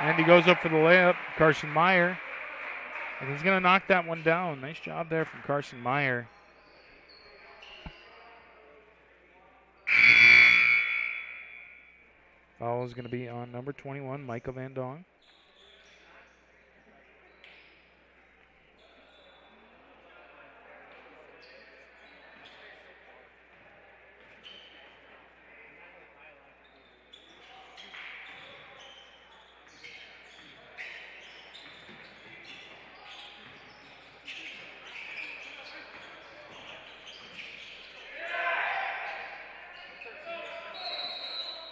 And he goes up for the layup, Carson Meyer. And he's going to knock that one down. Nice job there from Carson Meyer. Foul is going to be on number 21, Micah Van Dong.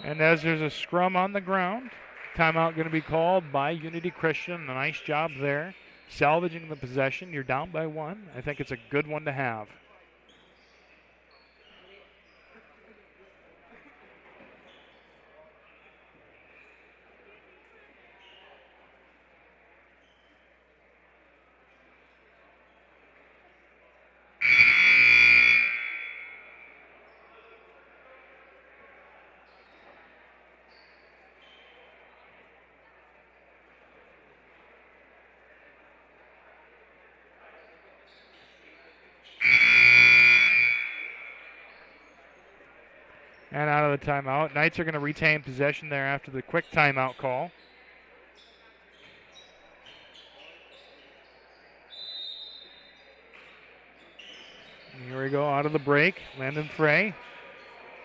And as there's a scrum on the ground, timeout going to be called by Unity Christian. A nice job there, salvaging the possession. You're down by one. I think it's a good one to have. And out of the timeout. Knights are going to retain possession there after the quick timeout call. And here we go out of the break. Landon Frey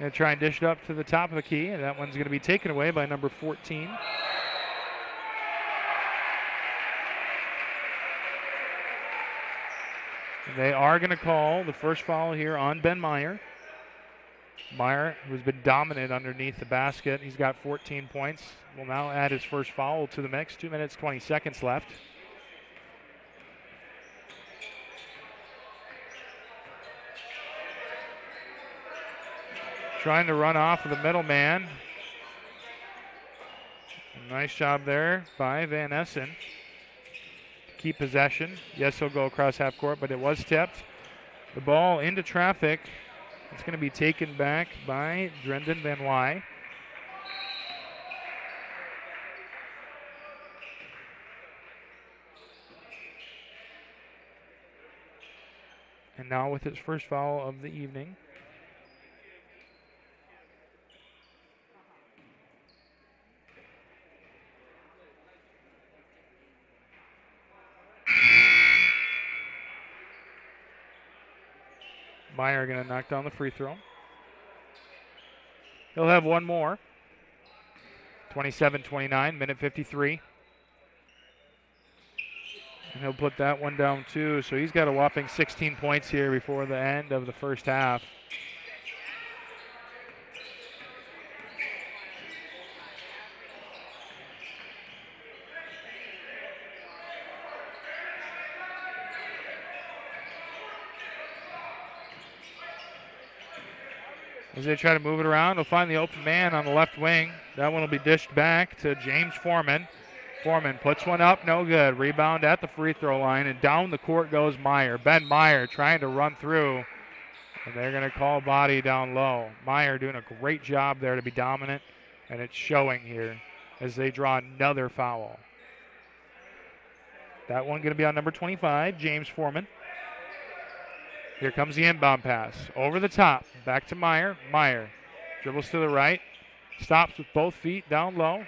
going to try and dish it up to the top of the key, and that one's going to be taken away by number 14. And they are going to call the first foul here on Ben Meyer. Meyer, who's been dominant underneath the basket, he's got 14 points, will now add his first foul to the mix. 2 minutes, 20 seconds left. Trying to run off of the middleman. Nice job there by Van Essen to keep possession. Yes, he'll go across half court, but it was tipped. The ball into traffic. It's going to be taken back by Drendon Van Wy. And now with his first foul of the evening. Meyer going to knock down the free throw. He'll have one more. 27-29, minute 53. And he'll put that one down too. So he's got a whopping 16 points here before the end of the first half. As they try to move it around, they'll find the open man on the left wing. That one will be dished back to James Foreman. Foreman puts one up, no good. Rebound at the free throw line, and down the court goes Meyer. Ben Meyer trying to run through, and they're going to call body down low. Meyer doing a great job there to be dominant, and it's showing here as they draw another foul. That one going to be on number 25, James Foreman. Here comes the inbound pass. Over the top. Back to Meyer. Meyer dribbles to the right. Stops with both feet down low.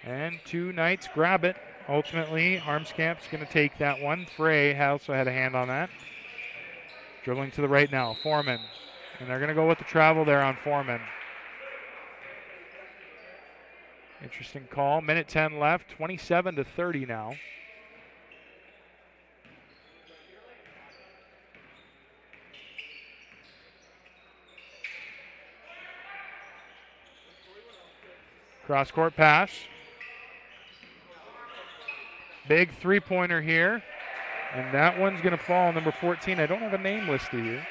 And two Knights grab it. Ultimately, Harmskamp's going to take that one. Frey also had a hand on that. Dribbling to the right now. Foreman. And they're going to go with the travel there on Foreman. Interesting call. Minute 10 left. 27-30 now. Cross-court pass. Big three-pointer here. And that one's going to fall on number 14. I don't have a name listed here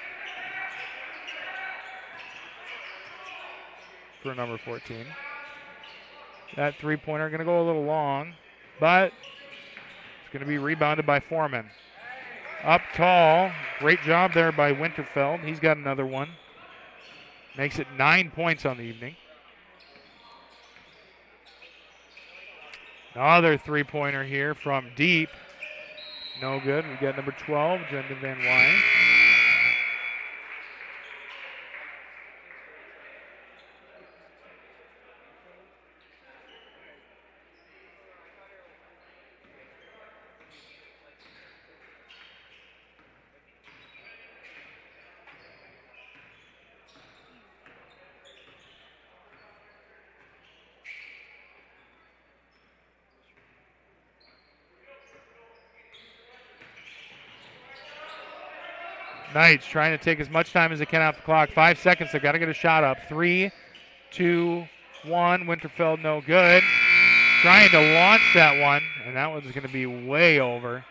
for number 14. That three-pointer going to go a little long, but it's going to be rebounded by Foreman. Up tall. Great job there by Winterfeld. He's got another one. Makes it 9 points on the evening. Another three-pointer here from deep. No good. We got number 12, Brendan Van Wyne. Knights trying to take as much time as they can off the clock. 5 seconds. They've got to get a shot up. 3, 2, 1. Winterfeld no good. Trying to launch that one, and that one's going to be way over.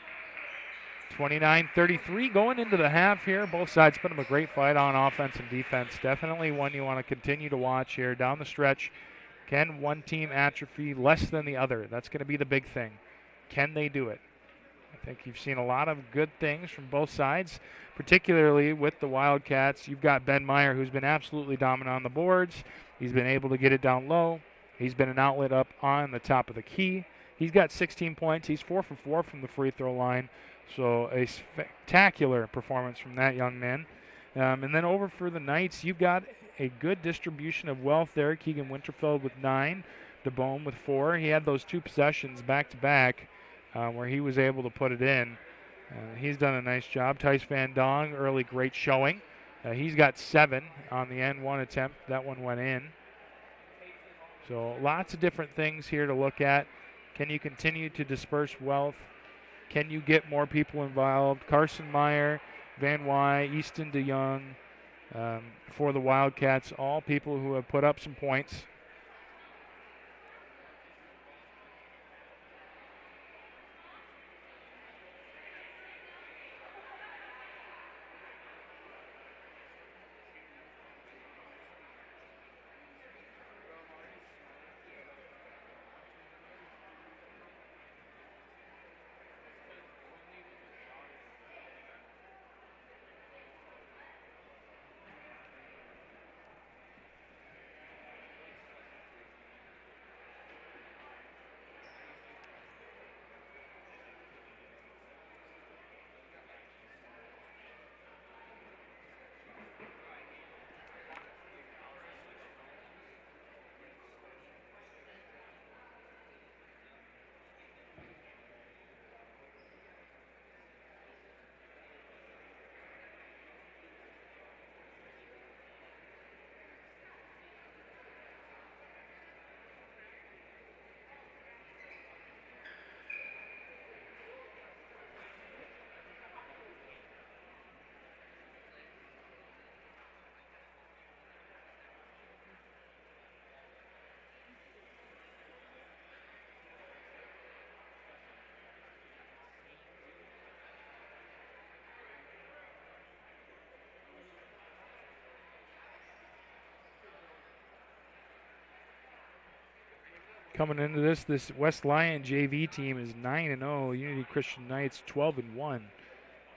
29-33 going into the half here. Both sides put them a great fight on offense and defense. Definitely one you want to continue to watch here down the stretch. Can one team atrophy less than the other? That's going to be the big thing. Can they do it? I think you've seen a lot of good things from both sides, particularly with the Wildcats. You've got Ben Meyer, who's been absolutely dominant on the boards. He's been able to get it down low. He's been an outlet up on the top of the key. He's got 16 points. He's 4 for 4 from the free throw line. So a spectacular performance from that young man. And then over for the Knights, you've got a good distribution of wealth there. Keegan Winterfeld with 9, DeBohm with 4. He had those 2 possessions back-to-back where he was able to put it in. He's done a nice job. Tice Van Dong, early great showing. He's got 7 on the N1 attempt. That one went in. So lots of different things here to look at. Can you continue to disperse wealth? Can you get more people involved? Carson Meyer, Van Wy, Easton DeYoung, for the Wildcats, all people who have put up some points. Coming into this West Lyon JV team is 9-0. Unity Christian Knights 12-1.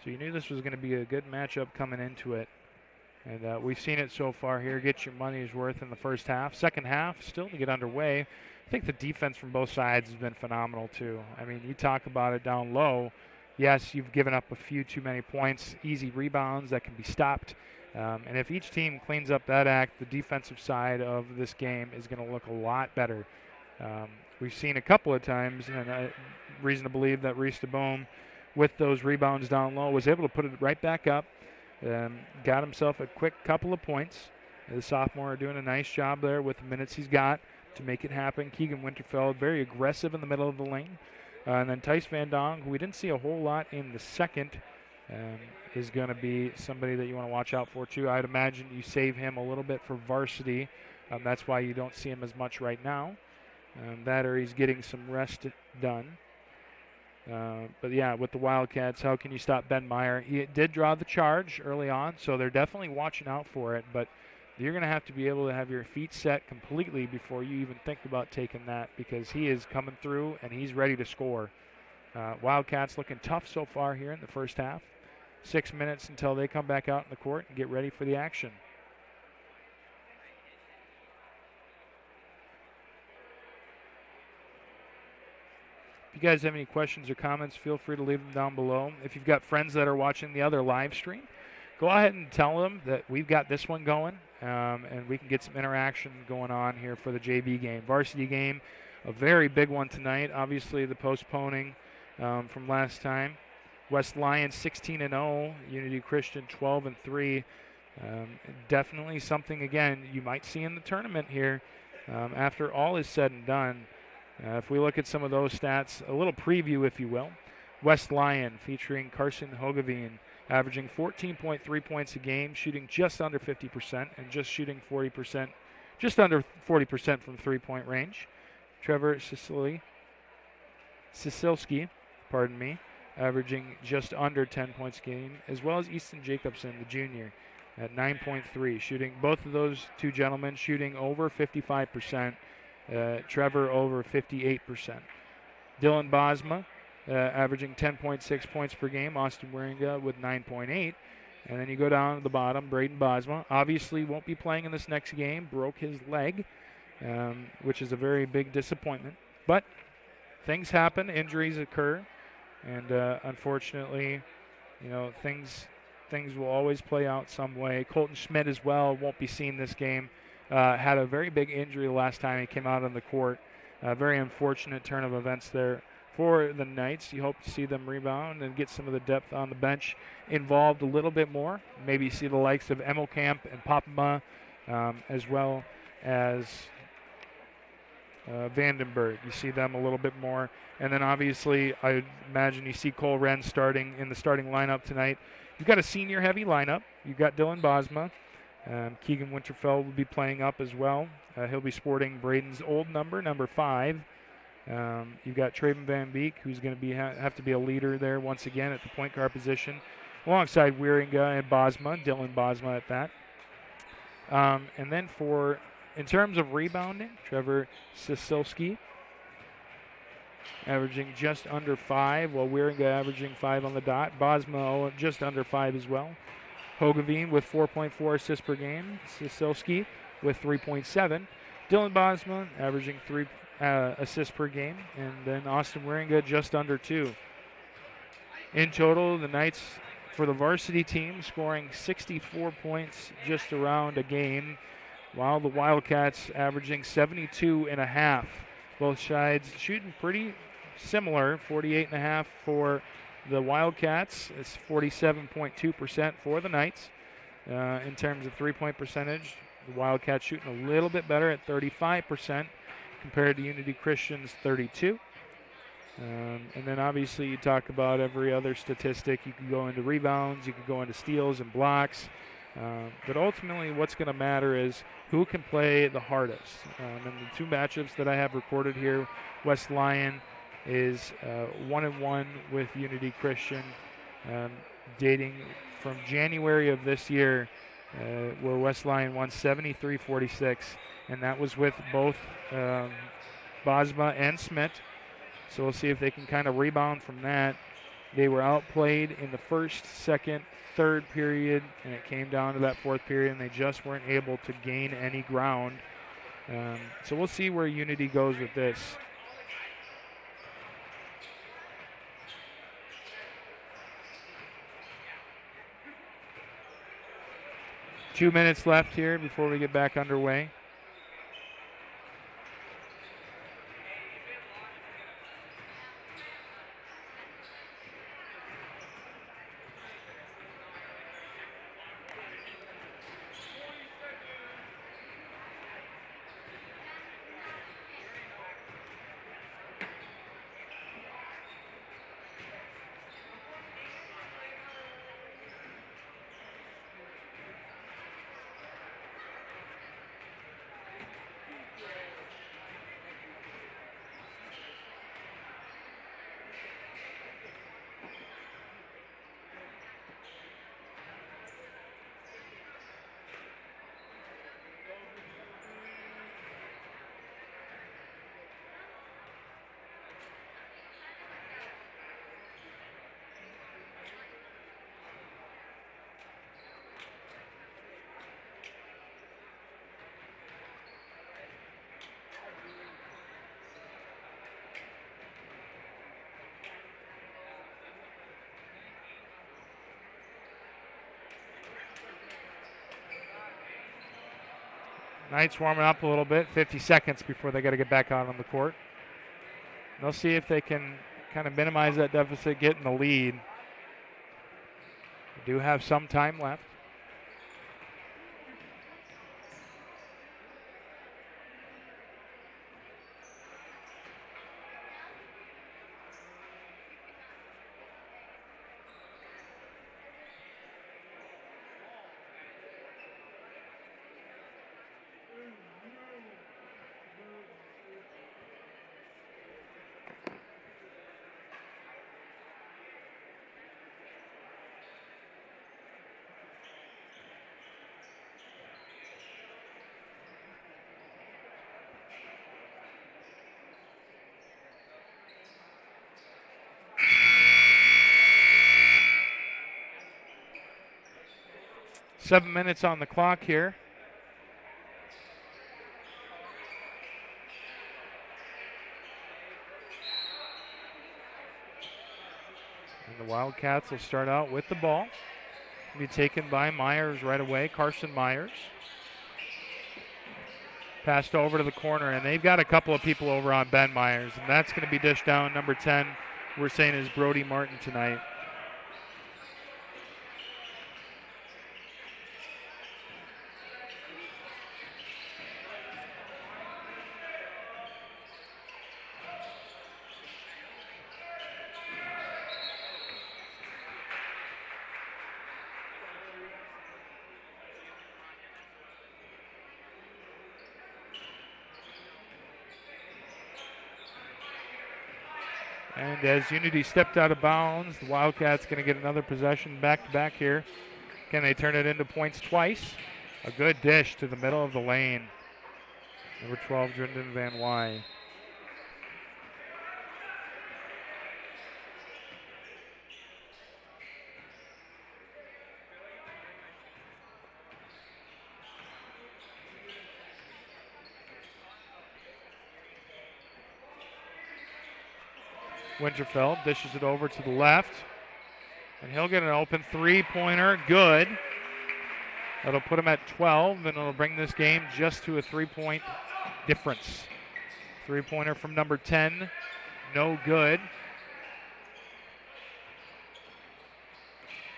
So you knew this was going to be a good matchup coming into it. And we've seen it so far here. Get your money's worth in the first half. Second half, still to get underway. I think the defense from both sides has been phenomenal too. I mean, you talk about it down low. Yes, you've given up a few too many points, easy rebounds that can be stopped. And if each team cleans up that act, the defensive side of this game is going to look a lot better. We've seen a couple of times, and I reason to believe that Reese DeBohm, with those rebounds down low, was able to put it right back up. Got himself a quick couple of points. The sophomore doing a nice job there with the minutes he's got to make it happen. Keegan Winterfeld, very aggressive in the middle of the lane. And then Tice Van Dong, who we didn't see a whole lot in the second, is going to be somebody that you want to watch out for too. I'd imagine you save him a little bit for varsity. That's why you don't see him as much right now. That or he's getting some rest done. But yeah, with the Wildcats, how can you stop Ben Meyer? He did draw the charge early on, so they're definitely watching out for it. But you're going to have to be able to have your feet set completely before you even think about taking that, because he is coming through and he's ready to score. Wildcats looking tough so far here in the first half. 6 minutes until they come back out in the court and get ready for the action. If you guys have any questions or comments, feel free to leave them down below. If you've got friends that are watching the other live stream, go ahead and tell them that we've got this one going, and we can get some interaction going on here for the JV game. Varsity game, a very big one tonight. Obviously, the postponing from last time. West Lyon 16-0, Unity Christian 12-3. Definitely something, again, you might see in the tournament here after all is said and done. If we look at some of those stats, a little preview, if you will. West Lyon featuring Carson Hogeveen, averaging 14.3 points a game, shooting just under 50%, and just shooting 40%, just under 40% from three-point range. Trevor Sisilski, averaging just under 10 points a game, as well as Easton Jacobson, the junior, at 9.3, shooting, both of those two gentlemen shooting over 55%. Trevor over 58%. Dylan Bosma averaging 10.6 points per game. Austin Wieringa with 9.8. And then you go down to the bottom, Braden Bosma. Obviously won't be playing in this next game. Broke his leg, which is a very big disappointment. But things happen. Injuries occur. And unfortunately, you know, things will always play out some way. Colton Schmidt as well won't be seen this game. Had a very big injury the last time he came out on the court. Very unfortunate turn of events there for the Knights. You hope to see them rebound and get some of the depth on the bench involved a little bit more. Maybe see the likes of Emmelkamp and Papama, as well as Vandenberg. You see them a little bit more. And then obviously I imagine you see Cole Wren starting in the starting lineup tonight. You've got a senior-heavy lineup. You've got Dylan Bosma. Keegan Winterfeld will be playing up as well. He'll be sporting Braden's old number 5. You've got Traven Van Beek, who's going to have to be a leader there once again at the point guard position, alongside Wieringa and Bosma, Dylan Bosma at that. And then in terms of rebounding, Trevor Sisilski averaging just under 5, while Wieringa averaging 5 on the dot. Bosma just under 5 as well. Hogeveen with 4.4 assists per game. Sisilski with 3.7. Dylan Bosma averaging 3 assists per game. And then Austin Wieringa just under 2. In total, the Knights for the varsity team scoring 64 points just around a game, while the Wildcats averaging 72.5. Both sides shooting pretty similar, 48.5 for the Wildcats. It's 47.2% for the Knights. In terms of three-point percentage, the Wildcats shooting a little bit better at 35% compared to Unity Christian's 32%. And then obviously you talk about every other statistic. You can go into rebounds, you can go into steals and blocks. But ultimately what's going to matter is who can play the hardest. And the two matchups that I have recorded here, West Lyon is 1-1 with Unity Christian, dating from January of this year, where West Lyon won 73-46, and that was with both Bosma and Smith. So we'll see if they can kind of rebound from that. They were outplayed in the first, second, third period, and it came down to that fourth period, and they just weren't able to gain any ground. So we'll see where Unity goes with this. Two minutes left here before we get back underway. Knights warming up a little bit, 50 seconds before they got to get back out on the court. They'll see if they can kind of minimize that deficit, get in the lead. They do have some time left. Seven minutes on the clock here. And the Wildcats will start out with the ball. Be taken by Myers right away, Carson Myers. Passed over to the corner, and they've got a couple of people over on Ben Myers, and that's going to be dished down. Number 10, we're saying, is Brody Martin tonight. And as Unity stepped out of bounds, the Wildcats going to get another possession back-to-back here. Can they turn it into points twice? A good dish to the middle of the lane. Number 12, Drinden Van Wy. Winterfeld dishes it over to the left, and he'll get an open three-pointer. Good. That'll put him at 12, and it'll bring this game just to a three-point difference. Three-pointer from number 10, no good.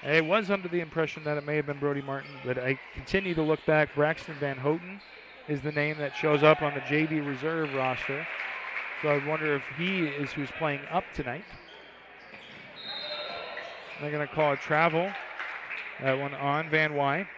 I was under the impression that it may have been Brody Martin, but I continue to look back. Braxton Van Houten is the name that shows up on the JV reserve roster. So I wonder if he is who's playing up tonight. They're going to call a travel. That one on Van Wy.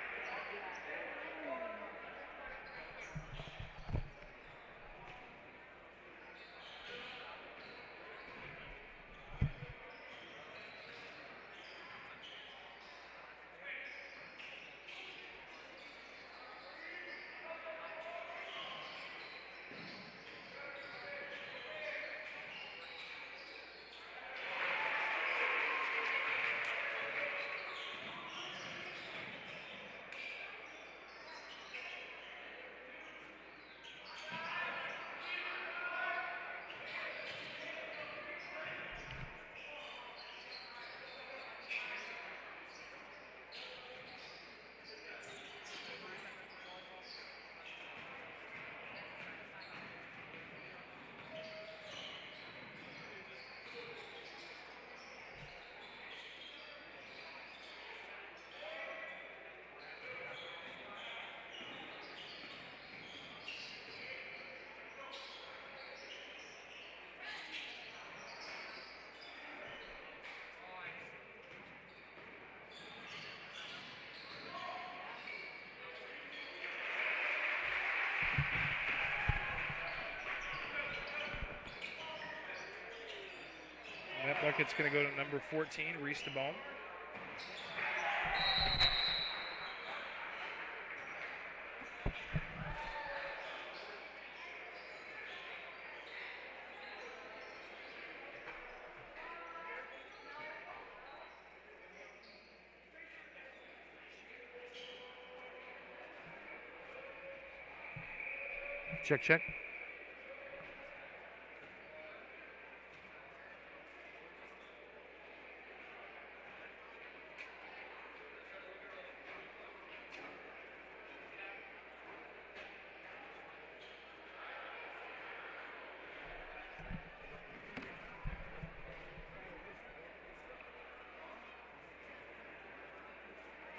That bucket's going to go to number 14, Reese DeBoom. Check, check.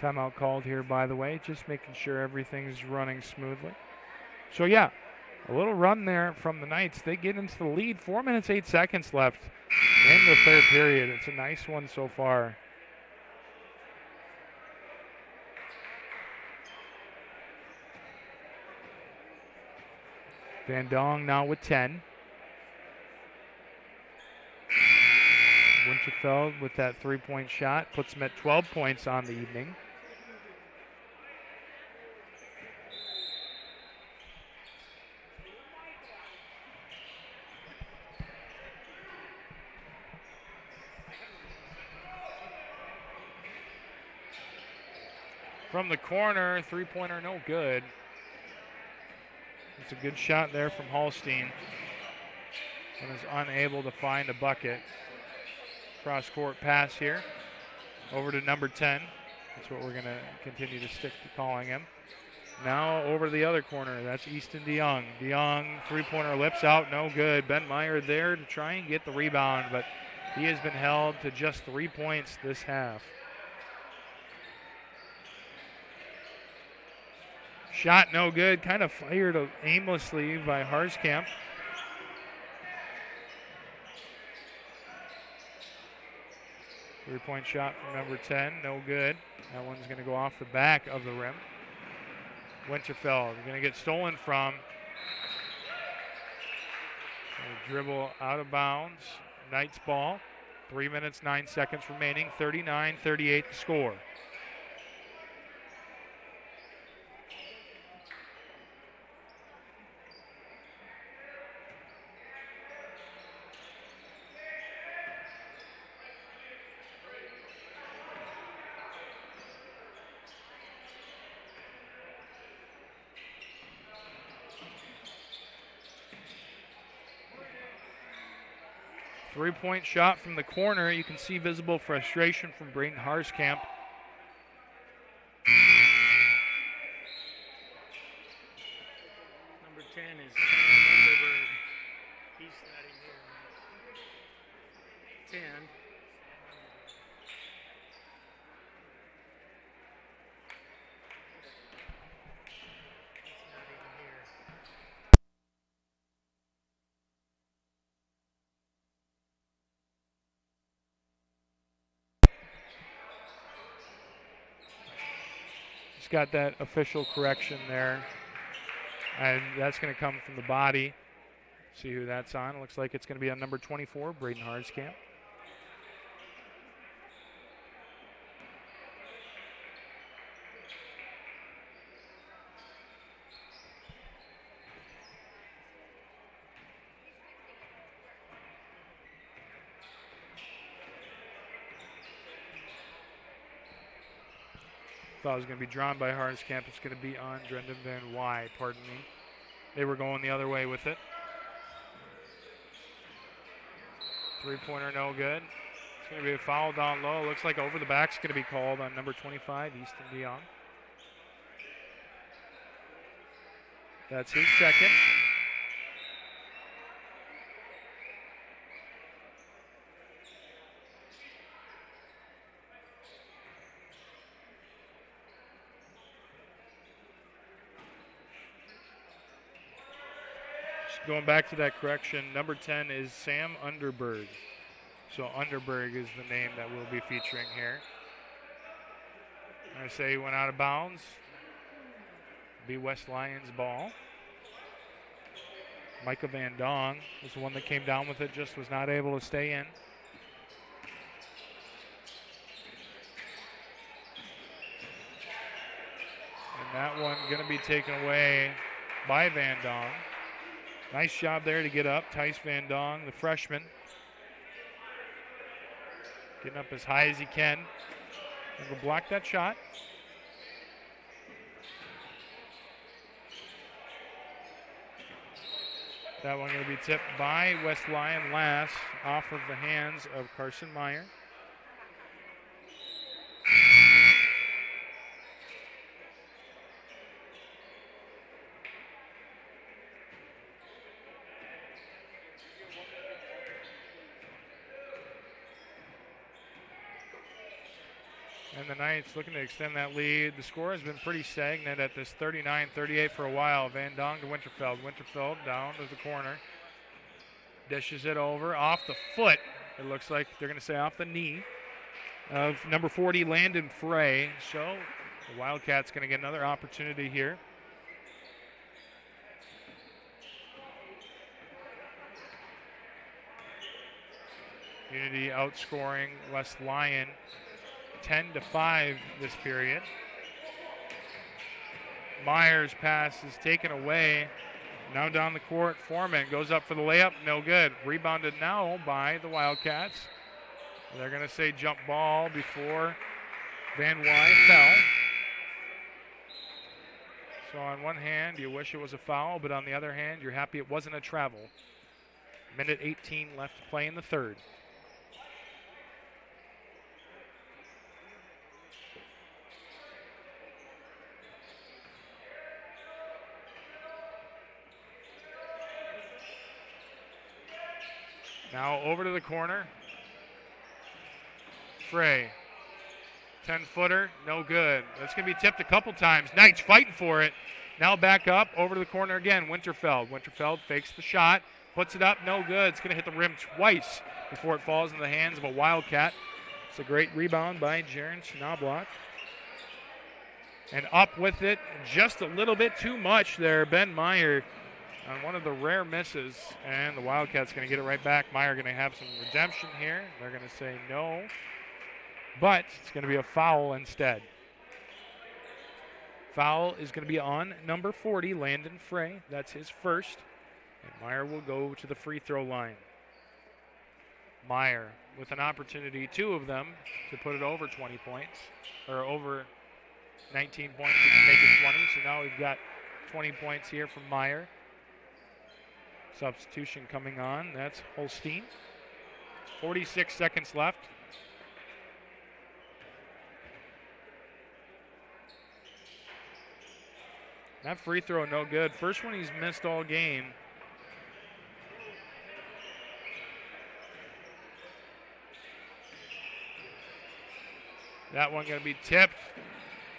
Timeout called here, by the way, just making sure everything's running smoothly. So, yeah, a little run there from the Knights. They get into the lead. 4 minutes, 8 seconds left in the third period. It's a nice one so far. Van Dong now with 10. Winterfeld with that three-point shot puts him at 12 points on the evening. From the corner, three-pointer no good. It's a good shot there from Hallstein and is unable to find a bucket. Cross-court pass here over to number 10. That's what we're going to continue to stick to calling him. Now over to the other corner. That's Easton DeYoung. DeYoung, three-pointer lips out, no good. Ben Meyer there to try and get the rebound, but he has been held to just 3 points this half. Shot no good, kind of fired aimlessly by Harskamp. Three-point shot from number 10, no good. That one's going to go off the back of the rim. Winterfeld going to get stolen from. Dribble out of bounds. Knights ball. 3 minutes, 9 seconds remaining. 39-38 the score. Three-point shot from the corner. You can see visible frustration from Braden Harskamp. Number 10 is Underberg. He's not in here. 10. Got that official correction there, and that's going to come from the body. See who that's on. It looks like it's going to be on number 24, Braden Harskamp. Thought it was going to be drawn by Harskamp. It's going to be on Drendon Van Wy, pardon me. They were going the other way with it. Three-pointer no good. It's going to be a foul down low. Looks like over the back's going to be called on number 25, Easton DeYoung. That's his second. Going back to that correction, number 10 is Sam Underberg. So Underberg is the name that we'll be featuring here. I'm going to say he went out of bounds. Be West Lions ball. Micah Van Dong was the one that came down with it, just was not able to stay in. And that one going to be taken away by Van Dong. Nice job there to get up. Tice Van Dong, the freshman. Getting up as high as he can. And will block that shot. That one going to be tipped by West Lyon last off of the hands of Carson Meyer. And the Knights looking to extend that lead. The score has been pretty stagnant at this 39-38 for a while. Van Dong to Winterfeld. Winterfeld down to the corner. Dishes it over off the foot. It looks like they're going to say off the knee of number 40, Landon Frey. So the Wildcats going to get another opportunity here. Unity outscoring West Lyon 10-5 this period. Myers' pass is taken away. Now down the court, Foreman goes up for the layup, no good. Rebounded now by the Wildcats. They're going to say jump ball before Van Wy fell. So on one hand, you wish it was a foul, but on the other hand, you're happy it wasn't a travel. Minute 18 left to play in the third. Now over to the corner. Frey. 10-footer, no good. That's going to be tipped a couple times. Knights fighting for it. Now back up, over to the corner again. Winterfeld. Winterfeld fakes the shot, puts it up, no good. It's going to hit the rim twice before it falls in the hands of a Wildcat. It's a great rebound by Jaron Schnablock. And up with it, just a little bit too much there. Ben Meyer on one of the rare misses, and the Wildcats going to get it right back. Meyer going to have some redemption here. They're going to say no, but it's going to be a foul instead. Foul is going to be on number 40, Landon Frey. That's his first, and Meyer will go to the free throw line. Meyer with an opportunity, two of them, to put it over 20 points, or over 19 points to make it 20. So now we've got 20 points here from Meyer. Substitution coming on. That's Holstein. 46 seconds left. That free throw no good. First one he's missed all game. That one going to be tipped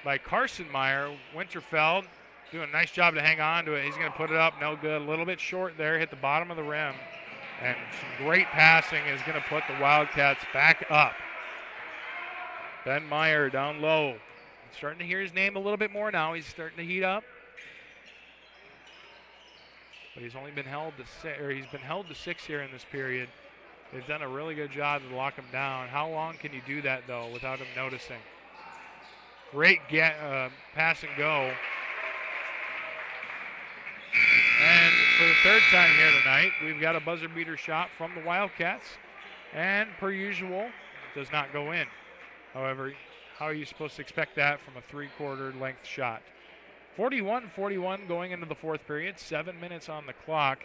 by Carson Meyer. Winterfeld doing a nice job to hang on to it. He's going to put it up, no good. A little bit short there, hit the bottom of the rim. And some great passing is going to put the Wildcats back up. Ben Meyer down low. Starting to hear his name a little bit more now. He's starting to heat up. But he's only been held to six, or he's been held to 6 here in this period. They've done a really good job to lock him down. How long can you do that, though, without him noticing? Great pass and go. And for the third time here tonight, we've got a buzzer beater shot from the Wildcats. And per usual, it does not go in. However, how are you supposed to expect that from a three-quarter length shot? 41-41 going into the fourth period. 7 minutes on the clock.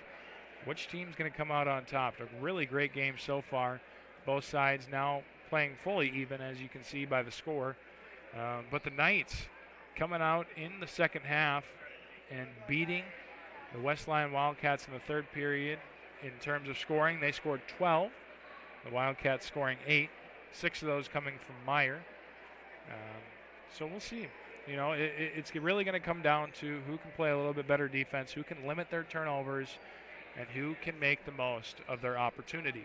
Which team's going to come out on top? A really great game so far. Both sides now playing fully even, as you can see by the score. But the Knights coming out in the second half and beating the West Lyon Wildcats in the third period in terms of scoring. They scored 12. The Wildcats scoring 8. 6 of those coming from Meyer. So we'll see. You know, it's really going to come down to who can play a little bit better defense, who can limit their turnovers, and who can make the most of their opportunities.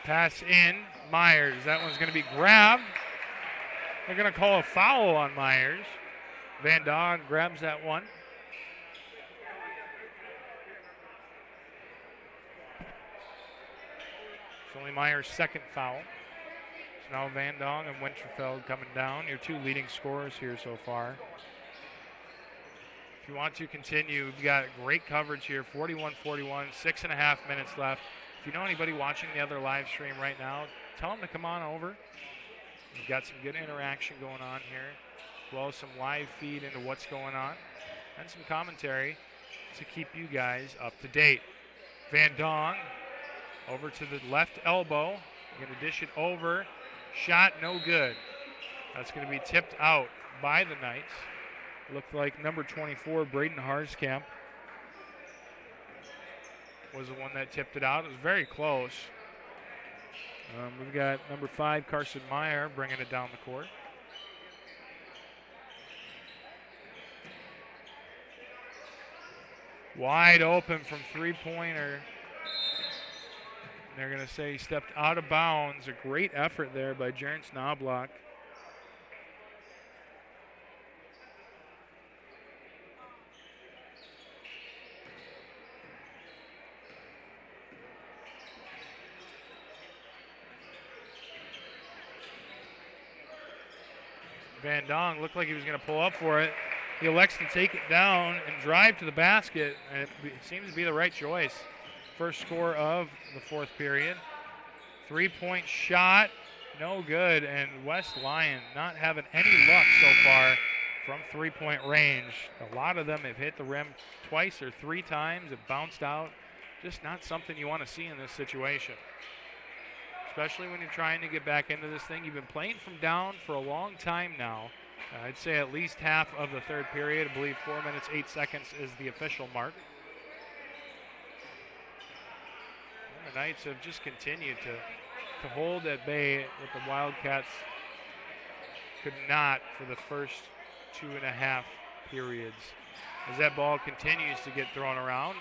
Pass in, Myers. That one's going to be grabbed They're going to call a foul on Myers. Van Dongen grabs that one. It's only Myers' second foul. So now Van Dongen and Winterfeld coming down, your two leading scorers here so far. If you want to continue, we've got great coverage here, 41-41, 6.5 minutes left. If you know anybody watching the other live stream right now, tell them to come on over. We've got some good interaction going on here, as well as some live feed into what's going on, and some commentary to keep you guys up to date. Van Dongen over to the left elbow, going to dish it over. Shot no good. That's going to be tipped out by the Knights. Looked like number 24, Braden Harskamp, was the one that tipped it out. It was very close. We've got number 5, Carson Meyer, bringing it down the court. Wide open from three-pointer. They're going to say he stepped out of bounds. A great effort there by Jerence Knobloch. Van Dongen looked like he was going to pull up for it. He elects to take it down and drive to the basket, and it seems to be the right choice. First score of the fourth period. Three-point shot, no good, and West Lyon not having any luck so far from three-point range. A lot of them have hit the rim twice or three times, have bounced out. Just not something you want to see in this situation, especially when you're trying to get back into this thing. You've been playing from down for a long time now. I'd say at least half of the third period. I believe 4 minutes, 8 seconds is the official mark. And the Knights have just continued to hold at bay what the Wildcats could not for the first 2.5 periods. As that ball continues to get thrown around,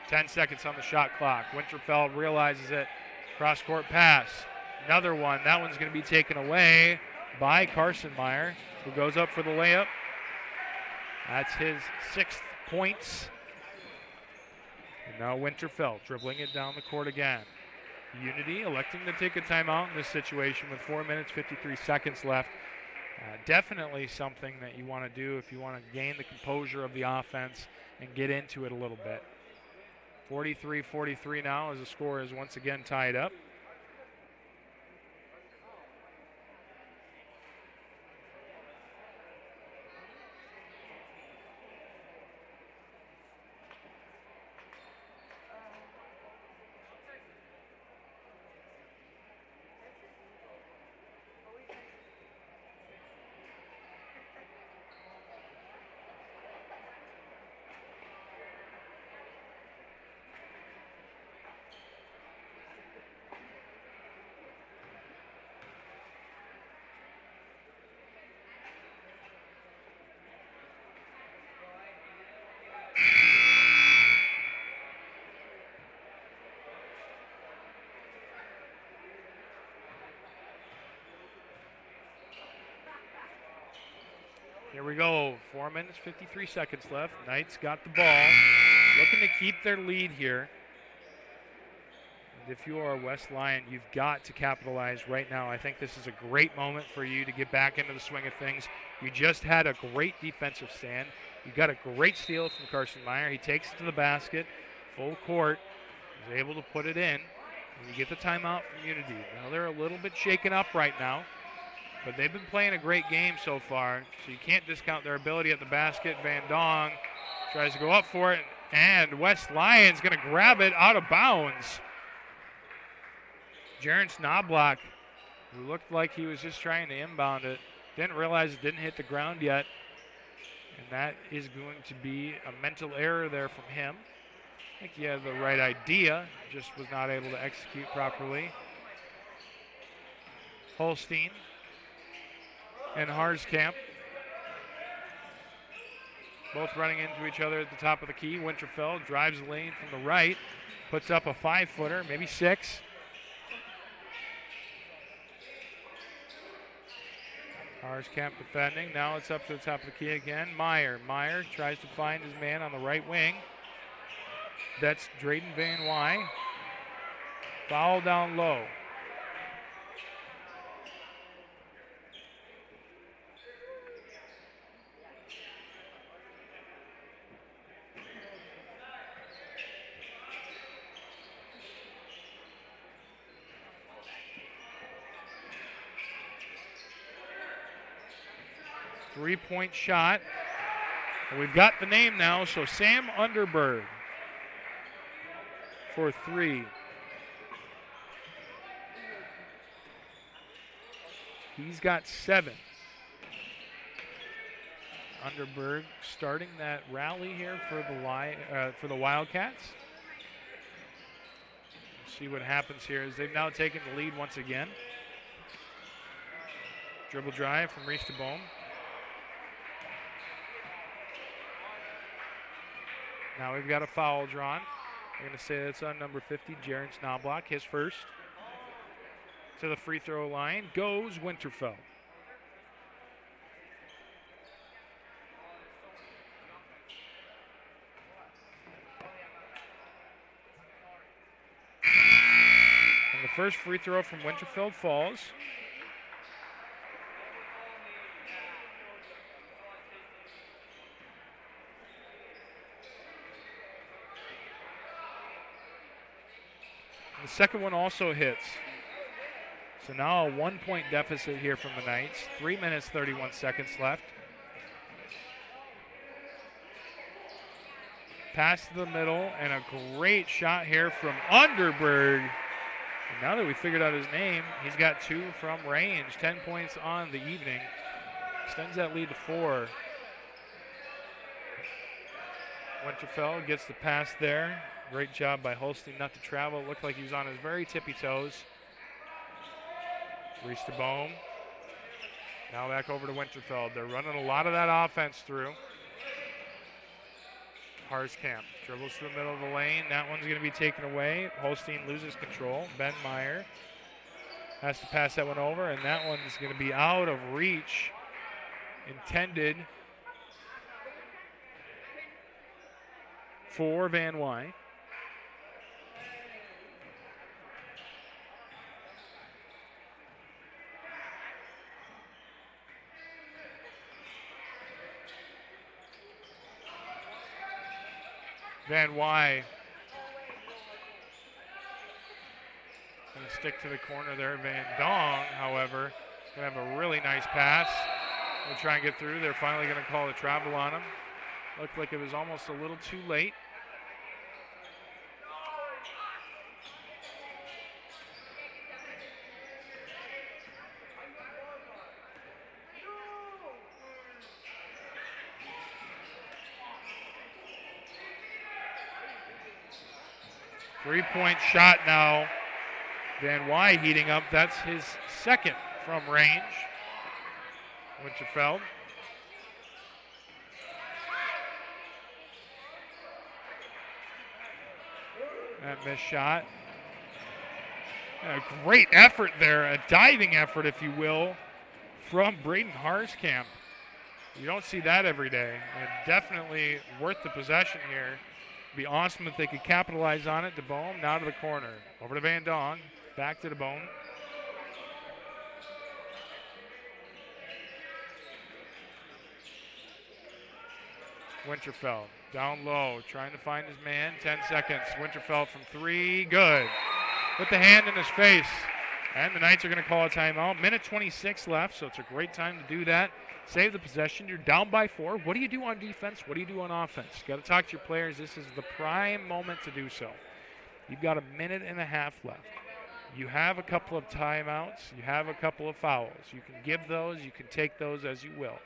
10 seconds on the shot clock. Winterfeld realizes it. Cross-court pass. Another one. That one's going to be taken away by Carson Meyer, who goes up for the layup. That's his 6th points. And now Winterfeld dribbling it down the court again. Unity electing to take a timeout in this situation with 4 minutes, 53 seconds left. Definitely something that you want to do if you want to gain the composure of the offense and get into it a little bit. 43-43 now as the score is once again tied up. Here we go, 4 minutes, 53 seconds left. Knights got the ball, looking to keep their lead here. And if you are West Lyon, you've got to capitalize right now. I think this is a great moment for you to get back into the swing of things. You just had a great defensive stand. You got a great steal from Carson Meyer. He takes it to the basket, full court, is able to put it in. And you get the timeout from Unity. Now they're a little bit shaken up right now, but they've been playing a great game so far, so you can't discount their ability at the basket. Van Dongen tries to go up for it, and West Lyon's going to grab it out of bounds. Jerence Knobloch, who looked like he was just trying to inbound it, didn't realize it didn't hit the ground yet, and that is going to be a mental error there from him. I think he had the right idea, just was not able to execute properly. Holstein and Harskamp both running into each other at the top of the key. Winterfeld drives the lane from the right, puts up a 5-footer, maybe 6. Harskamp defending. Now it's up to the top of the key again. Meyer tries to find his man on the right wing. That's Drayden Van Wy. Foul down low. Three-point shot. And we've got the name now, so Sam Underberg for three. He's got 7. Underberg starting that rally here for the Wildcats. See what happens here as they've now taken the lead once again. Dribble drive from Reese to Bohm. Now we've got a foul drawn. I'm going to say that's on number 50, Jaron Snoblock, his first. To the free throw line goes Winterfeld. And the first free throw from Winterfeld falls. The second one also hits. So now a 1-point deficit here from the Knights. 3 minutes, 31 seconds left. Pass to the middle and a great shot here from Underberg. And now that we figured out his name, he's got 2 from range. 10 points on the evening. Extends that lead to 4. Winterfeld gets the pass there. Great job by Holstein not to travel. Looked like he was on his very tippy toes. Reese to Bohm. Now back over to Winterfeld. They're running a lot of that offense through. Harskamp dribbles to the middle of the lane. That one's going to be taken away. Holstein loses control. Ben Meyer has to pass that one over, and that one's going to be out of reach. Intended for Van Wy. Van Wy going to stick to the corner there. Van Dong, however, going to have a really nice pass. They'll try and get through. They're finally going to call the travel on him. Looked like it was almost a little too late. Three-point shot now. Van Wy heating up. That's his second from range. Winterfeld. That missed shot. A great effort there, a diving effort, if you will, from Braden Harskamp. You don't see that every day. And definitely worth the possession here. Be awesome if they could capitalize on it. DeBone now to the corner. Over to Van Dong. Back to DeBone. Winterfeld down low, trying to find his man. 10 seconds. Winterfeld from 3. Good. With the hand in his face. And the Knights are going to call a timeout. Minute 26 left, so it's a great time to do that. Save the possession. You're down by 4. What do you do on defense? What do you do on offense? You got to talk to your players. This is the prime moment to do so. You've got a minute and a half left. You have a couple of timeouts. You have a couple of fouls. You can give those. You can take those as you will.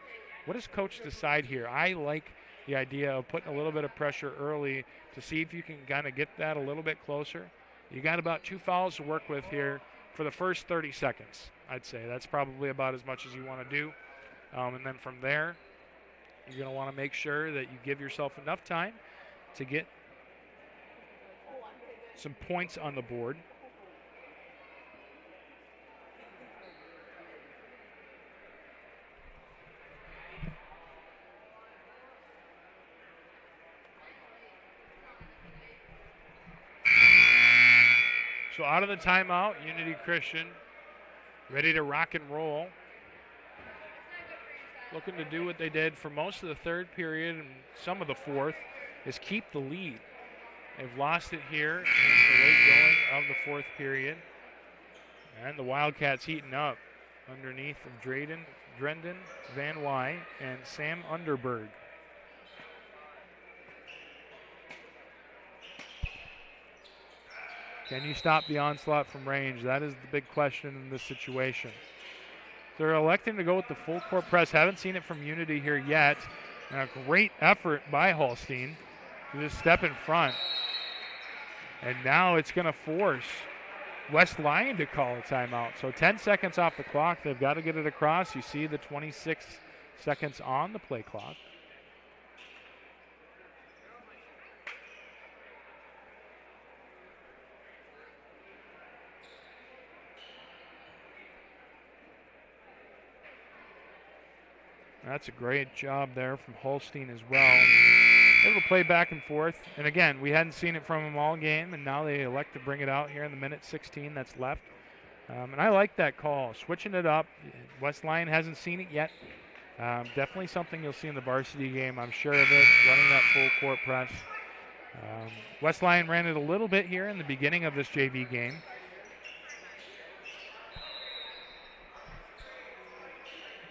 What does coach decide here? I like the idea of putting a little bit of pressure early to see if you can kind of get that a little bit closer. You got about 2 fouls to work with here for the first 30 seconds, I'd say. That's probably about as much as you want to do. And then from there, you're going to want to make sure that you give yourself enough time to get some points on the board. So out of the timeout, Unity Christian ready to rock and roll. Looking to do what they did for most of the third period and some of the fourth, is keep the lead. They've lost it here in the late going of the fourth period. And the Wildcats heating up underneath of Drendon Van Wy and Sam Underberg. Can you stop the onslaught from range? That is the big question in this situation. They're electing to go with the full court press. Haven't seen it from Unity here yet. And a great effort by Holstein to just step in front. And now it's going to force West Lyon to call a timeout. So 10 seconds off the clock. They've got to get it across. You see the 26 seconds on the play clock. That's a great job there from Holstein as well. Able to play back and forth. And again, we hadn't seen it from them all game, and now they elect to bring it out here in the minute 16 that's left. And I like that call, switching it up. West Lyon hasn't seen it yet. Definitely something you'll see in the varsity game, I'm sure of it, running that full court press. West Lyon ran it a little bit here in the beginning of this JV game.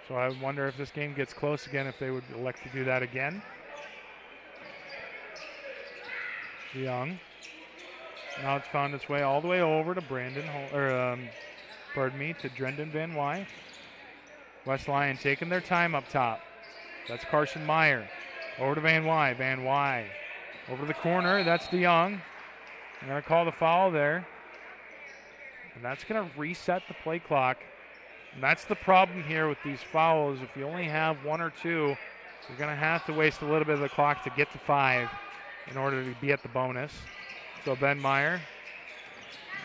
So I wonder if this game gets close again, if they would elect to do that again. Young. Now it's found its way all the way over to to Drendon Van Wy. West Lyon taking their time up top. That's Carson Meyer. Over to Van Wy. Van Wy over to the corner. That's DeYoung. I'm going to call the foul there. And that's going to reset the play clock. And that's the problem here with these fouls. If you only have one or two, you're going to have to waste a little bit of the clock to get to 5 in order to be at the bonus. So Ben Meyer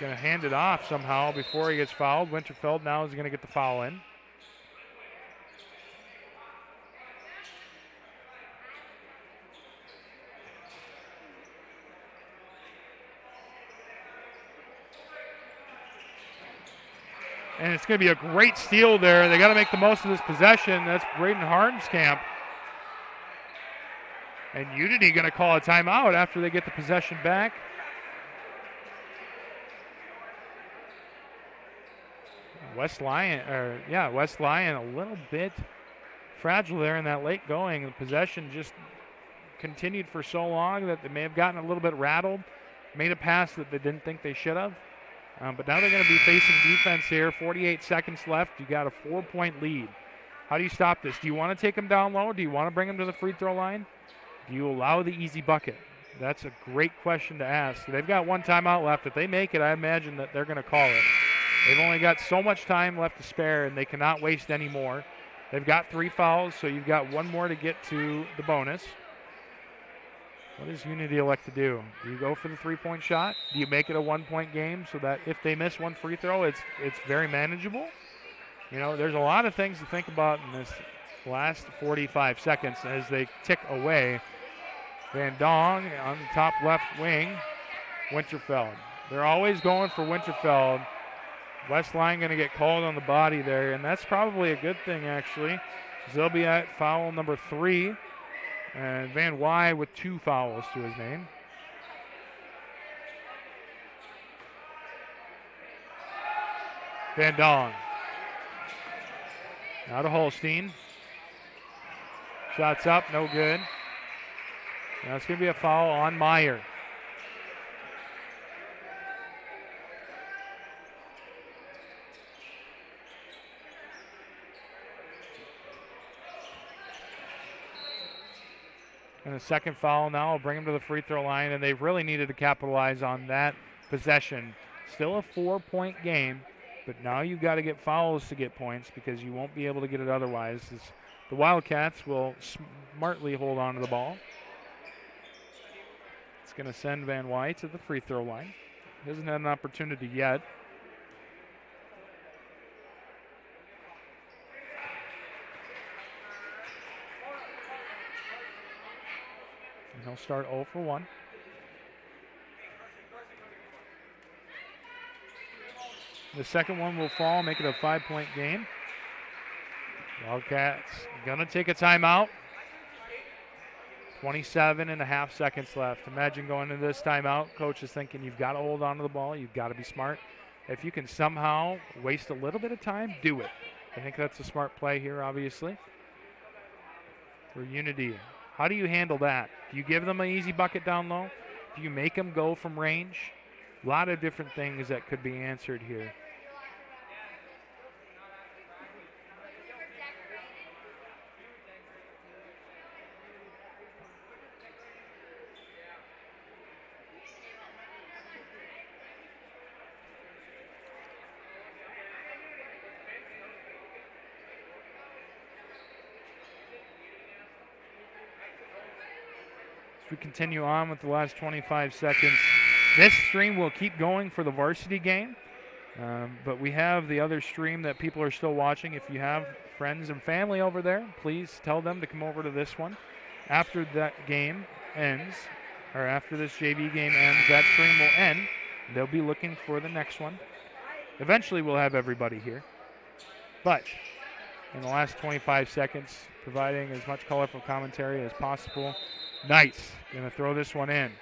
going to hand it off somehow before he gets fouled. Winterfeld now is going to get the foul in. And it's going to be a great steal there. They got to make the most of this possession. That's Braden Harnskamp. And Unity going to call a timeout after they get the possession back. West Lyon a little bit fragile there in that late going. The possession just continued for so long that they may have gotten a little bit rattled, made a pass that they didn't think they should have. But now they're going to be facing defense here. 48 seconds left. You got a 4-point lead. How do you stop this? Do you want to take them down low? Do you want to bring them to the free throw line? Do you allow the easy bucket? That's a great question to ask. They've got one timeout left. If they make it, I imagine that they're going to call it. They've only got so much time left to spare, and they cannot waste any more. They've got 3 fouls, so you've got one more to get to the bonus. What does Unity elect to do? Do you go for the 3-point shot? Do you make it a 1-point game so that if they miss one free throw, it's very manageable? You know, there's a lot of things to think about in this last 45 seconds as they tick away. Van Dong on the top left wing. Winterfeld. They're always going for Winterfeld. West Lyon going to get called on the body there, and that's probably a good thing, actually. They'll be at foul number 3. And Van Wy with 2 fouls to his name. Van Dong. Now to Holstein. Shots up, no good. Now it's going to be a foul on Meyer. And a second foul now will bring them to the free throw line, and they really needed to capitalize on that possession. Still a 4-point game, but now you've got to get fouls to get points because you won't be able to get it otherwise. The Wildcats will smartly hold on to the ball. It's going to send Van Wy to the free throw line. He hasn't had an opportunity yet. He'll start 0 for 1. The second one will fall, make it a 5-point game. Wildcats going to take a timeout. 27.5 seconds left. Imagine going into this timeout. Coach is thinking you've got to hold on to the ball. You've got to be smart. If you can somehow waste a little bit of time, do it. I think that's a smart play here, obviously. For Unity. How do you handle that? Do you give them an easy bucket down low? Do you make them go from range? A lot of different things that could be answered here. As we continue on with the last 25 seconds, this stream will keep going for the varsity game, but we have the other stream that people are still watching. If you have friends and family over there, please tell them to come over to this one. After that game ends, or after this JV game ends, that stream will end. They'll be looking for the next one. Eventually we'll have everybody here, but in the last 25 seconds, providing as much colorful commentary as possible. Knights going to throw this one in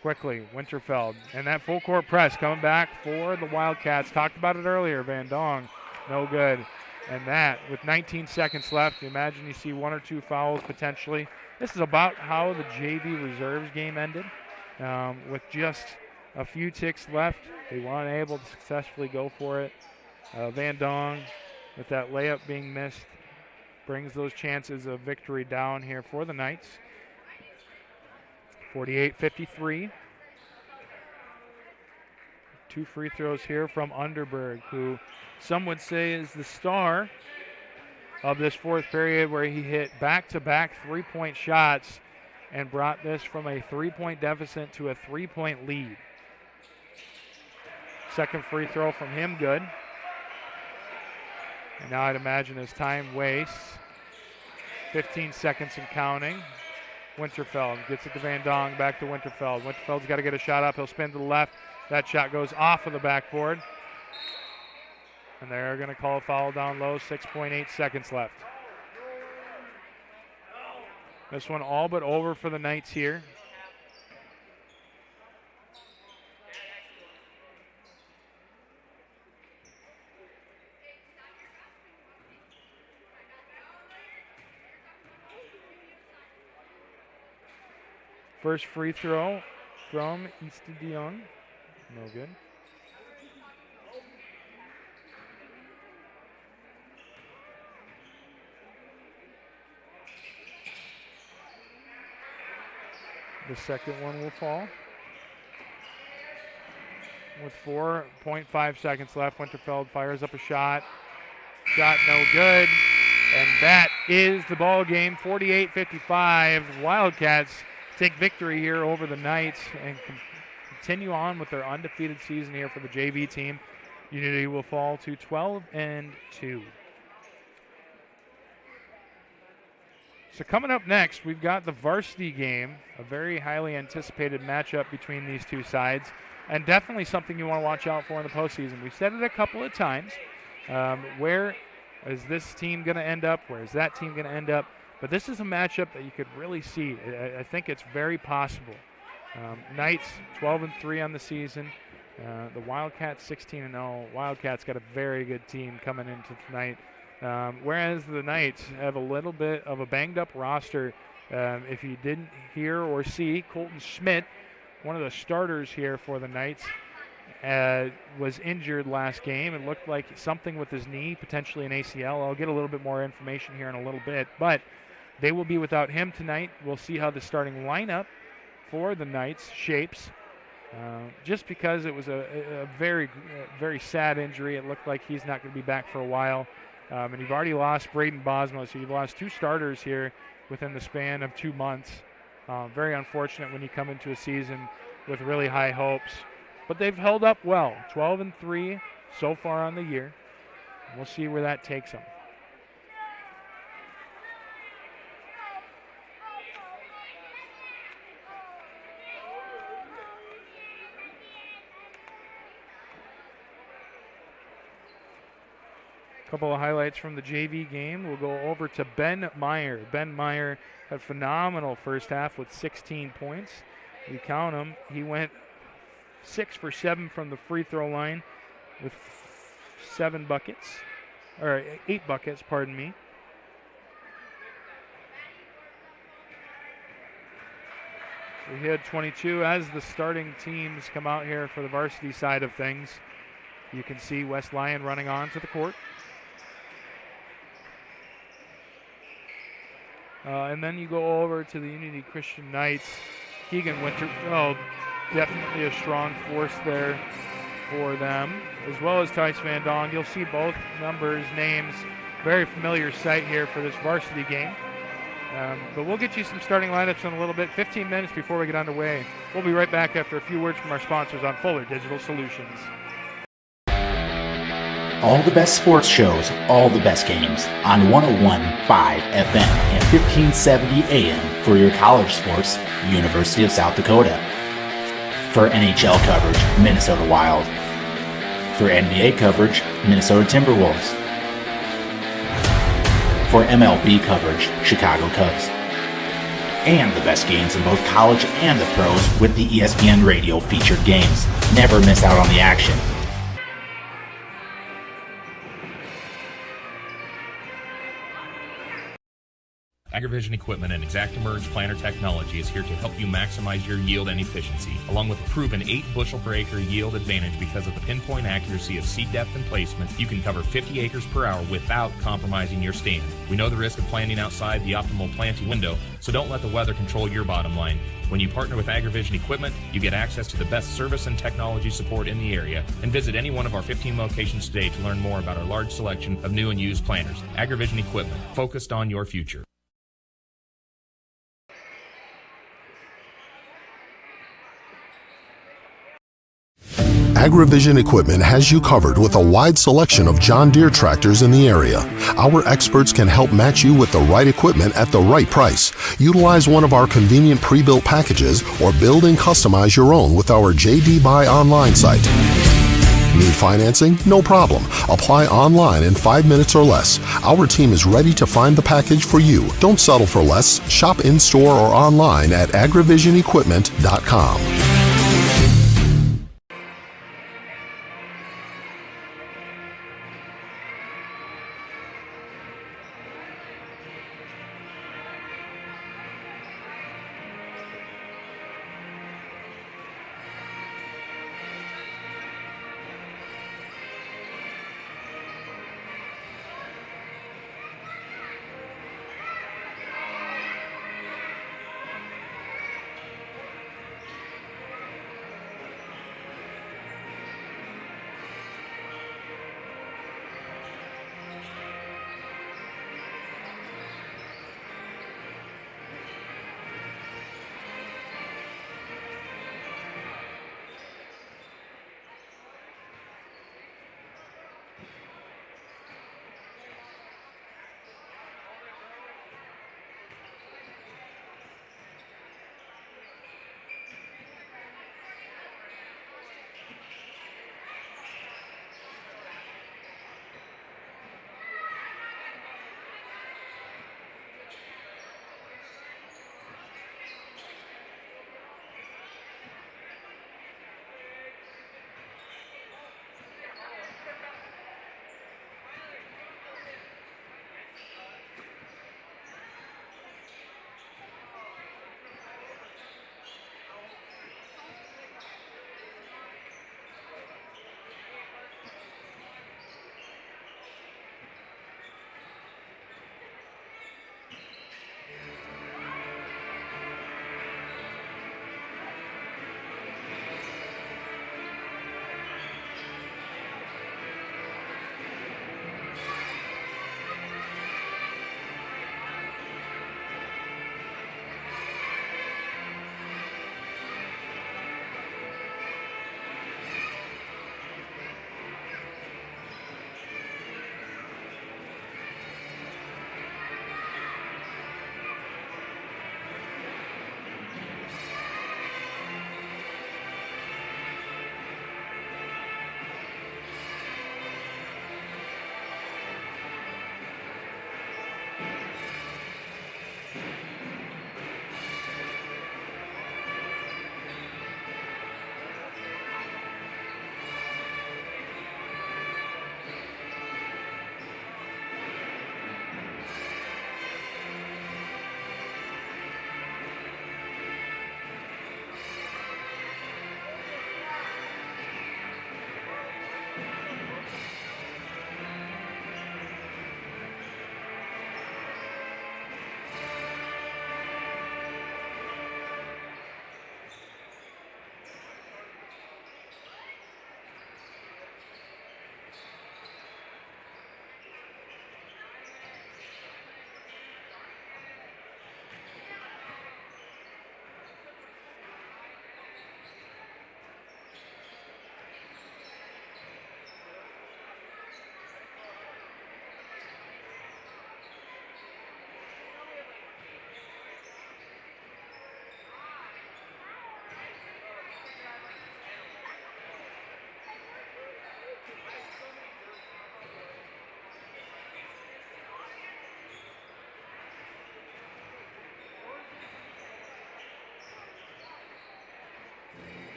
quickly. Winterfeld and that full court press coming back for the Wildcats. Talked about it earlier. Van Dong, no good. And that with 19 seconds left, imagine you see 1 or 2 fouls potentially. This is about how the JV reserves game ended. With just a few ticks left, they weren't able to successfully go for it. Van Dong, with that layup being missed, brings those chances of victory down here for the Knights. 48-53. 2 free throws here from Underberg, who some would say is the star of this fourth period, where he hit back-to-back 3-point shots and brought this from a 3-point deficit to a 3-point lead. Second free throw from him, good. And now I'd imagine as time wastes, 15 seconds and counting. Winterfeld gets it to Van Dong, back to Winterfeld. Winterfeld's got to get a shot up. He'll spin to the left. That shot goes off of the backboard. And they're going to call a foul down low. 6.8 seconds left. This one all but over for the Knights here. First free throw from Easton DeYoung. No good. The second one will fall. With 4.5 seconds left, Winterfeld fires up a shot. Shot no good. And that is the ball game, 48-55. Wildcats take victory here over the Knights and continue on with their undefeated season here for the JV team. Unity will fall to 12-2. So coming up next, we've got the varsity game, a very highly anticipated matchup between these two sides, and definitely something you want to watch out for in the postseason. We've said it a couple of times. Where is this team going to end up? Where is that team going to end up? But this is a matchup that you could really see. I think it's very possible. Knights 12-3 on the season. The Wildcats 16-0. Wildcats got a very good team coming into tonight. Whereas the Knights have a little bit of a banged up roster. If you didn't hear or see, Colton Schmidt, one of the starters here for the Knights, was injured last game. It looked like something with his knee, potentially an ACL. I'll get a little bit more information here in a little bit, but they will be without him tonight. We'll see how the starting lineup for the Knights shapes. Just because it was a very, very sad injury, it looked like he's not going to be back for a while. And you've already lost Braden Bosmo, so you've lost 2 starters here within the span of 2 months. Very unfortunate when you come into a season with really high hopes. But they've held up well, 12-3 so far on the year. We'll see where that takes them. couple of highlights from the JV game. We'll go over to Ben Meyer. Ben Meyer had a phenomenal first half with 16 points. You count them, he went 6 for 7 from the free throw line with 8 buckets, pardon me. So he had 22. As the starting teams come out here for the varsity side of things, you can see West Lyon running onto the court. And then you go over to the Unity Christian Knights. Keegan Winterfeld, definitely a strong force there for them, as well as Tice Van Dong. You'll see both numbers, names, very familiar sight here for this varsity game. But we'll get you some starting lineups in a little bit, 15 minutes before we get underway. We'll be right back after a few words from our sponsors on Fuller Digital Solutions. All the best sports shows, all the best games on 101.5 FM and 1570 AM for your college sports, University of South Dakota. For NHL coverage, Minnesota Wild. For NBA coverage, Minnesota Timberwolves. For MLB coverage, Chicago Cubs. And the best games in both college and the pros with the ESPN Radio featured games. Never miss out on the action. AgriVision Equipment and ExactEmerge planter technology is here to help you maximize your yield and efficiency, along with a proven 8 bushel per acre yield advantage because of the pinpoint accuracy of seed depth and placement. You can cover 50 acres per hour without compromising your stand. We know the risk of planting outside the optimal planting window, so don't let the weather control your bottom line. When you partner with AgriVision Equipment, you get access to the best service and technology support in the area. And visit any one of our 15 locations today to learn more about our large selection of new and used planters. AgriVision Equipment, focused on your future. AgriVision Equipment has you covered with a wide selection of John Deere tractors in the area. Our experts can help match you with the right equipment at the right price. Utilize one of our convenient pre-built packages or build and customize your own with our JD Buy online site. Need financing? No problem. Apply online in 5 minutes or less. Our team is ready to find the package for you. Don't settle for less. Shop in-store or online at agrivisionequipment.com.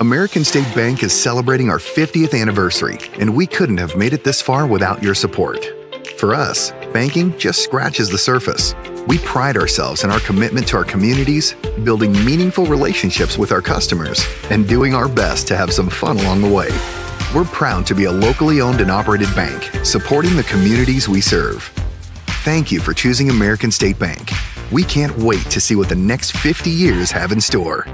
American State Bank is celebrating our 50th anniversary, and we couldn't have made it this far without your support. For us, banking just scratches the surface. We pride ourselves in our commitment to our communities, building meaningful relationships with our customers, and doing our best to have some fun along the way. We're proud to be a locally owned and operated bank, supporting the communities we serve. Thank you for choosing American State Bank. We can't wait to see what the next 50 years have in store.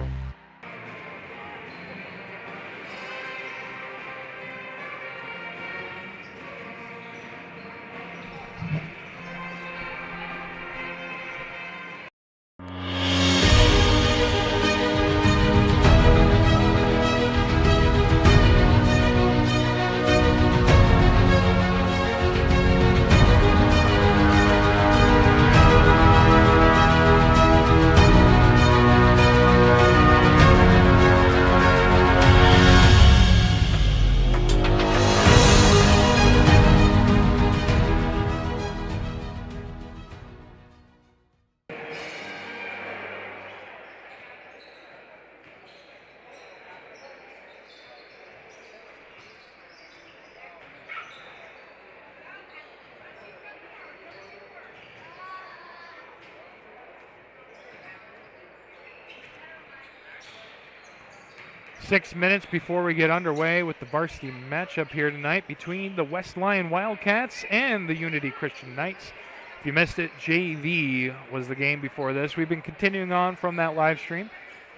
Six minutes before we get underway with the varsity matchup here tonight between the West Lyon Wildcats and the Unity Christian Knights. If you missed it, JV was the game before this. We've been continuing on from that live stream.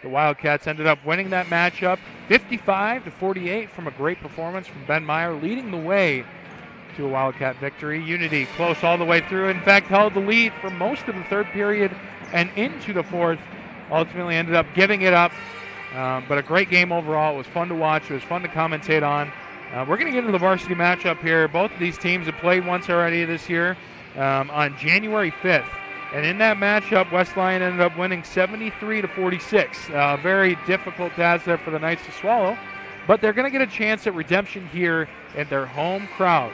The Wildcats ended up winning that matchup 55-48 from a great performance from Ben Meyer, leading the way to a Wildcat victory. Unity close all the way through. In fact, held the lead for most of the third period and into the fourth. Ultimately ended up giving it up. But a great game overall. It was fun to watch. It was fun to commentate on. We're going to get into the varsity matchup here. Both of these teams have played once already this year on January 5th. And in that matchup, West Lyon ended up winning 73-46. Very difficult task there for the Knights to swallow. But they're going to get a chance at redemption here in their home crowd.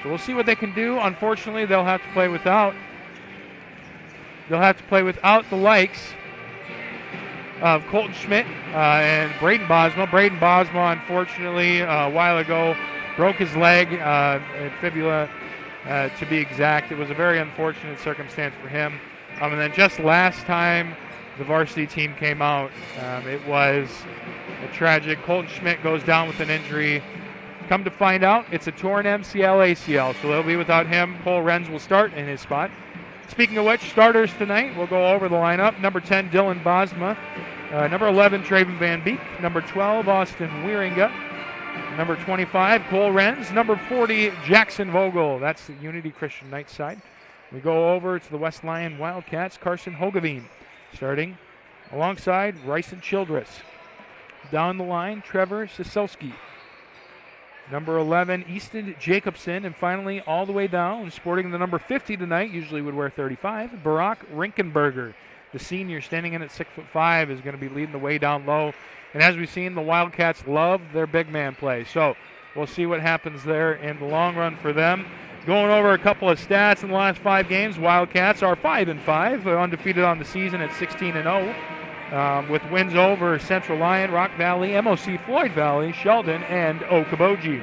So we'll see what they can do. Unfortunately, they'll have to play without the likes of Colton Schmidt and Braden Bosma. Braden Bosma, unfortunately, a while ago, broke his leg, fibula to be exact. It was a very unfortunate circumstance for him. And then just last time the varsity team came out, it was a tragic. Colton Schmidt goes down with an injury. Come to find out, it's a torn MCL/ACL, so they'll be without him. Cole Renz will start in his spot. Speaking of which, starters tonight, we'll go over the lineup. Number 10, Dylan Bosma. Number 11, Traven Van Beek. Number 12, Austin Wieringa. Number 25, Cole Renz. Number 40, Jackson Vogel. That's the Unity Christian Knights side. We go over to the West Lyon Wildcats, Carson Hogeveen starting alongside Ryson Childress. Down the line, Trevor Siselski. Number 11, Easton Jacobson. And finally, all the way down, sporting the number 50 tonight, usually would wear 35, Barack Rinkenberger. The senior standing in at 6'5" is going to be leading the way down low. And as we've seen, the Wildcats love their big man play. So we'll see what happens there in the long run for them. Going over a couple of stats in the last 5 games, Wildcats are 5-5. They're undefeated on the season at 16-0. With wins over Central Lyon, Rock Valley, MOC Floyd Valley, Sheldon, and Okoboji.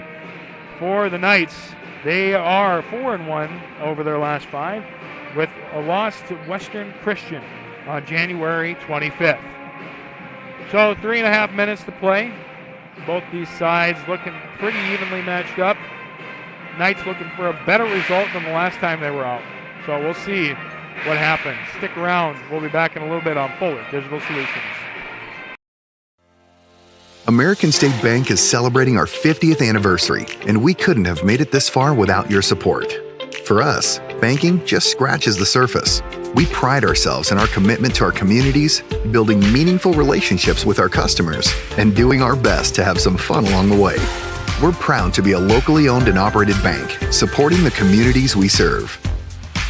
For the Knights, they are 4-1 over their last 5, with a loss to Western Christian on January 25th. So 3.5 minutes to play. Both these sides looking pretty evenly matched up. Knights looking for a better result than the last time they were out. So we'll see what happens. Stick around. We'll be back in a little bit on Fuller Digital Solutions. American State Bank is celebrating our 50th anniversary, and we couldn't have made it this far without your support. For us, banking just scratches the surface. We pride ourselves in our commitment to our communities, building meaningful relationships with our customers, and doing our best to have some fun along the way. We're proud to be a locally owned and operated bank, supporting the communities we serve.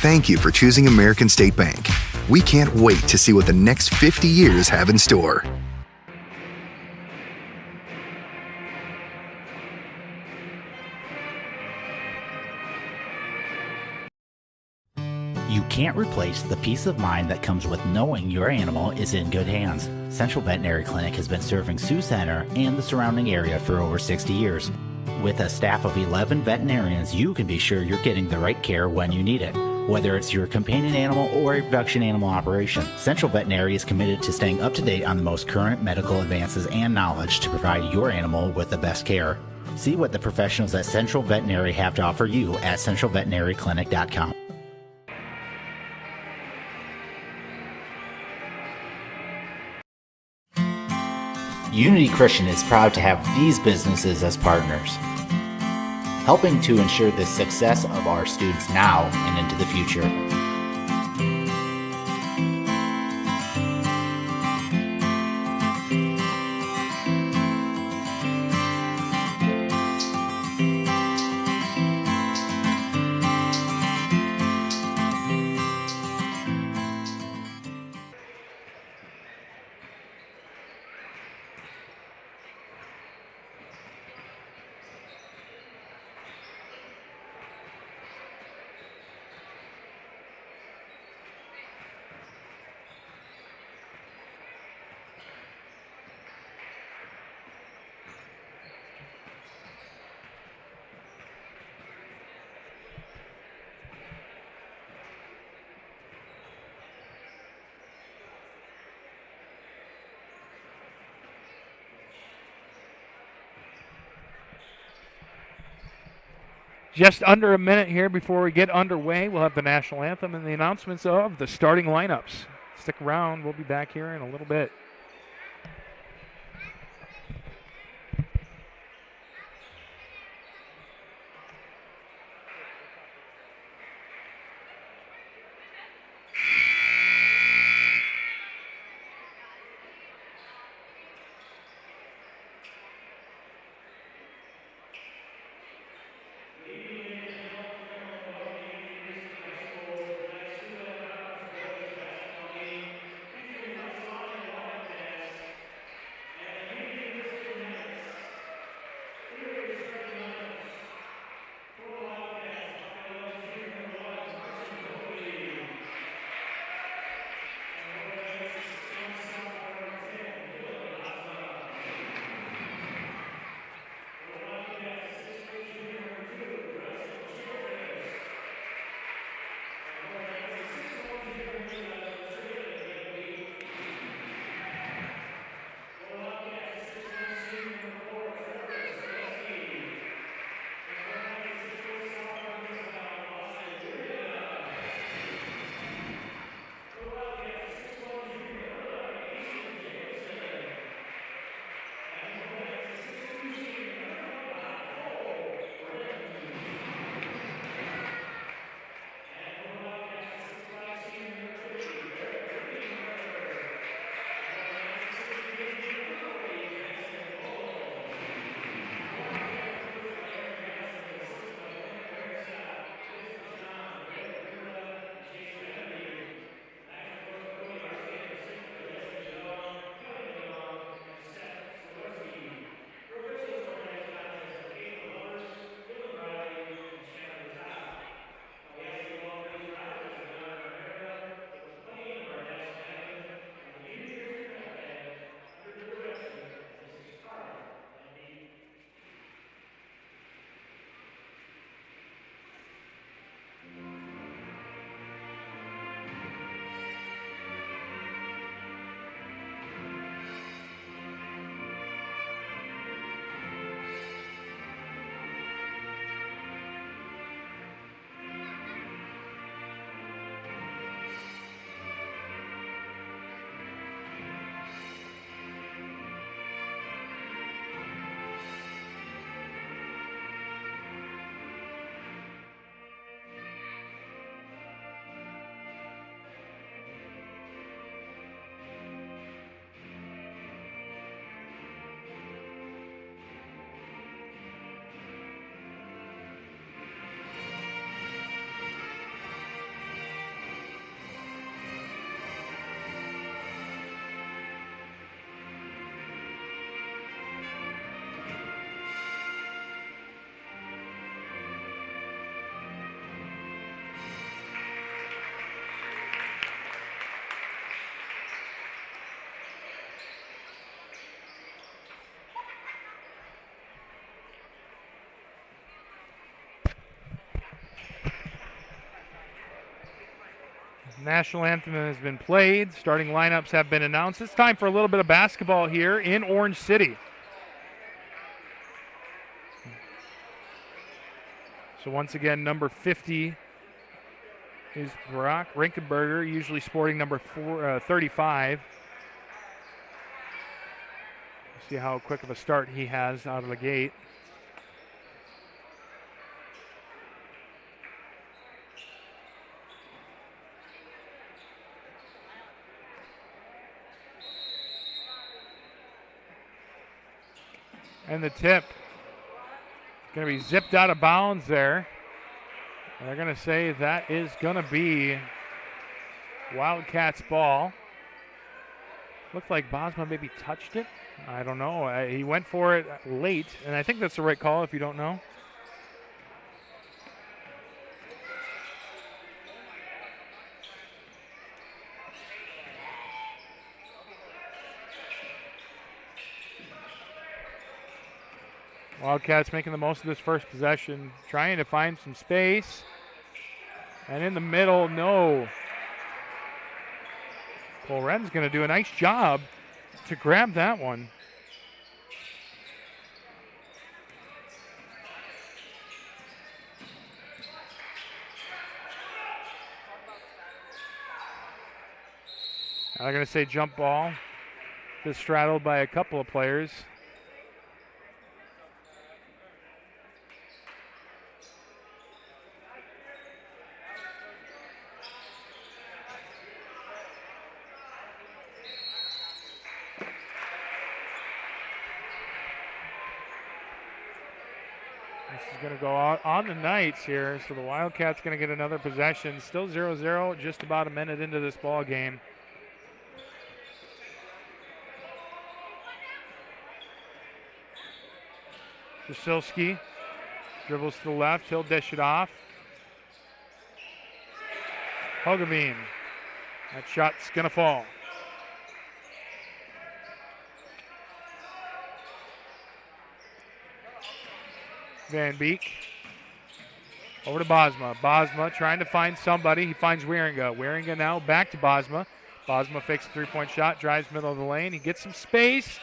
Thank you for choosing American State Bank. We can't wait to see what the next 50 years have in store. You can't replace the peace of mind that comes with knowing your animal is in good hands. Central Veterinary Clinic has been serving Sioux Center and the surrounding area for over 60 years. With a staff of 11 veterinarians, you can be sure you're getting the right care when you need it. Whether it's your companion animal or a production animal operation, Central Veterinary is committed to staying up to date on the most current medical advances and knowledge to provide your animal with the best care. See what the professionals at Central Veterinary have to offer you at centralveterinaryclinic.com. Unity Christian is proud to have these businesses as partners, helping to ensure the success of our students now and into the future. Just under a minute here before we get underway. We'll have the national anthem and the announcements of the starting lineups. Stick around. We'll be back here in a little bit. National anthem has been played. Starting lineups have been announced. It's time for a little bit of basketball here in Orange City. So once again, number 50 is Brock Rinkenberger, usually sporting number 35. See how quick of a start he has out of the gate. And the tip going to be zipped out of bounds there. They're going to say that is going to be Wildcats ball. Looked like Bosma maybe touched it. I don't know. He went for it late, and I think that's the right call if you don't know. Wildcats making the most of this first possession, trying to find some space. And in the middle, no. Cole Wren's going to do a nice job to grab that one. I'm going to say jump ball. Just straddled by a couple of players. Going to go out on the Knights here, so the Wildcats going to get another possession. Still 0-0, just about a minute into this ball game. Jasilski dribbles to the left, he'll dish it off. Hogeveen, that shot's going to fall. Van Beek over to Bosma. Bosma trying to find somebody. He finds Wieringa. Wieringa now back to Bosma. Bosma fakes a three-point shot, drives middle of the lane. He gets some space.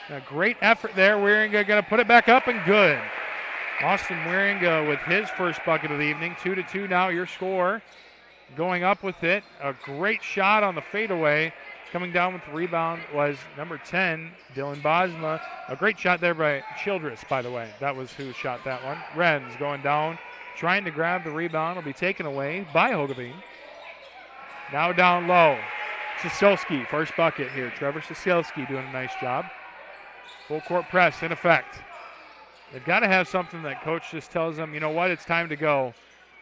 A great effort there. Wieringa going to put it back up and good. Austin Wieringa with his first bucket of the evening. 2-2 now, your score. Going up with it. A great shot on the fadeaway. Coming down with the rebound was number 10, Dylan Bosma. A great shot there by Childress, by the way. That was who shot that one. Renz going down, trying to grab the rebound. Will be taken away by Hogeveen. Now down low. Sisilski, first bucket here. Trevor Sisilski doing a nice job. Full court press in effect. They've got to have something that coach just tells them, you know what, it's time to go.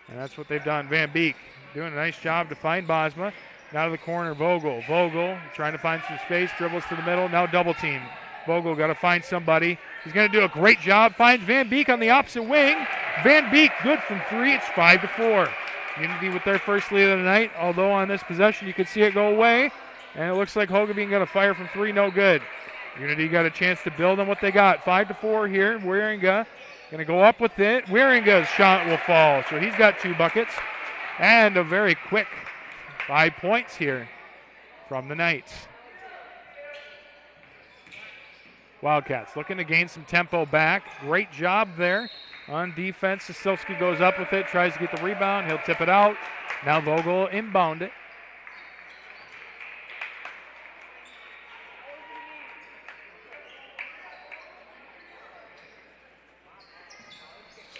And that's what they've done. Van Beek doing a nice job to find Bosma. Now to the corner, Vogel. Vogel trying to find some space, dribbles to the middle, now double team. Vogel got to find somebody. He's going to do a great job, finds Van Beek on the opposite wing. Van Beek good from three, it's 5-4. Unity with their first lead of the night, although on this possession you could see it go away. And it looks like Hogeveen got a fire from three, no good. Unity got a chance to build on what they got. 5-4 here, Wieringa going to go up with it. Wieringa's shot will fall, so he's got 2 buckets. And a very quick 5 points here from the Knights. Wildcats looking to gain some tempo back. Great job there on defense. Sisilski goes up with it, tries to get the rebound. He'll tip it out. Now Vogel inbound it.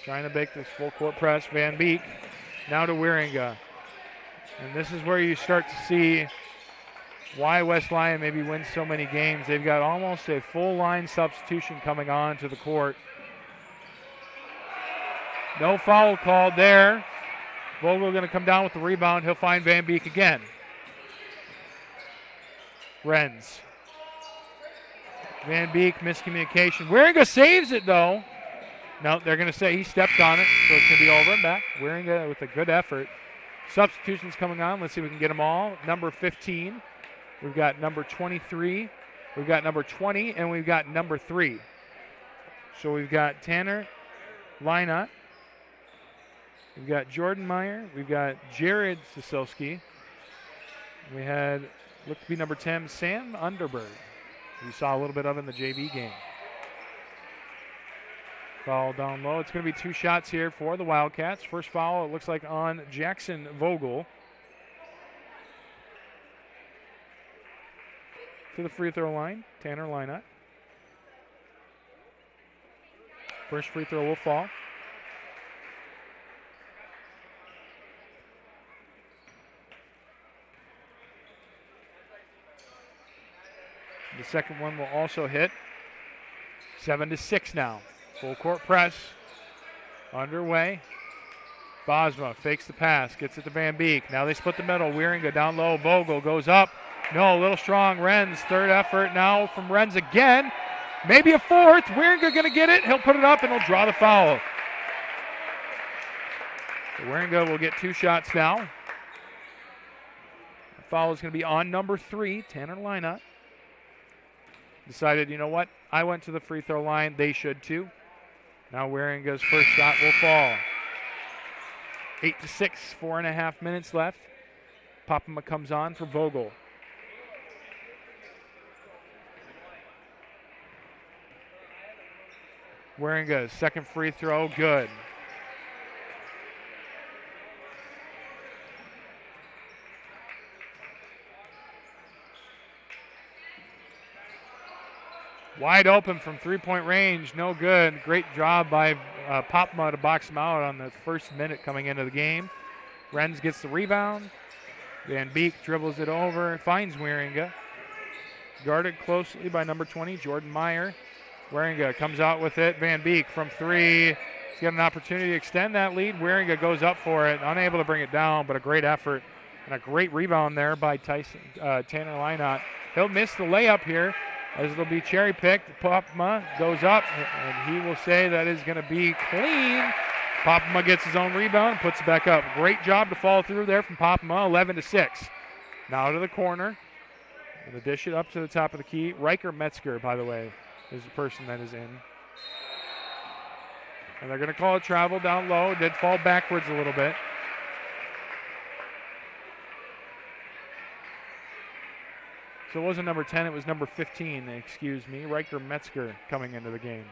Trying to make this full court press. Van Beek now to Wieringa. And this is where you start to see why West Lyon maybe wins so many games. They've got almost a full line substitution coming on to the court. No foul called there. Vogel going to come down with the rebound. He'll find Van Beek again. Renz. Van Beek, miscommunication. Wieringa saves it though. No, they're going to say he stepped on it, so it's going to be over and back. Wieringa with a good effort. Substitutions coming on. Let's see if we can get them all. Number 15. We've got number 23. We've got number 20, and we've got number 3. So we've got Tanner Lynott. We've got Jordan Meyer. We've got Jared Sisilski. We had, looked to be number 10, Sam Underberg. We saw a little bit of in the JV game. Foul down low. It's going to be 2 shots here for the Wildcats. First foul, it looks like on Jackson Vogel. To the free throw line, Tanner Lynott. First free throw will fall. The second one will also hit. 7-6 now. Full court press underway. Bosma fakes the pass, gets it to Van Beek. Now they split the middle. Wieringa down low. Vogel goes up. No, a little strong. Renz, third effort now from Renz again. Maybe a fourth. Wieringa going to get it. He'll put it up and he'll draw the foul. So Wieringa will get 2 shots now. The foul is going to be on number 3, Tanner Lynott. Decided, you know what? I went to the free throw line. They should too. Now Wieringa's first shot will fall. 8-6, 4.5 minutes left. Popema comes on for Vogel. Wieringa's second free throw, good. Wide open from 3-point range, no good. Great job by Popma to box him out on the first minute coming into the game. Renz gets the rebound. Van Beek dribbles it over, finds Wieringa. Guarded closely by number 20, Jordan Meyer. Wieringa comes out with it. Van Beek from 3. He's got an opportunity to extend that lead. Wieringa goes up for it, unable to bring it down, but a great effort and a great rebound there by Tanner Lynott. He'll miss the layup here, as it'll be cherry picked. Popma goes up, and he will say that is going to be clean. Popma gets his own rebound, puts it back up. Great job to follow through there from Popma, 11-6. Now to the corner. And to dish it up to the top of the key. Riker Metzger, by the way, is the person that is in. And they're going to call it travel down low. It did fall backwards a little bit. So it wasn't number 10, it was number 15, excuse me. Riker Metzger coming into the game.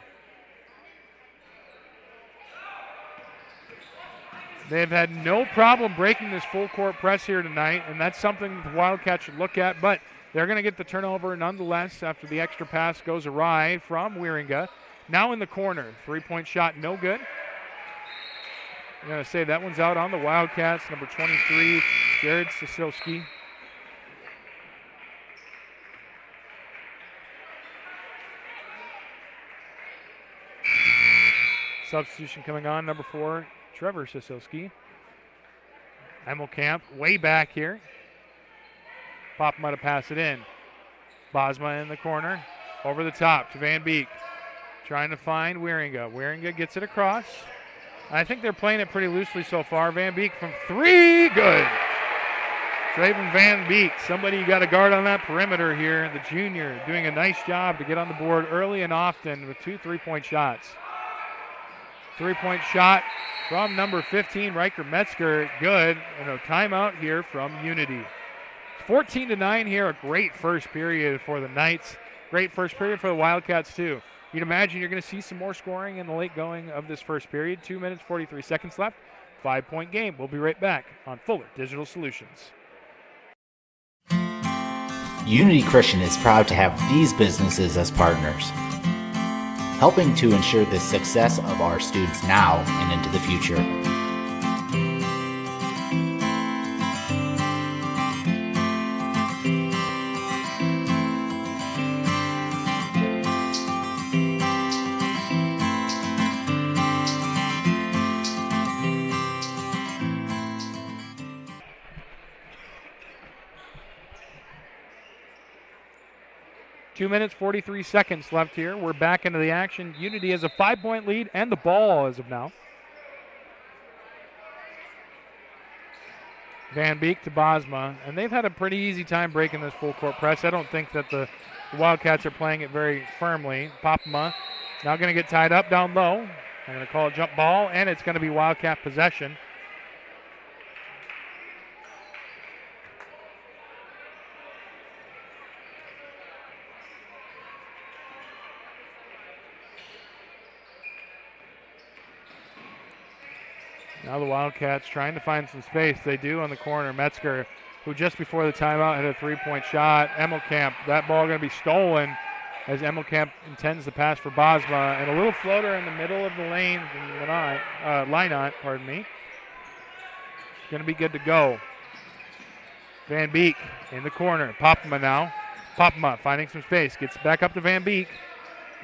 They've had no problem breaking this full court press here tonight, and that's something that the Wildcats should look at, but they're going to get the turnover nonetheless after the extra pass goes awry from Wieringa. Now in the corner, 3-point shot, no good. I'm going to say that one's out on the Wildcats, number 23, Jared Sosilski. Substitution coming on, number 4, Trevor Sosilski. Emmelkamp way back here. Popma to pass it in. Bosma in the corner. Over the top to Van Beek. Trying to find Wieringa. Wieringa gets it across. I think they're playing it pretty loosely so far. Van Beek from 3. Good. Traven Van Beek. Somebody you got to guard on that perimeter here. The junior doing a nice job to get on the board early and often with 2 3-point shots. 3-point shot from number 15, Riker Metzger. Good. And a timeout here from Unity. 14-9 here. A great first period for the Knights. Great first period for the Wildcats, too. You'd imagine you're going to see some more scoring in the late going of this first period. 2 minutes, 43 seconds left. 5-point game. We'll be right back on Fuller Digital Solutions. Unity Christian is proud to have these businesses as partners, helping to ensure the success of our students now and into the future. Two minutes, 43 seconds left here. We're back into the action. Unity has a 5-point lead and the ball as of now. Van Beek to Bosma, and they've had a pretty easy time breaking this full court press. I don't think that the Wildcats are playing it very firmly. Popma now going to get tied up down low. I'm going to call a jump ball, and it's going to be Wildcat possession. Now the Wildcats trying to find some space. They do on the corner. Metzger, who just before the timeout had a three-point shot. Emmelkamp, that ball going to be stolen as Emmelkamp intends to pass for Bosma. And a little floater in the middle of the lane from Lyon, pardon me. Going to be good to go. Van Beek in the corner. Popma now. Popma finding some space. Gets back up to Van Beek.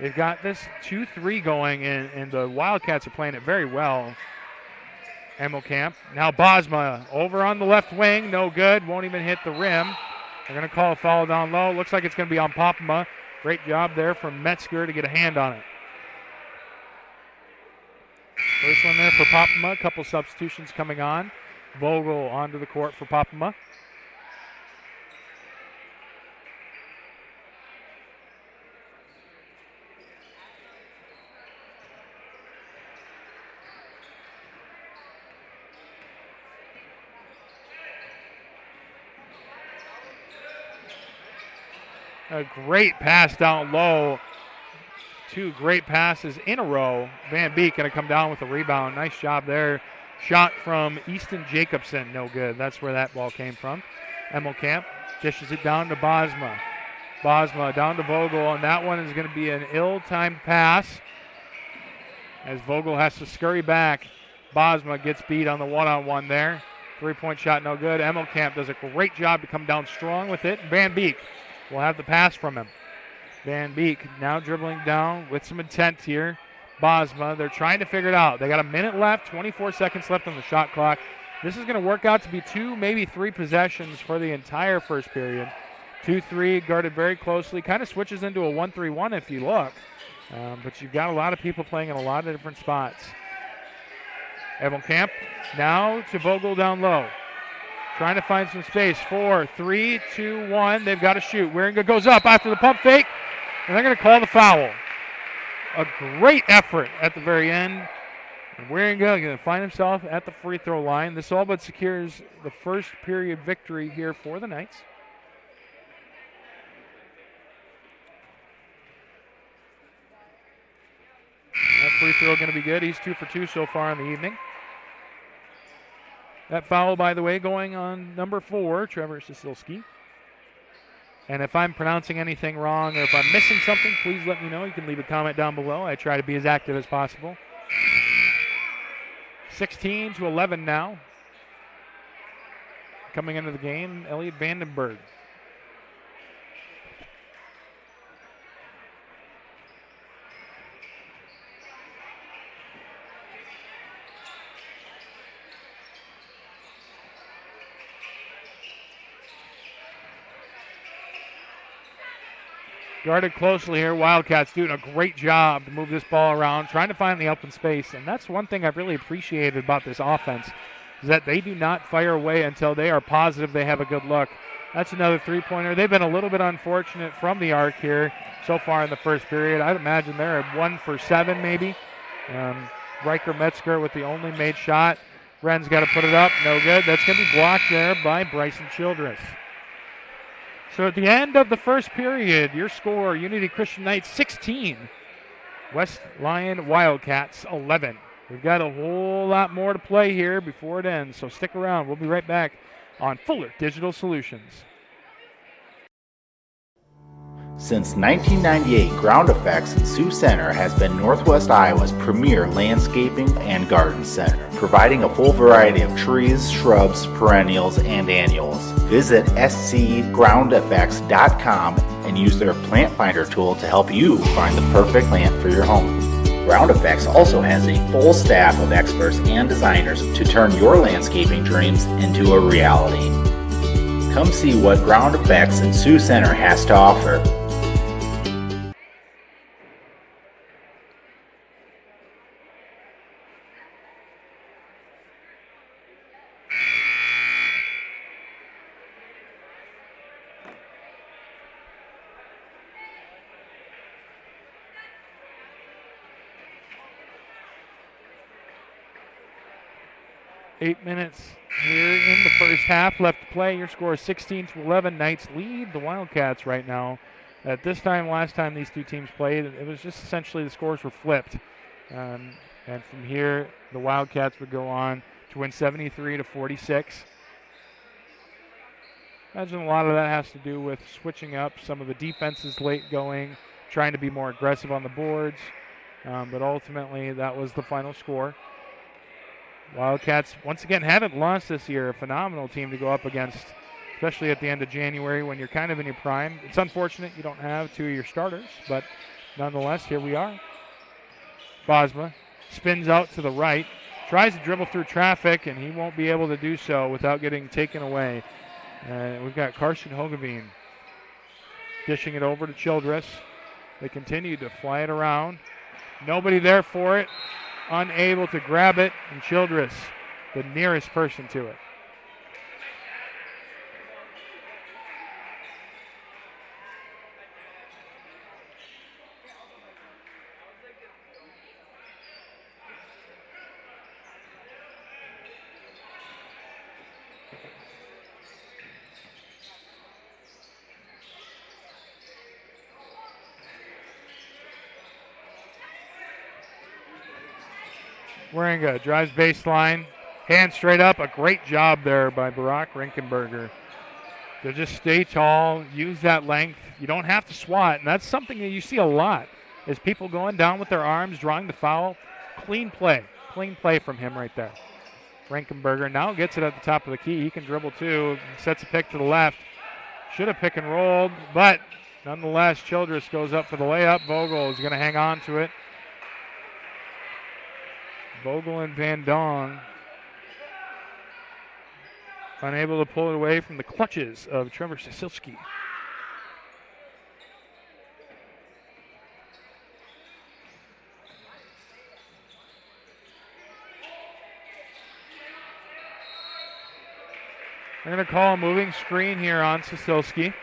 They've got this 2-3 going, and the Wildcats are playing it very well. Emmelkamp. Now Bosma over on the left wing. No good. Won't even hit the rim. They're going to call a foul down low. Looks like it's going to be on Popma. Great job there from Metzger to get a hand on it. First one there for Popma. A couple substitutions coming on. Vogel onto the court for Popma. A great pass down low. Two great passes in a row. Van Beek going to come down with a rebound. Nice job there. Shot from Easton Jacobson. No good. That's where that ball came from. Emmelkamp dishes it down to Bosma. Bosma down to Vogel, and that one is going to be an ill-timed pass as Vogel has to scurry back. Bosma gets beat on the one-on-one there. Three-point shot, no good. Emmelkamp does a great job to come down strong with it. Van Beek will have the pass from him. Van Beek now dribbling down with some intent here. Bosma, they're trying to figure it out. They got a minute left, 24 seconds left on the shot clock. This is going to work out to be 2, maybe 3 possessions for the entire first period. 2-3 guarded very closely. Kind of switches into a 1-3-1 if you look. But you've got a lot of people playing in a lot of different spots. Emmelkamp now to Vogel down low. Trying to find some space. 4, 3, 2, 1. They've got to shoot. Wieringa goes up after the pump fake, and they're going to call the foul. A great effort at the very end. And Wieringa going to find himself at the free throw line. This all but secures the first period victory here for the Knights. That free throw going to be good. He's 2 for 2 so far in the evening. That foul, by the way, going on number 4, Trevor Sisilski. And if I'm pronouncing anything wrong or if I'm missing something, please let me know. You can leave a comment down below. I try to be as active as possible. 16-11 now. Coming into the game, Elliot Vandenberg. Guarded closely here. Wildcats doing a great job to move this ball around, trying to find the open space. And that's one thing I've really appreciated about this offense, is that they do not fire away until they are positive they have a good look. That's another three-pointer. They've been a little bit unfortunate from the arc here so far in the first period. I'd imagine they're at 1 for 7 maybe. Riker Metzger with the only made shot. Wren's got to put it up. No good. That's going to be blocked there by Bryson Childress. So at the end of the first period, your score, Unity Christian Knights 16, West Lyon Wildcats 11. We've got a whole lot more to play here before it ends, so stick around. We'll be right back on Fuller Digital Solutions. Since 1998, Ground Effects in Sioux Center has been Northwest Iowa's premier landscaping and garden center, providing a full variety of trees, shrubs, perennials, and annuals. Visit scgroundeffects.com and use their plant finder tool to help you find the perfect plant for your home. Ground Effects also has a full staff of experts and designers to turn your landscaping dreams into a reality. Come see what Ground Effects in Sioux Center has to offer. Eight minutes here in the first half left to play. Your score is 16-11. Knights lead the Wildcats right now. At this time, last time these two teams played, it was just essentially the scores were flipped. And from here, the Wildcats would go on to win 73-46. Imagine a lot of that has to do with switching up some of the defenses late going, trying to be more aggressive on the boards. But ultimately, that was the final score. Wildcats, once again, haven't lost this year. A phenomenal team to go up against, especially at the end of January when you're kind of in your prime. It's unfortunate you don't have two of your starters, but nonetheless, here we are. Bosma spins out to the right, tries to dribble through traffic, and he won't be able to do so without getting taken away. We've got Carson Hogeveen dishing it over to Childress. They continue to fly it around. Nobody there for it. Unable to grab it, and Childress, the nearest person to it. Waringa drives baseline, hand straight up. A great job there by Barack Rinkenberger to just stay tall, use that length. You don't have to swat, and that's something that you see a lot is people going down with their arms, drawing the foul. Clean play from him right there. Rinkenberger now gets it at the top of the key. He can dribble too, sets a pick to the left. Should have pick and rolled, but nonetheless, Childress goes up for the layup. Vogel is going to hang on to it. Vogel and Van Dong unable to pull it away from the clutches of Trevor Sasilski. They're going to call a moving screen here on Sasilski.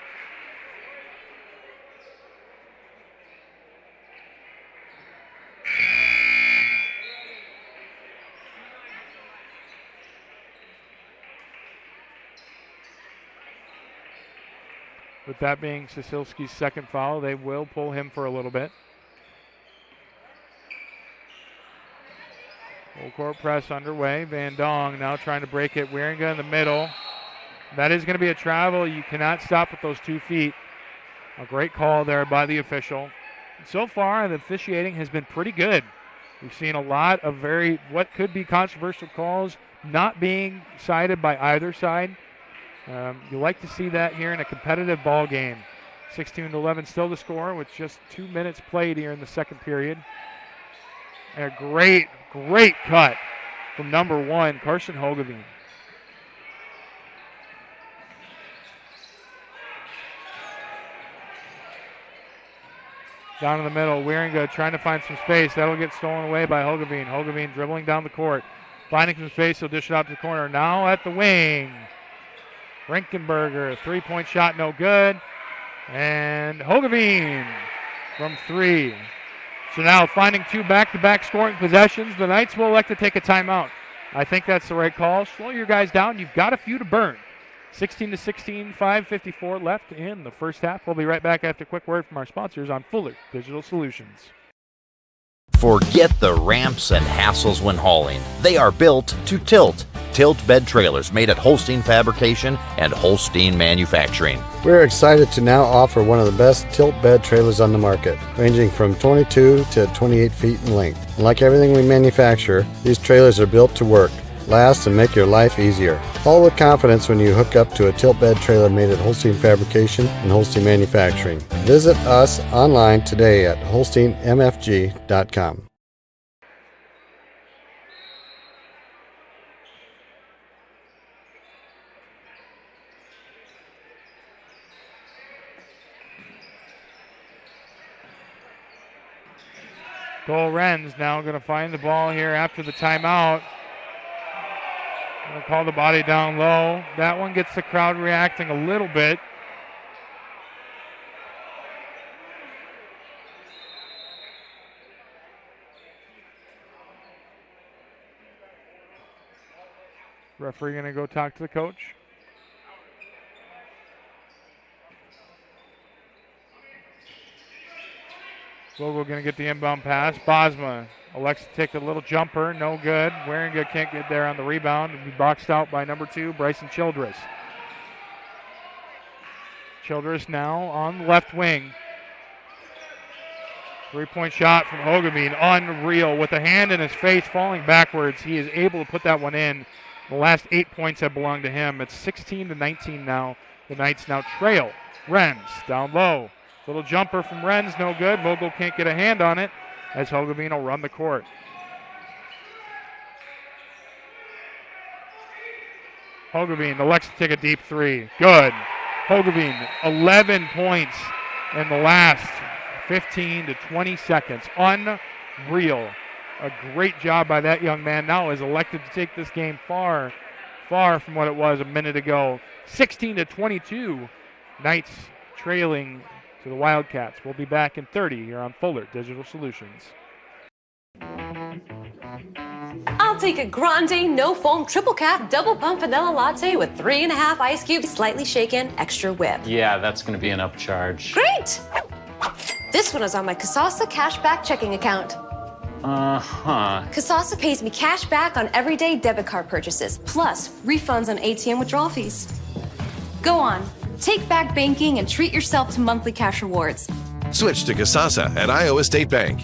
With that being Sasilski's second foul, they will pull him for a little bit. Full court press underway. Van Dong now trying to break it. Wieringa in the middle. That is going to be a travel. You cannot stop with those 2 feet. A great call there by the official. So far, the officiating has been pretty good. We've seen a lot of what could be controversial calls not being cited by either side. You like to see that here in a competitive ball game. 16-11 still the score with just 2 minutes played here in the second period. And a great cut from number 1, Carson Hogeveen. Down in the middle, Wieringa trying to find some space. That'll get stolen away by Hogeveen. Hogeveen dribbling down the court. Finding some space, he'll dish it out to the corner. Now at the wing. Rinkenberger, 3-point shot, no good. And Hogeveen from 3. So now finding 2 back-to-back scoring possessions. The Knights will elect to take a timeout. I think that's the right call. Slow your guys down. You've got a few to burn. 16-16, 5:54 left in the first half. We'll be right back after a quick word from our sponsors on Fuller Digital Solutions. Forget the ramps and hassles when hauling. They are built to tilt. Tilt bed trailers made at Holstein Fabrication and Holstein Manufacturing. We're excited to now offer one of the best tilt bed trailers on the market, ranging from 22 to 28 feet in length. And like everything we manufacture, these trailers are built to work, last, and make your life easier. Haul with confidence when you hook up to a tilt bed trailer made at Holstein Fabrication and Holstein Manufacturing. Visit us online today at holsteinmfg.com. Cole Renz now going to find the ball here after the timeout. Going to call the body down low. That one gets the crowd reacting a little bit. Referee going to go talk to the coach. Vogel going to get the inbound pass. Bosma Elects to take a little jumper, no good. Warringah can't get there on the rebound. Be boxed out by number 2, Bryson Childress. Childress now on the left wing. 3-point shot from Hogeveen, unreal. With a hand in his face, falling backwards, he is able to put that one in. The last 8 points have belonged to him. It's 16-19 now. The Knights now trail. Renz down low. Little jumper from Renz, no good. Vogel can't get a hand on it as Hogeveen will run the court. Hogeveen elects to take a deep 3. Good. Hogeveen, 11 points in the last 15 to 20 seconds. Unreal. A great job by that young man. Now is elected to take this game far, far from what it was a minute ago. 16-22. Knights trailing to the Wildcats. We'll be back in 30 here on Fuller Digital Solutions. I'll take a grande, no foam, triple cap, double pump vanilla latte with 3.5 ice cubes, slightly shaken, extra whip. Yeah, that's going to be an upcharge. Great! This one is on my Kasasa cashback checking account. Kasasa pays me cash back on everyday debit card purchases, plus refunds on ATM withdrawal fees. Go on, take back banking and treat yourself to monthly cash rewards. Switch to Kasasa at Iowa State Bank.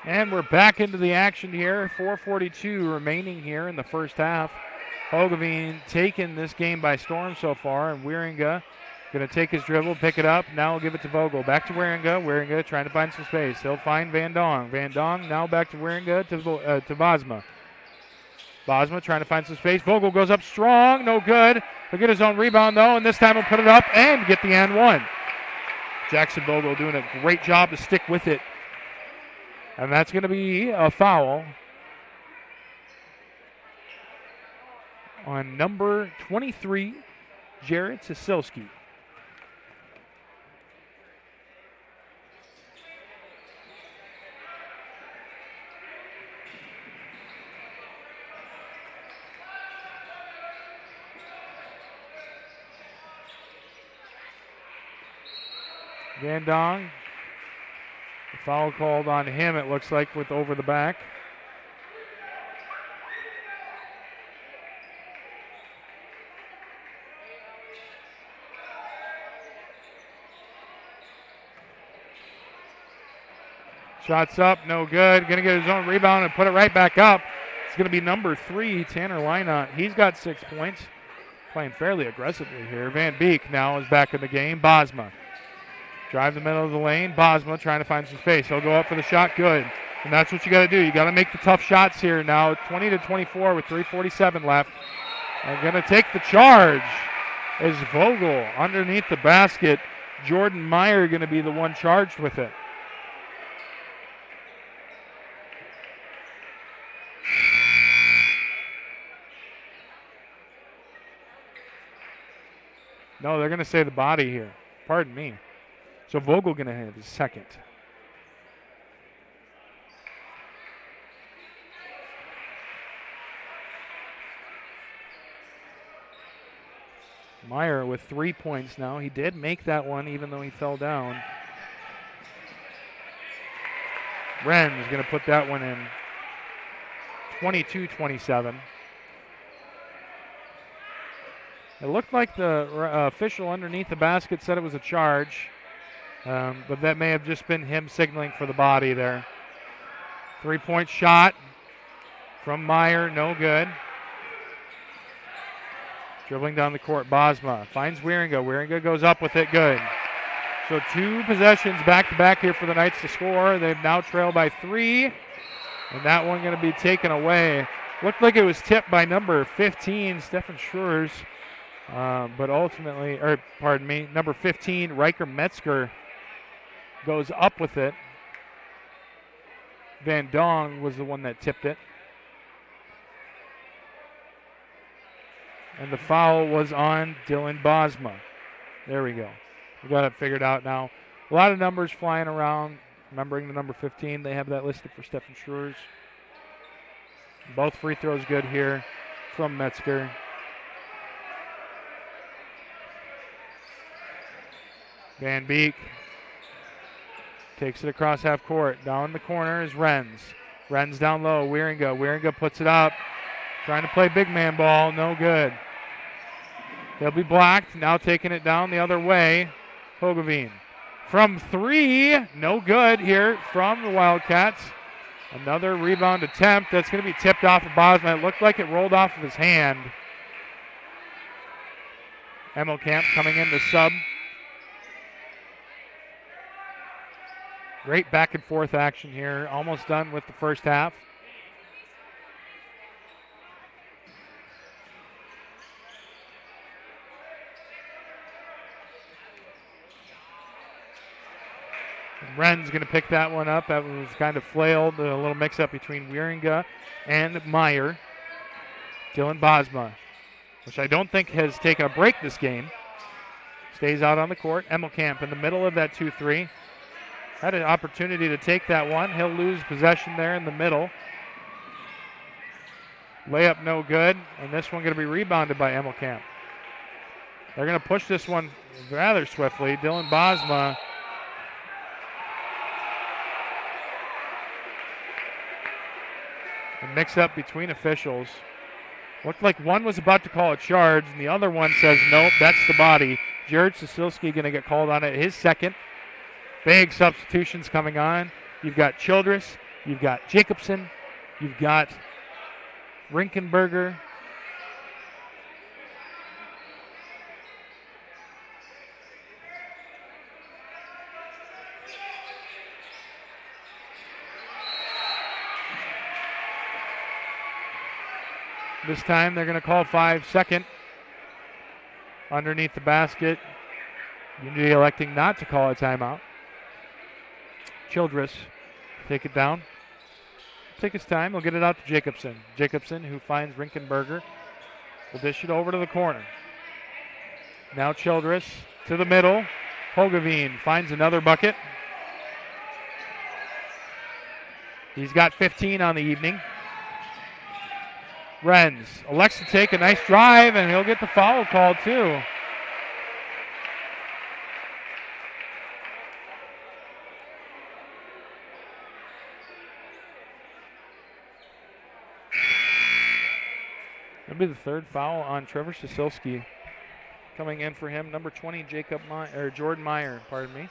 And we're back into the action here. 4:42 remaining here in the first half. Hogeveen taking this game by storm so far, and Warringah going to take his dribble, pick it up. Now we'll give it to Vogel. Back to Warringah. Warringah trying to find some space. He'll find Van Dong. Van Dong now back to Warringah to Bosma. Bosma trying to find some space. Vogel goes up strong. No good. He'll get his own rebound, though, and this time he'll put it up and get the and one. Jackson Vogel doing a great job to stick with it. And that's going to be a foul on number 23, Jared Sisilski. Van Dong. The foul called on him, it looks like, with over the back. Shots up, no good. Going to get his own rebound and put it right back up. It's going to be number 3, Tanner Lynott. He's got 6 points. Playing fairly aggressively here. Van Beek now is back in the game. Bosma. Drive the middle of the lane. Bosma trying to find some space. He'll go up for the shot. Good. And that's what you got to do. You got to make the tough shots here now. 20-24 with 3:47 left. And going to take the charge is Vogel underneath the basket. Jordan Meyer going to be the one charged with it. No, they're going to say the body here. Pardon me. So Vogel going to have his second. Meyer with 3 points now. He did make that one even though he fell down. Wren is going to put that one in. 22-27. It looked like the official underneath the basket said it was a charge. But that may have just been him signaling for the body there. 3-point shot from Meyer, no good. Dribbling down the court, Bosma finds Warringah. Warringah goes up with it, good. So 2 possessions back-to-back here for the Knights to score. They've now trailed by 3, and that one going to be taken away. Looked like it was tipped by number 15, Stefan Schurz, but ultimately, number 15, Riker Metzger, goes up with it. Van Dong was the one that tipped it. And the foul was on Dylan Bosma. There we go. We got it figured out now. A lot of numbers flying around. Remembering the number 15, they have that listed for Stefan Schurz. Both free throws good here from Metzger. Van Beek takes it across half court. Down the corner is Renz. Renz down low. Wieringa. Wieringa puts it up. Trying to play big man ball. No good. He'll be blocked. Now taking it down the other way. Hogeveen. From three. No good here from the Wildcats. Another rebound attempt. That's going to be tipped off of Bosma. It looked like it rolled off of his hand. Emmelkamp coming in to sub. Great back and forth action here. Almost done with the first half. Ren's going to pick that one up. That was kind of flailed. A little mix-up between Wieringa and Meyer. Dylan Bosma, which I don't think has taken a break this game, stays out on the court. Emmelkamp in the middle of that 2-3. Had an opportunity to take that one. He'll lose possession there in the middle. Layup no good, and this one going to be rebounded by Emmelkamp. They're going to push this one rather swiftly. Dylan Bosma. A mix-up between officials. Looked like one was about to call a charge, and the other one says, nope, that's the body. Jared Sasilski going to get called on it. His second. Big substitutions coming on. You've got Childress. You've got Jacobson. You've got Rinkenberger. This time they're going to call 5-second underneath the basket. Unity electing not to call a timeout. Childress take it down. Take his time. He'll get it out to Jacobson. Jacobson, who finds Rinkenberger, will dish it over to the corner. Now Childress to the middle. Hogeveen finds another bucket. He's got 15 on the evening. Renz elects to take a nice drive, and he'll get the foul call too. That'll be the third foul on Trevor Sasilski. Coming in for him, number 20, Jordan Meyer, pardon me.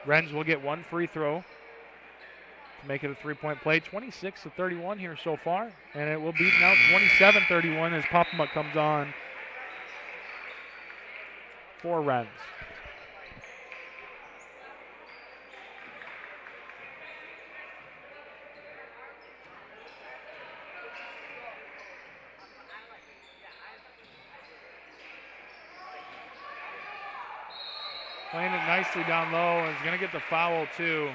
Renz will get one free throw to make it a three-point play. 26-31 here so far, and it will be now 27-31 as Popamut comes on for Renz. Playing it nicely down low, and is going to get the foul too.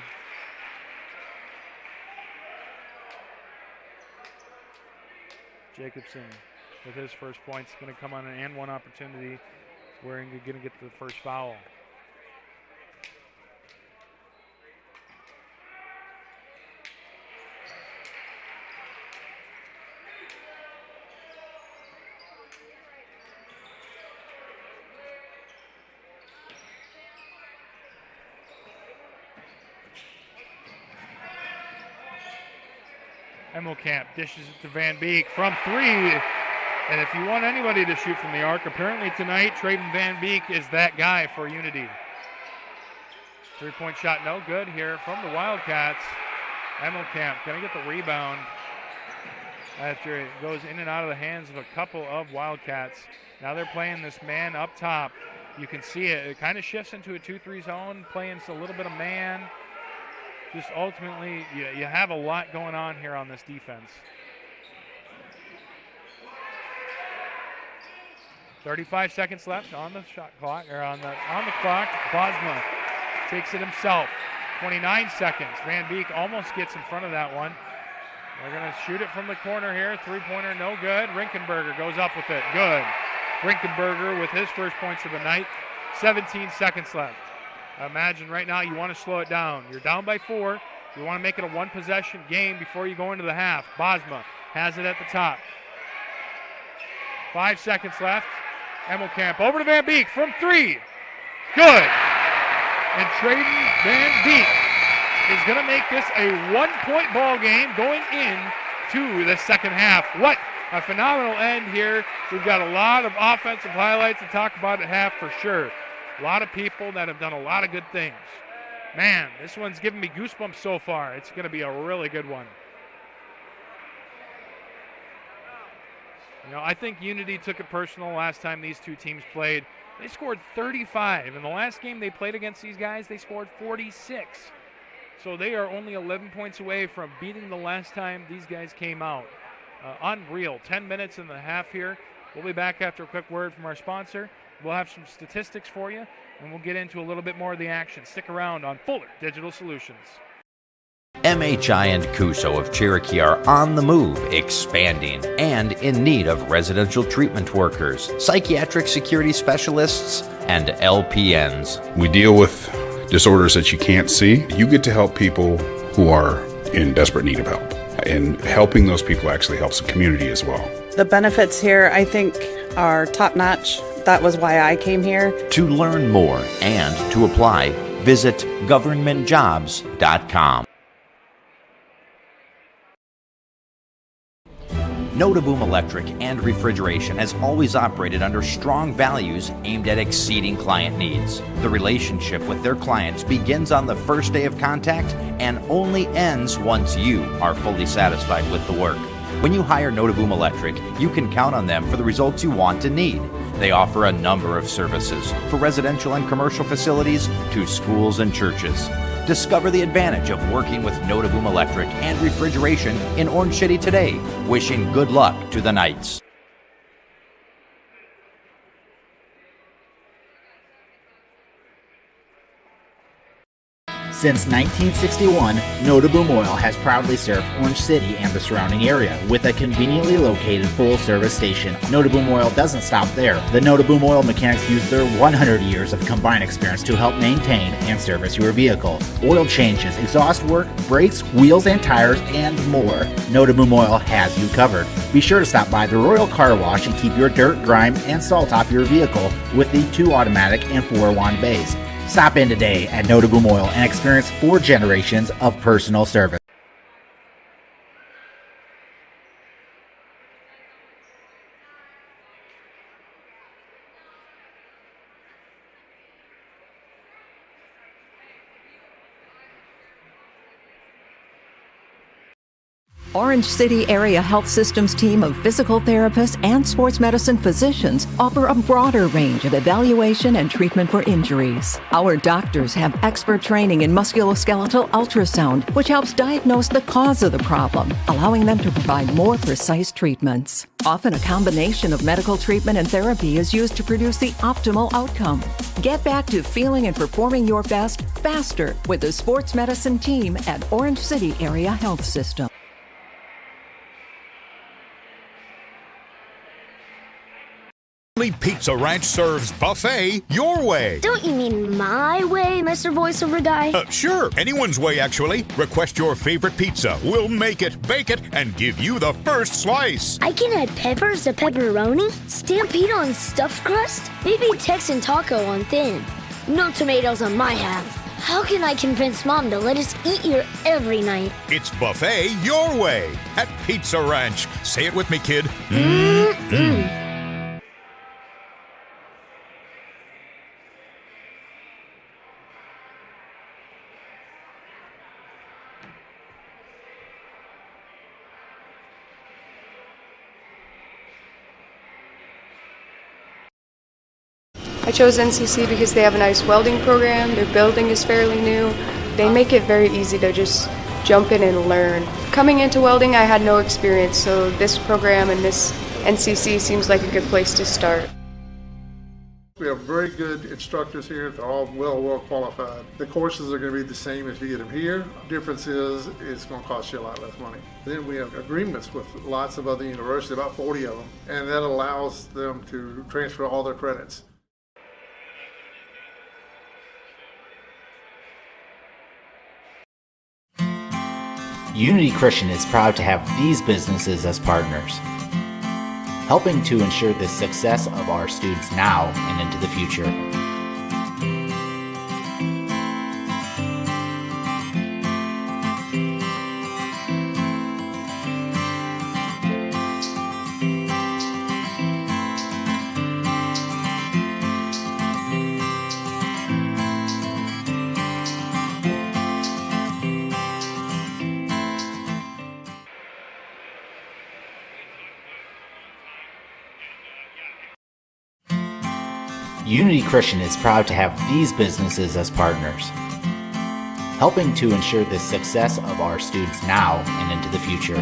Jacobson with his first points going to come on an and one opportunity. We're going to get the first foul. Emmelkamp dishes it to Van Beek from three. And if you want anybody to shoot from the arc, apparently tonight, Traden Van Beek is that guy for Unity. Three-point shot no good here from the Wildcats. Emmelkamp going to get the rebound after it goes in and out of the hands of a couple of Wildcats. Now they're playing this man up top. You can see it. It kind of shifts into a 2-3 zone, playing a little bit of man. Just ultimately, you have a lot going on here on this defense. 35 seconds left on the shot clock, or on the clock. Bosma takes it himself. 29 seconds. Van Beek almost gets in front of that one. They're going to shoot it from the corner here. Three-pointer, no good. Rinkenberger goes up with it. Good. Rinkenberger with his first points of the night. 17 seconds left. Imagine right now you want to slow it down. You're down by 4. You want to make it a one-possession game before you go into the half. Bosma has it at the top. 5 seconds left. Emmelkamp over to Van Beek from 3. Good. And Traden Van Beek is going to make this a 1-point ball game going into the second half. What a phenomenal end here. We've got a lot of offensive highlights to talk about at half for sure. A lot of people that have done a lot of good things. Man, this one's giving me goosebumps so far. It's going to be a really good one. You know, I think Unity took it personal last time these two teams played. They scored 35. In the last game they played against these guys, they scored 46. So they are only 11 points away from beating the last time these guys came out. Unreal. 10 minutes in the half here. We'll be back after a quick word from our sponsor. We'll have some statistics for you, and we'll get into a little bit more of the action. Stick around on Fuller Digital Solutions. MHI and Cuso of Cherokee are on the move, expanding, and in need of residential treatment workers, psychiatric security specialists, and LPNs. We deal with disorders that you can't see. You get to help people who are in desperate need of help. And helping those people actually helps the community as well. The benefits here, I think, are top-notch. That was why I came here. To learn more and to apply, visit governmentjobs.com. Notaboom Electric and Refrigeration has always operated under strong values aimed at exceeding client needs. The relationship with their clients begins on the first day of contact and only ends once you are fully satisfied with the work. When you hire Notaboom Electric, you can count on them for the results you want and need. They offer a number of services for residential and commercial facilities to schools and churches. Discover the advantage of working with Notaboom Electric and Refrigeration in Orange City today. Wishing good luck to the Knights. Since 1961, Notaboom Oil has proudly served Orange City and the surrounding area with a conveniently located full-service station. Notaboom Oil doesn't stop there. The Notaboom Oil mechanics use their 100 years of combined experience to help maintain and service your vehicle. Oil changes, exhaust work, brakes, wheels and tires, and more. Notaboom Oil has you covered. Be sure to stop by the Royal Car Wash and keep your dirt, grime, and salt off your vehicle with the 2 automatic and 4 wand bays. Stop in today at Notaboom Oil and experience 4 generations of personal service. Orange City Area Health System's team of physical therapists and sports medicine physicians offer a broader range of evaluation and treatment for injuries. Our doctors have expert training in musculoskeletal ultrasound, which helps diagnose the cause of the problem, allowing them to provide more precise treatments. Often a combination of medical treatment and therapy is used to produce the optimal outcome. Get back to feeling and performing your best faster with the sports medicine team at Orange City Area Health System. Pizza Ranch serves buffet your way. Don't you mean my way, Mr. Voiceover Guy? Sure, anyone's way, actually. Request your favorite pizza. We'll make it, bake it, and give you the first slice. I can add peppers to pepperoni, Stampede on stuffed crust, maybe Texan taco on thin. No tomatoes on my half. How can I convince Mom to let us eat here every night? It's buffet your way at Pizza Ranch. Say it with me, kid. I chose NCC because they have a nice welding program, their building is fairly new, they make it very easy to just jump in and learn. Coming into welding, I had no experience, so this program and this NCC seems like a good place to start. We have very good instructors here. They're all well qualified. The courses are going to be the same if you get them here. The difference is it's going to cost you a lot less money. Then we have agreements with lots of other universities, about 40 of them, and that allows them to transfer all their credits. Unity Christian is proud to have these businesses as partners, helping to ensure the success of our students now and into the future. Unity Christian is proud to have these businesses as partners, helping to ensure the success of our students now and into the future.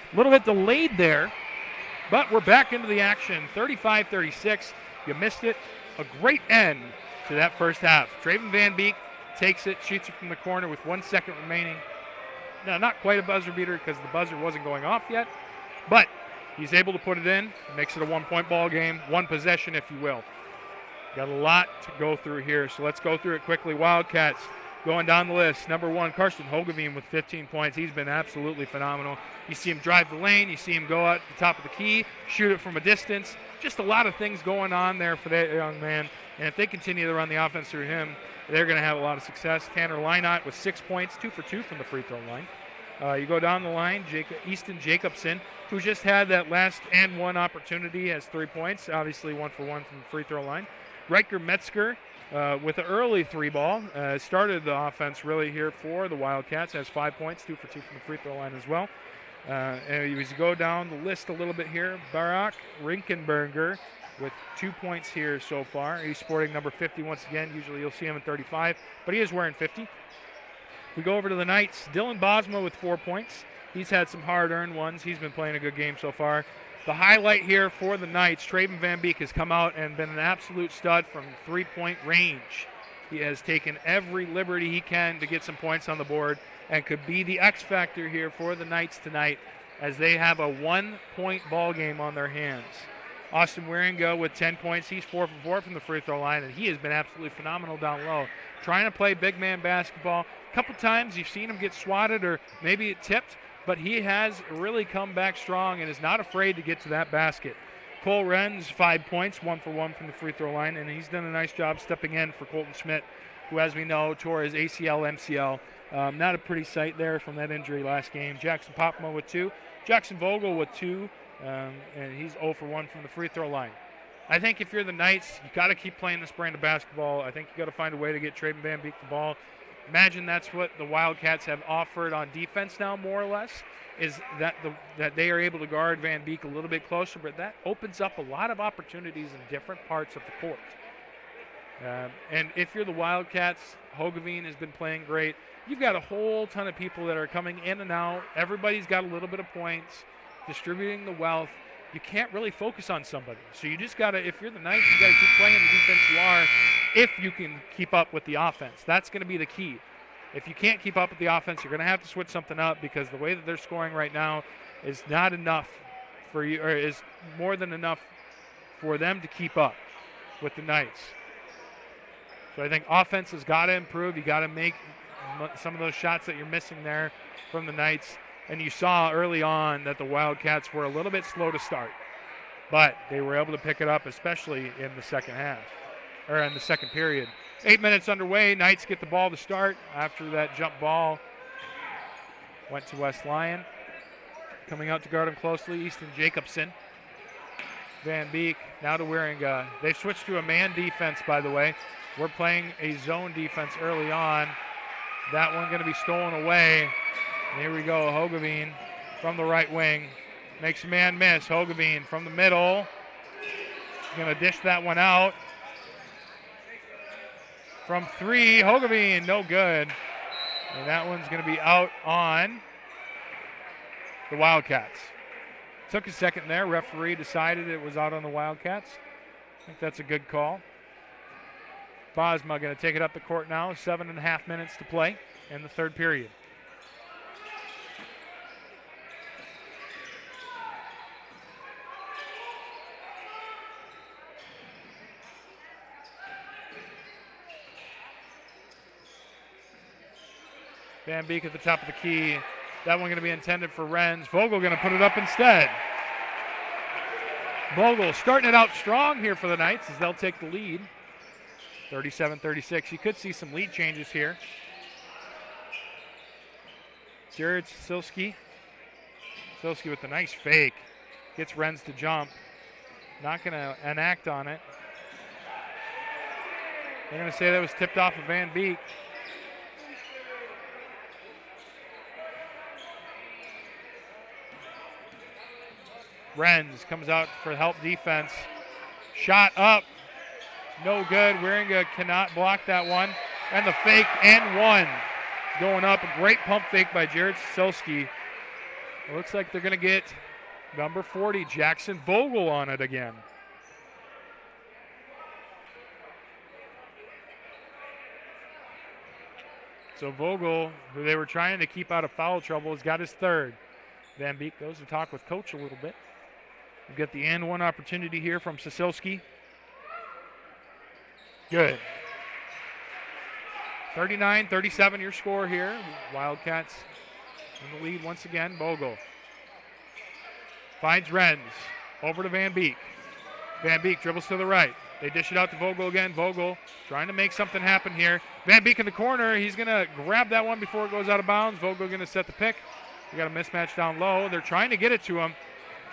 A little bit delayed there, but we're back into the action. 35-36. You missed it. A great end to that first half. Traven Van Beek takes it, shoots it from the corner with 1 second remaining. No, not quite a buzzer beater because the buzzer wasn't going off yet, but he's able to put it in. Makes it a 1-point ball game, one possession, if you will. Got a lot to go through here, so let's go through it quickly. Wildcats going down the list. Number 1, Karsten Hogeveen with 15 points. He's been absolutely phenomenal. You see him drive the lane. You see him go out the top of the key, shoot it from a distance. Just a lot of things going on there for that young man. And if they continue to run the offense through him, they're going to have a lot of success. Tanner Lynott with 6 points, 2 for 2 from the free throw line. You go down the line, Easton Jacobson, who just had that last and one opportunity, has 3 points. Obviously 1 for 1 from the free throw line. Riker Metzger with an early 3-ball. Started the offense really here for the Wildcats. Has 5 points, 2 for 2 from the free throw line as well. And as you go down the list a little bit here, Barak Rinkenberger with 2 points here so far. He's sporting number 50 once again. Usually you'll see him in 35, but he is wearing 50. We go over to the Knights. Dylan Bosma with 4 points. He's had some hard-earned ones. He's been playing a good game so far. The highlight here for the Knights, Traven Van Beek has come out and been an absolute stud from 3-point range. He has taken every liberty he can to get some points on the board and could be the X factor here for the Knights tonight as they have a 1-point ball game on their hands. Austin Wieringa with 10 points. He's 4 for 4 from the free throw line, and he has been absolutely phenomenal down low. Trying to play big man basketball. A couple times you've seen him get swatted or maybe it tipped, but he has really come back strong and is not afraid to get to that basket. Cole Renz, 5 points, 1 for 1 from the free throw line, and he's done a nice job stepping in for Colton Schmidt, who, as we know, tore his ACL, MCL. Not a pretty sight there from that injury last game. Jackson Popma with 2. Jackson Vogel with 2, and he's 0 for 1 from the free throw line. I think if you're the Knights, you got to keep playing this brand of basketball. I think you got to find a way to get Traven Van Beek the ball. Imagine that's what the Wildcats have offered on defense now, more or less, is that they are able to guard Van Beek a little bit closer, but that opens up a lot of opportunities in different parts of the court. And if you're the Wildcats, Hogeveen has been playing great. You've got a whole ton of people that are coming in and out. Everybody's got a little bit of points, distributing the wealth. You can't really focus on somebody. So you just got to, if you're the Knights, you got to keep playing the defense you are if you can keep up with the offense. That's going to be the key. If you can't keep up with the offense, you're going to have to switch something up, because the way that they're scoring right now is not enough for you, or is more than enough for them to keep up with the Knights. So I think offense has got to improve. You got to make some of those shots that you're missing there from the Knights. And you saw early on that the Wildcats were a little bit slow to start, but they were able to pick it up, especially in the second half, or in the second period. 8 minutes underway. Knights get the ball to start after that jump ball went to West Lyon. Coming out to guard him closely, Easton Jacobson. Van Beek now to Wieringa. They've switched to a man defense, by the way. We're playing a zone defense early on. That one going to be stolen away. Here we go, Hogeveen from the right wing. Makes a man miss. Hogeveen from the middle. Going to dish that one out. From 3, Hogeveen, no good. And that one's going to be out on the Wildcats. Took a second there. Referee decided it was out on the Wildcats. I think that's a good call. Bosma going to take it up the court now. 7.5 minutes to play in the third period. Van Beek at the top of the key. That one going to be intended for Renz. Vogel going to put it up instead. Vogel starting it out strong here for the Knights as they'll take the lead. 37-36. You could see some lead changes here. Jared Silski. Silski with a nice fake. Gets Renz to jump. Not going to enact on it. They're going to say that was tipped off of Van Beek. Renz comes out for help defense. Shot up. No good. Wieringa cannot block that one. And the fake and one. Going up. A great pump fake by Jared Silski. It looks like they're going to get number 40, Jackson Vogel, on it again. So Vogel, who they were trying to keep out of foul trouble, has got his third. Van Beek goes to talk with coach a little bit. We've got the and one opportunity here from Sisilski. Good. 39-37 your score here. Wildcats in the lead once again. Vogel finds Renz. Over to Van Beek. Van Beek dribbles to the right. They dish it out to Vogel again. Vogel trying to make something happen here. Van Beek in the corner. He's going to grab that one before it goes out of bounds. Vogel going to set the pick. We got a mismatch down low. They're trying to get it to him.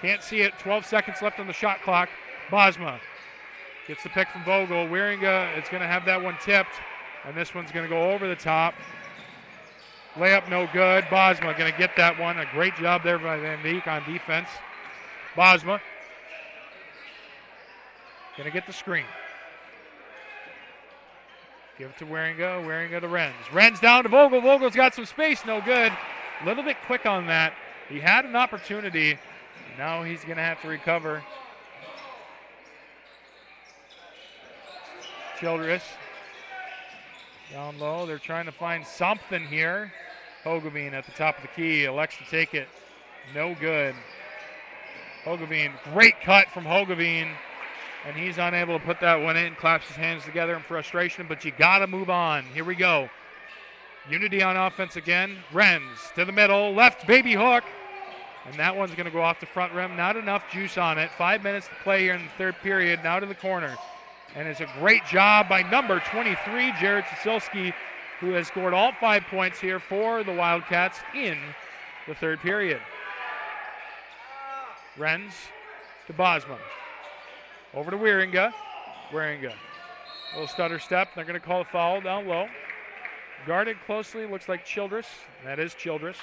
Can't see it. 12 seconds left on the shot clock. Bosma gets the pick from Vogel. Wieringa is going to have that one tipped, and this one's going to go over the top. Layup no good. Bosma going to get that one. A great job there by Van Beek on defense. Bosma going to get the screen. Give it to Wieringa. Wieringa to Renz. Renz down to Vogel. Vogel's got some space. No good. A little bit quick on that. He had an opportunity. Now he's going to have to recover. Childress down low. They're trying to find something here. Hogeveen at the top of the key. Elects to take it. No good. Hogeveen. Great cut from Hogeveen. And he's unable to put that one in. Claps his hands together in frustration. But you got to move on. Here we go. Unity on offense again. Renz to the middle. Left baby hook. And that one's going to go off the front rim. Not enough juice on it. 5 minutes to play here in the third period. Now to the corner. And it's a great job by number 23, Jared Sasilski, who has scored all 5 points here for the Wildcats in the third period. Renz to Bosma. Over to Wieringa. Wieringa. Little stutter step. They're going to call a foul down low. Guarded closely. Looks like Childress. That is Childress.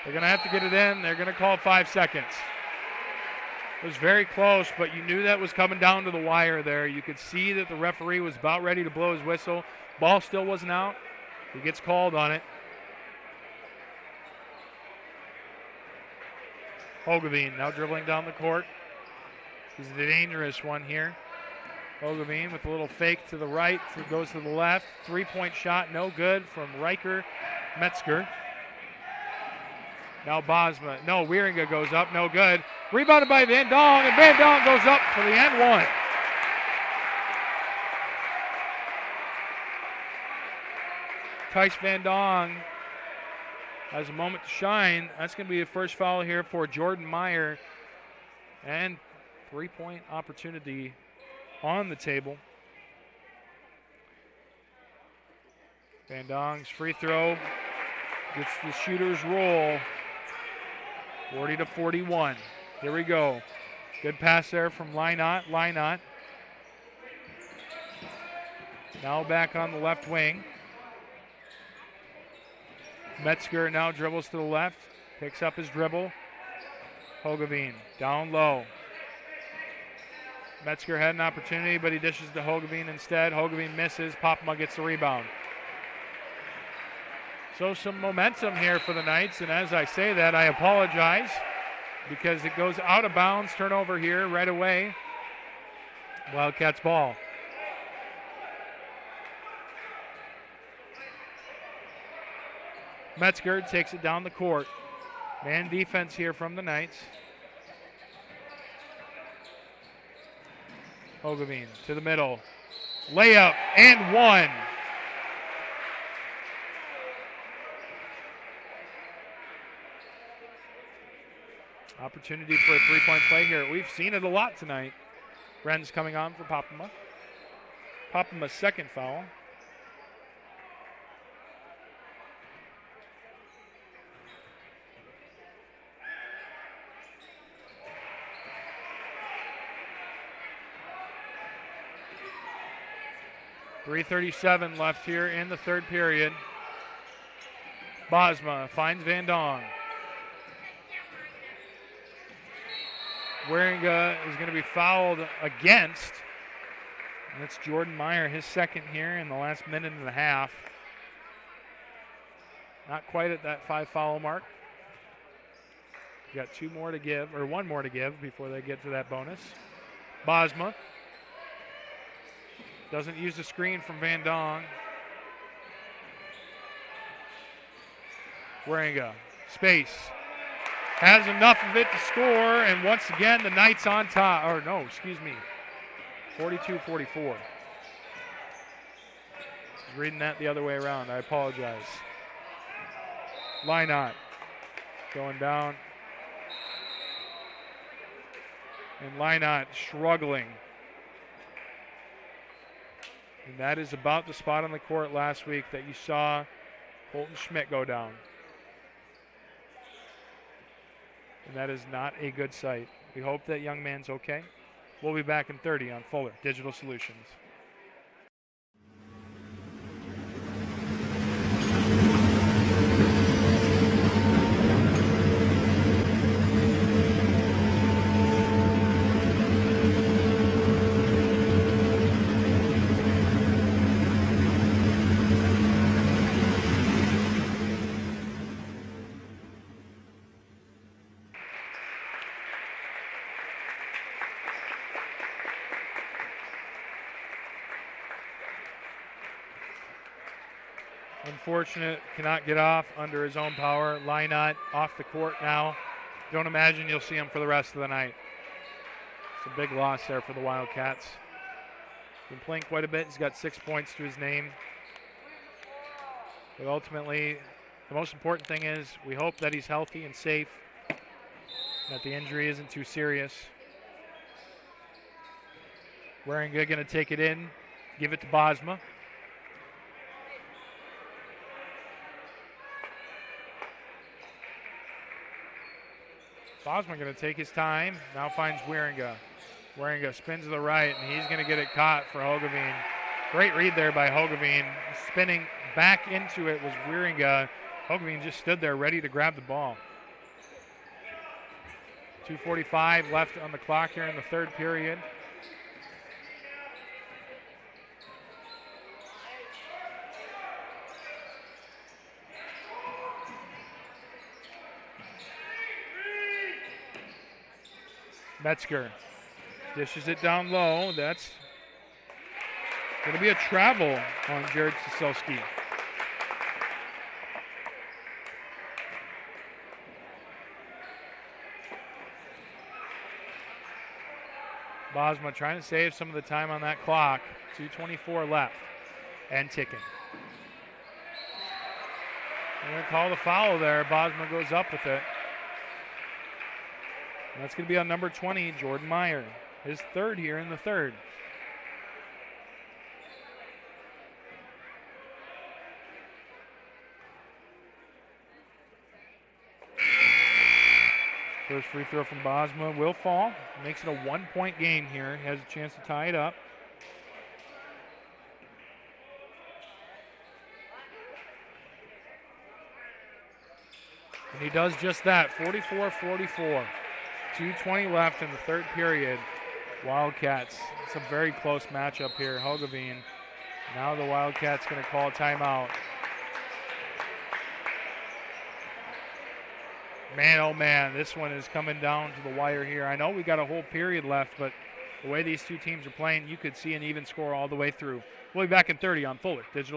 They're going to have to get it in. They're going to call 5 seconds. It was very close, but you knew that was coming down to the wire there. You could see that the referee was about ready to blow his whistle. Ball still wasn't out. He gets called on it. Hogeveen now dribbling down the court. He's the dangerous one here. Hogeveen with a little fake to the right. Goes to the left. 3-point shot, no good from Riker Metzger. Now Bosma. No, Wieringa goes up. No good. Rebounded by Van Dong, and Van Dong goes up for the end one. Tice Van Dong has a moment to shine. That's going to be the first foul here for Jordan Meyer. And 3-point opportunity on the table. Van Dong's free throw gets the shooter's roll. 40-41. Here we go. Good pass there from Lynott. Lynott. Now back on the left wing. Metzger now dribbles to the left. Picks up his dribble. Hogeveen down low. Metzger had an opportunity, but he dishes to Hogeveen instead. Hogeveen misses. Popma gets the rebound. So some momentum here for the Knights, and as I say that, I apologize because it goes out of bounds. Turnover here right away. Wildcats ball. Metzger takes it down the court. Man defense here from the Knights. Hogeveen to the middle. Layup and one. Opportunity for a 3-point play here. We've seen it a lot tonight. Renz coming on for Popma. Popma's second foul. .337 left here in the third period. Bosma finds Van Dong. Wieringa is going to be fouled against. And that's Jordan Meyer, his second here in the last minute and a half. Not quite at that 5-foul mark. We've got 2 more to give, or 1 more to give before they get to that bonus. Bosma doesn't use the screen from Van Dong. Wieringa, space. Has enough of it to score, and once again, the Knights on top. Or no, excuse me, 42-44. I was reading that the other way around. I apologize. Lynott going down. And Lynott struggling. And that is about the spot on the court last week that you saw Colton Schmidt go down. And that is not a good sight. We hope that young man's okay. We'll be back in 30 on Fuller Digital Solutions. unfortunate, cannot get off under his own power. Lynott off the court now. Don't imagine you'll see him for the rest of the night. It's a big loss there for the Wildcats. Been playing quite a bit. He's got 6 points to his name. But ultimately, the most important thing is we hope that he's healthy and safe, that the injury isn't too serious. Waringa going to take it in, give it to Bosma. Bosma going to take his time, now finds Waringa. Waringa spins to the right, and he's going to get it caught for Hogeveen. Great read there by Hogeveen. Spinning back into it was Waringa. Hogeveen just stood there ready to grab the ball. 2:45 left on the clock here in the third period. Metzger dishes it down low. That's going to be a travel on Jared Soselski. Bosma trying to save some of the time on that clock. 2:24 left and ticking. They're going to call the foul there. Bosma goes up with it. And that's going to be on number 20, Jordan Meyer. His third here in the third. First free throw from Bosma will fall. Makes it a 1-point game here. Has a chance to tie it up. And he does just that, 44-44. 2:20 left in the third period. Wildcats, it's a very close matchup here. Hogeveen. Now the Wildcats going to call a timeout. Man, oh man, this one is coming down to the wire here. I know we got a whole period left, but the way these two teams are playing, you could see an even score all the way through. We'll be back in 30 on Fuller Digital.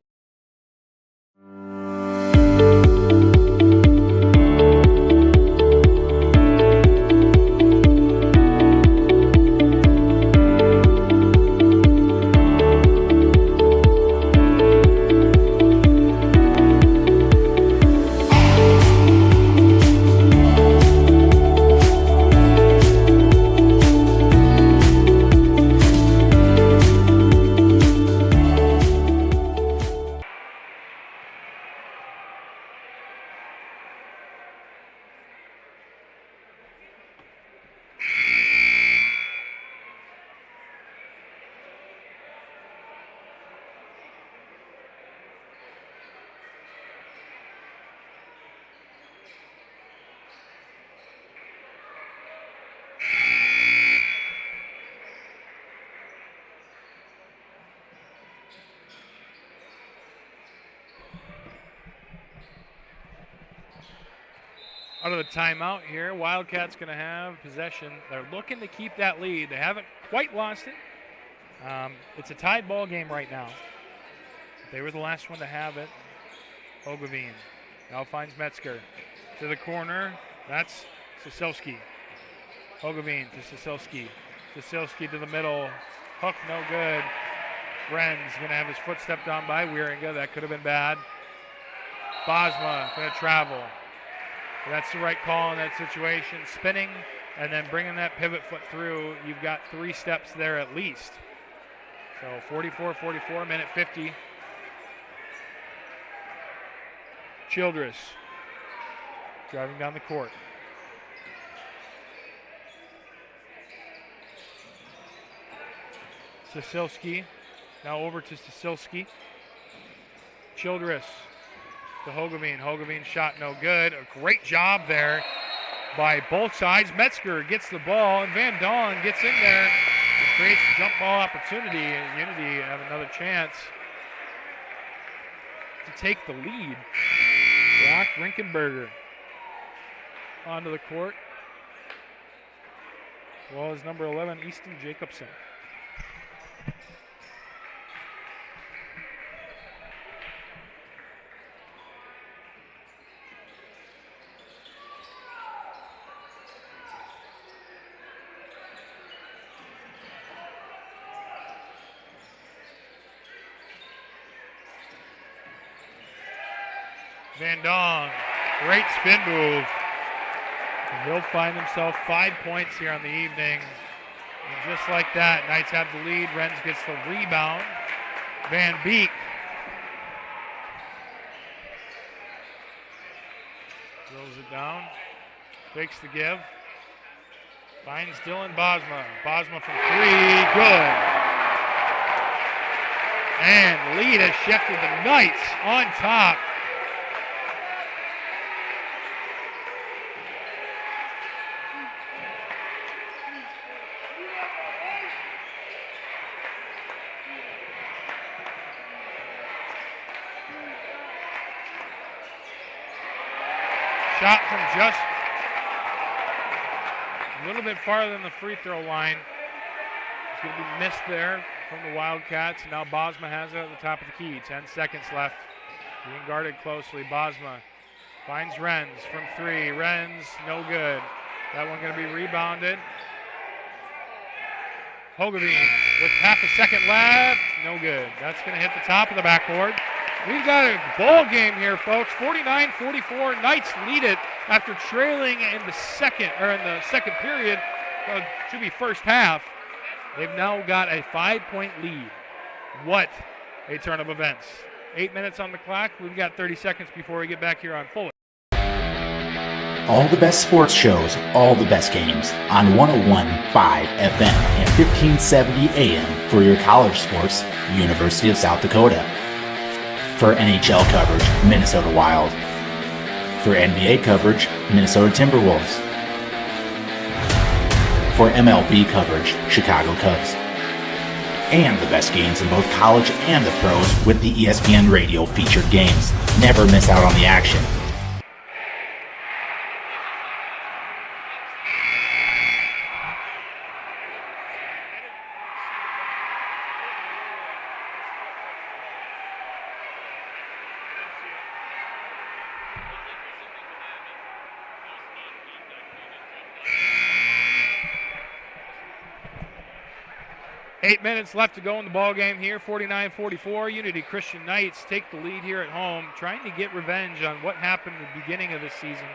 Out of the timeout here, Wildcats going to have possession. They're looking to keep that lead. They haven't quite lost it. It's a tied ball game right now. They were the last one to have it. Hogeveen now finds Metzger to the corner. That's Soselski. Hogeveen to Soselski. Soselski to the middle. Hook no good. Ren's going to have his foot stepped on by Waringa. That could have been bad. Bosma going to travel. That's the right call in that situation. Spinning and then bringing that pivot foot through. You've got 3 steps there at least. So 44-44, minute 50. Childress driving down the court. Soselski now over to Soselski. Childress to Hogeveen. Hogeveen shot no good. A great job there by both sides. Metzger gets the ball, and Van Dawn gets in there and creates a jump ball opportunity. And Unity have another chance to take the lead. Brock Rinkenberger onto the court, as well as number 11, Easton Jacobson. Van Dong, great spin move. And he'll find himself 5 points here on the evening. And just like that, Knights have the lead. Renz gets the rebound. Van Beek throws it down, fakes the give, finds Dylan Bosma. Bosma from 3, good. And lead has shifted. The Knights on top. Shot from just a little bit farther than the free throw line. It's going to be missed there from the Wildcats. And now Bosma has it at the top of the key. 10 seconds left. Being guarded closely. Bosma finds Renz from 3. Renz, no good. That one going to be rebounded. Hogeveen with half a second left. No good. That's going to hit the top of the backboard. We've got a ball game here, folks. 49-44. Knights lead it after trailing in the second period. Should be first half. They've now got a 5-point lead. What a turn of events. 8 minutes on the clock. We've got 30 seconds before we get back here on Fuller. All the best sports shows, all the best games on 101.5 FM and 1570 AM for your college sports, University of South Dakota. For NHL coverage, Minnesota Wild. For NBA coverage, Minnesota Timberwolves. For MLB coverage, Chicago Cubs. And the best games in both college and the pros with the ESPN Radio featured games. Never miss out on the action. Eight minutes left to go in the ball game here. 49-44. Unity Christian Knights take the lead here at home, trying to get revenge on what happened at the beginning of this season,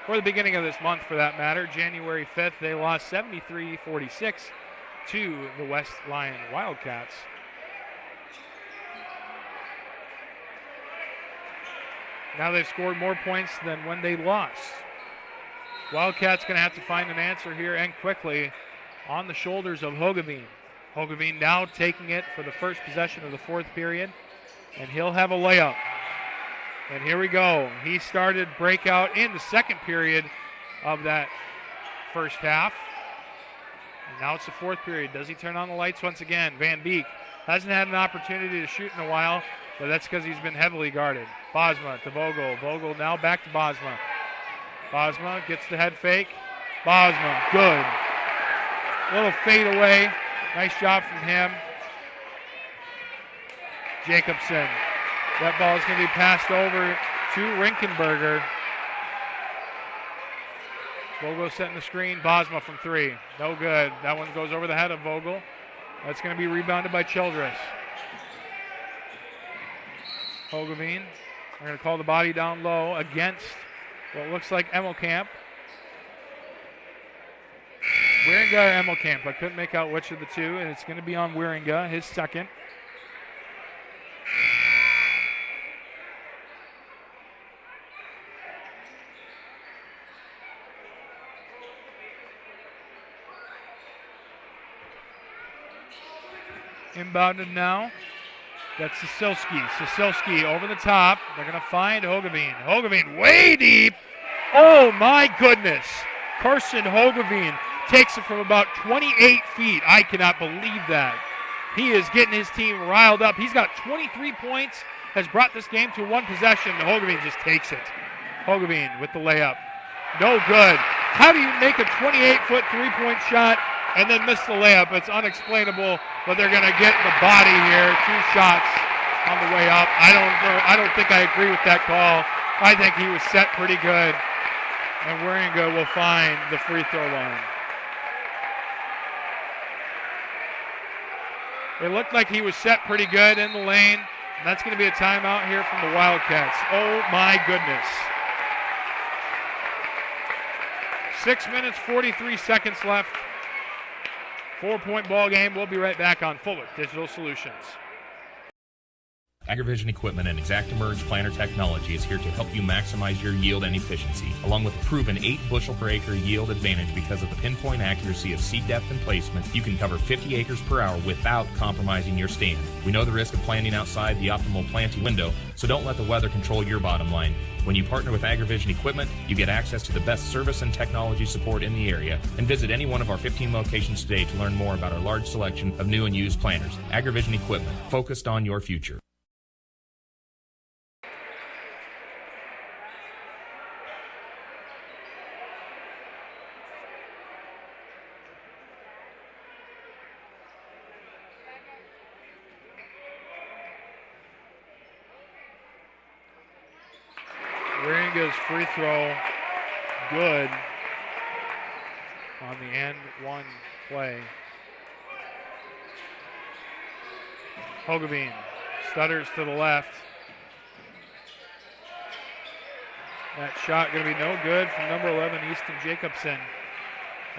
or the beginning of this month for that matter. January 5th, they lost 73-46 to the West Lyon Wildcats. Now they've scored more points than when they lost. Wildcats going to have to find an answer here, and quickly, on the shoulders of Hogeveen. Hogeveen now taking it for the first possession of the fourth period, and he'll have a layup. And here we go. He started breakout in the second period of that first half. And now it's the fourth period. Does he turn on the lights once again? Van Beek hasn't had an opportunity to shoot in a while, but that's because he's been heavily guarded. Bosma to Vogel. Vogel now back to Bosma. Bosma gets the head fake. Bosma, good. Little fade away. Nice job from him. Jacobson. That ball is going to be passed over to Rinkenberger. Vogel setting the screen. Bosma from 3. No good. That one goes over the head of Vogel. That's going to be rebounded by Childress. Hogeveen. We're going to call the body down low against what looks like Emmelkamp. Wieringa or Emmelkamp. I couldn't make out which of the two, and it's going to be on Wieringa, his second. Inbounded now. That's Sisilski. Sisilski over the top. They're going to find Hogeveen. Hogeveen way deep. Oh, my goodness. Carson Hogeveen takes it from about 28 feet. I cannot believe that. He is getting his team riled up. He's got 23 points, has brought this game to one possession. Hogeveen just takes it. Hogeveen with the layup. No good. How do you make a 28-foot three-point shot and then miss the layup? It's unexplainable, but they're going to get the body here. 2 shots on the way up. I don't think I agree with that call. I think he was set pretty good, and Wieringa will find the free throw line. It looked like he was set pretty good in the lane. And that's going to be a timeout here from the Wildcats. Oh, my goodness. 6 minutes, 43 seconds left. 4-point ball game. We'll be right back on Fuller Digital Solutions. AgriVision Equipment and ExactEmerge planter technology is here to help you maximize your yield and efficiency, along with a proven 8 bushel per acre yield advantage because of the pinpoint accuracy of seed depth and placement. You can cover 50 acres per hour without compromising your stand. We know the risk of planting outside the optimal planting window, so don't let the weather control your bottom line. When you partner with AgriVision Equipment, you get access to the best service and technology support in the area. And visit any one of our 15 locations today to learn more about our large selection of new and used planters. AgriVision Equipment, focused on your future. Waringa's free throw good on the end one play. Hogeveen stutters to the left. That shot going to be no good from number 11, Easton Jacobson.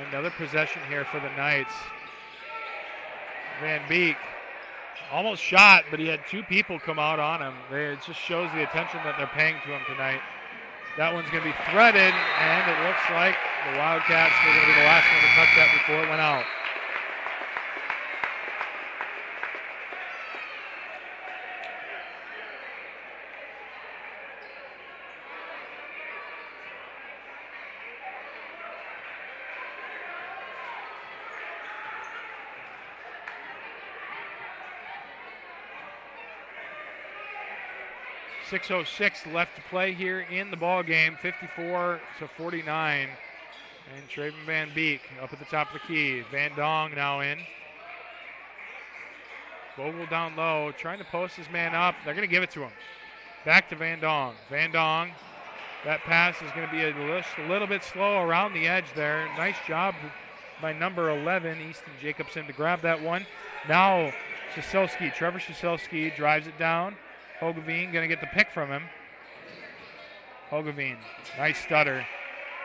Another possession here for the Knights. Van Beek almost shot, but he had 2 people come out on him. It just shows the attention that they're paying to him tonight. That one's going to be threaded, and it looks like the Wildcats were going to be the last one to touch that before it went out. .606 left to play here in the ball game, 54-49. And Traven Van Beek up at the top of the key. Van Dong now in. Vogel down low, trying to post his man up. They're going to give it to him. Back to Van Dong. Van Dong, that pass is going to be a little bit slow around the edge there. Nice job by number 11, Easton Jacobson, to grab that one. Now Shiselski, Trevor Shiselski drives it down. Hogeveen going to get the pick from him. Hogeveen, nice stutter.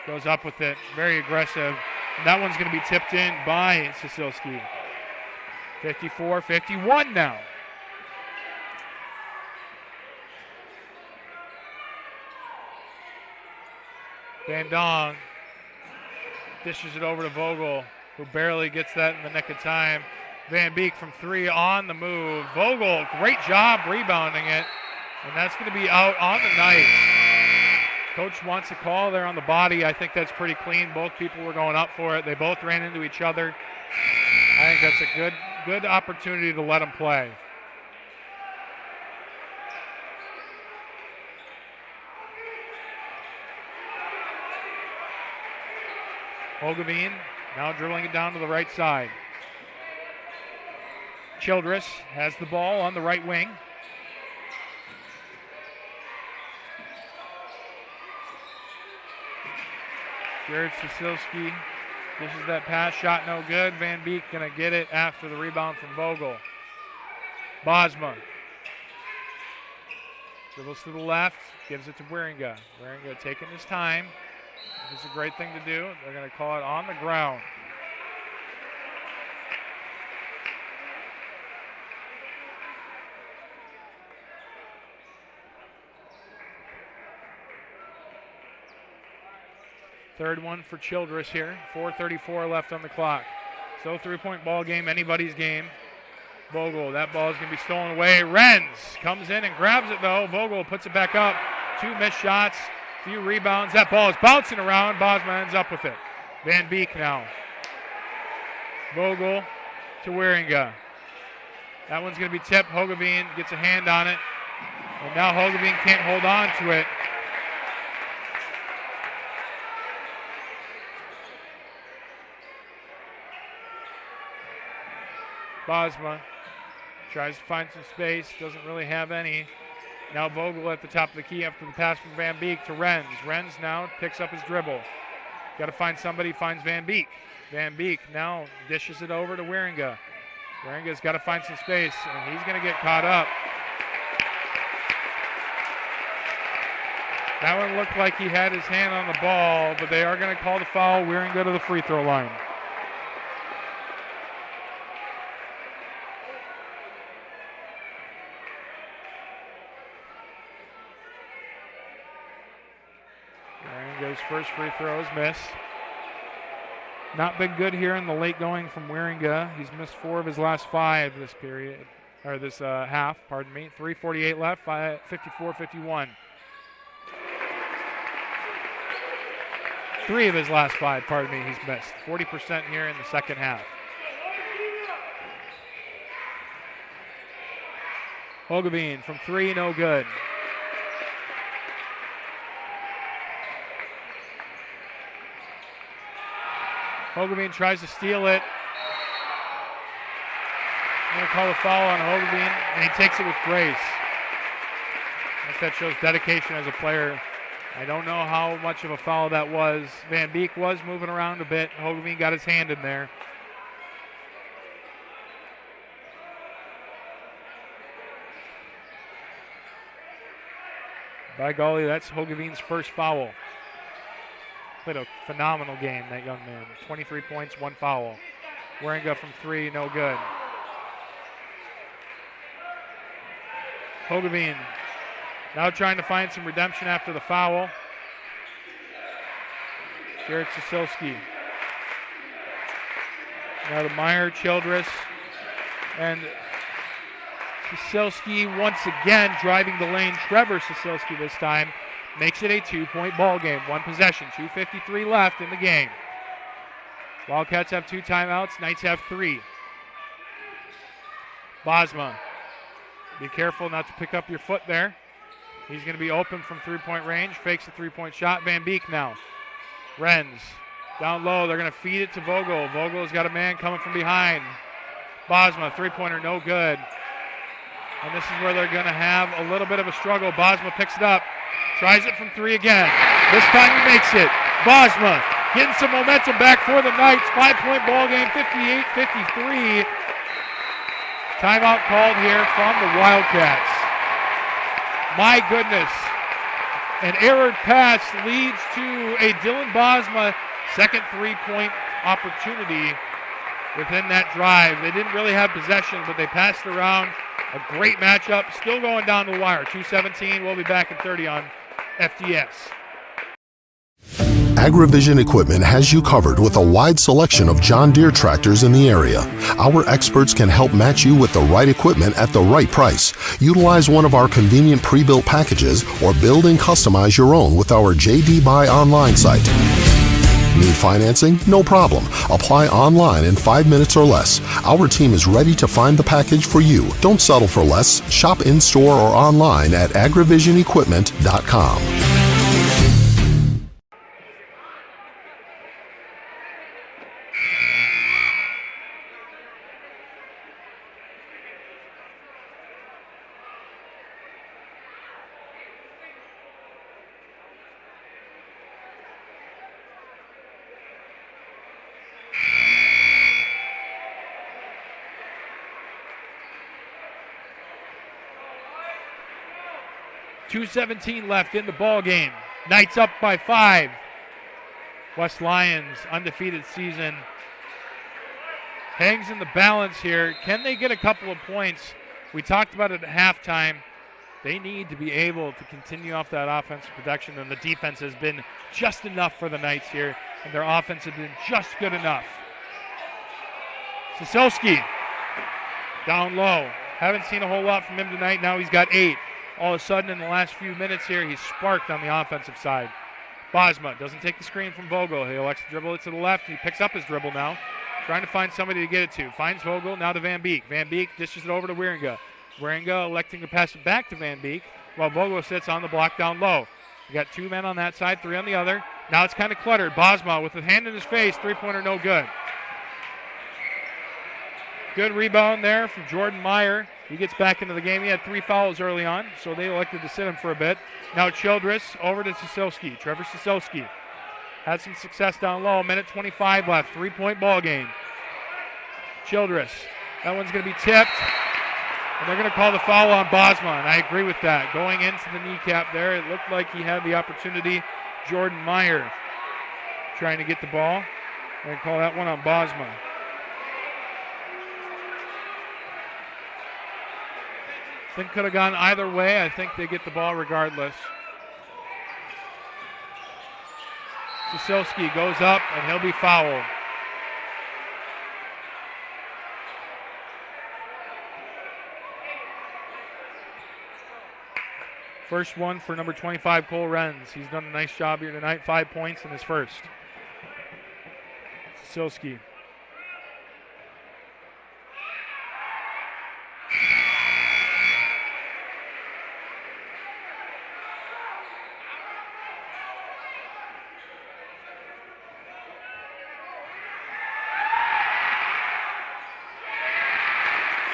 Goes up with it, very aggressive. And that one's going to be tipped in by Shiselski. 54-51 now. Van Dong dishes it over to Vogel, who barely gets that in the nick of time. Van Beek from 3 on the move. Vogel, great job rebounding it. And that's going to be out on the Knights. Coach wants a call there on the body. I think that's pretty clean. Both people were going up for it. They both ran into each other. I think that's a good opportunity to let them play. Hogeveen now dribbling it down to the right side. Childress has the ball on the right wing. Jared Shiselski dishes that pass, shot no good. Van Beek going to get it after the rebound from Vogel. Bosma dribbles to the left, gives it to Waringa. Waringa taking his time. This is a great thing to do. They're going to call it on the ground. Third one for Childress here. 4:34 left on the clock. Still 3-point ball game, anybody's game. Vogel, that ball is going to be stolen away. Renz comes in and grabs it though. Vogel puts it back up. 2 missed shots, few rebounds. That ball is bouncing around. Bosma ends up with it. Van Beek now. Vogel to Waringa. That one's going to be tipped. Hogeveen gets a hand on it. And now Hogeveen can't hold on to it. Bosma tries to find some space, doesn't really have any. Now Vogel at the top of the key after the pass from Van Beek to Renz. Renz now picks up his dribble. Got to find somebody, finds Van Beek. Van Beek now dishes it over to Waringa. Waringa's got to find some space, and he's going to get caught up. That one looked like he had his hand on the ball, but they are going to call the foul. Wieringa to the free throw line. Wieringa's first free throw is missed. Not been good here in the late going from Wieringa. He's missed 4 of his last 5 this period, or this half, pardon me. 3:48 left, 54-51. 3 of his last 5, pardon me, he's missed. 40% here in the second half. Hogeveen from 3, no good. Hogeveen tries to steal it. I'm going to call a foul on Hogeveen, and he takes it with grace. I guess that shows dedication as a player. I don't know how much of a foul that was. Van Beek was moving around a bit. Hogeveen got his hand in there. By golly, that's Hogeveen's first foul. Played a phenomenal game, that young man. 23 points, 1 foul. Wieringa from 3, no good. Hogeveen now trying to find some redemption after the foul. Jared Sosilski. Now to Meyer, Childress, and Sosilski once again driving the lane. Trevor Sosilski this time makes it a 2-point ball game. 1 possession, 2:53 left in the game. Wildcats have 2 timeouts, Knights have 3. Bosma, be careful not to pick up your foot there. He's going to be open from 3-point range, fakes a 3-point shot. Van Beek now. Renz down low, they're going to feed it to Vogel. Vogel's got a man coming from behind. Bosma, 3-pointer, no good. And this is where they're going to have a little bit of a struggle. Bosma picks it up. Tries it from 3 again. This time he makes it. Bosma getting some momentum back for the Knights. 5-point ball game, 58-53. Timeout called here from the Wildcats. My goodness. An errored pass leads to a Dylan Bosma second 3-point opportunity within that drive. They didn't really have possession, but they passed it around. A great matchup. Still going down the wire. 2:17. We'll be back in 30 on FDS. AgriVision Equipment has you covered with a wide selection of John Deere tractors in the area. Our experts can help match you with the right equipment at the right price. Utilize one of our convenient pre-built packages or build and customize your own with our JD Buy online site. Need financing? No problem. Apply online in 5 minutes or less. Our team is ready to find the package for you. Don't settle for less. Shop in-store or online at agrivisionequipment.com. .217 left in the ball game. Knights up by 5. West Lions undefeated season hangs in the balance here. Can they get a couple of points? We talked about it at halftime. They need to be able to continue off that offensive production, and the defense has been just enough for the Knights here, and their offense has been just good enough. Sosilski down low. Haven't seen a whole lot from him tonight. Now he's got 8. All of a sudden, in the last few minutes here, he's sparked on the offensive side. Bosma doesn't take the screen from Vogel. He elects to dribble it to the left. He picks up his dribble now, trying to find somebody to get it to. Finds Vogel, now to Van Beek. Van Beek dishes it over to Wieringa. Wieringa electing to pass it back to Van Beek, while Vogel sits on the block down low. You got 2 men on that side, 3 on the other. Now it's kind of cluttered. Bosma with a hand in his face, 3-pointer no good. Good rebound there from Jordan Meyer. He gets back into the game. He had 3 fouls early on, so they elected to sit him for a bit. Now Childress over to Sosilski. Trevor Sosilski had some success down low. 1:25 left. 3-point ball game. Childress. That one's going to be tipped. And they're going to call the foul on Bosma, and I agree with that. Going into the kneecap there, it looked like he had the opportunity. Jordan Meyer trying to get the ball. They're going to call that one on Bosma. I think could have gone either way. I think they get the ball regardless. Sisilski goes up, and he'll be fouled. First one for number 25, Cole Renz. He's done a nice job here tonight. 5 points in his first. Sisilski.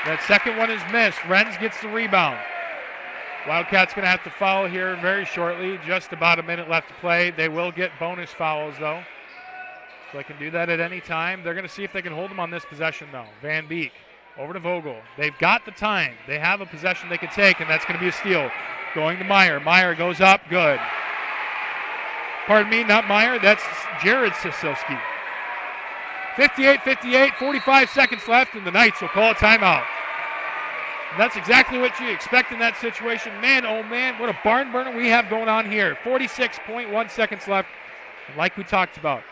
That second one is missed. Renz gets the rebound. Wildcats going to have to foul here very shortly. Just about a minute left to play. They will get bonus fouls, though. So they can do that at any time. They're going to see if they can hold them on this possession, though. Van Beek over to Vogel. They've got the time. They have a possession they can take, and that's going to be a steal. Going to Meyer. Meyer goes up. Good. Pardon me, not Meyer. That's Jared Sisilski. 58-58, 45 seconds left, and the Knights will call a timeout. And that's exactly what you expect in that situation. Man, oh man, what a barn burner we have going on here. 46.1 seconds left. And like we talked about,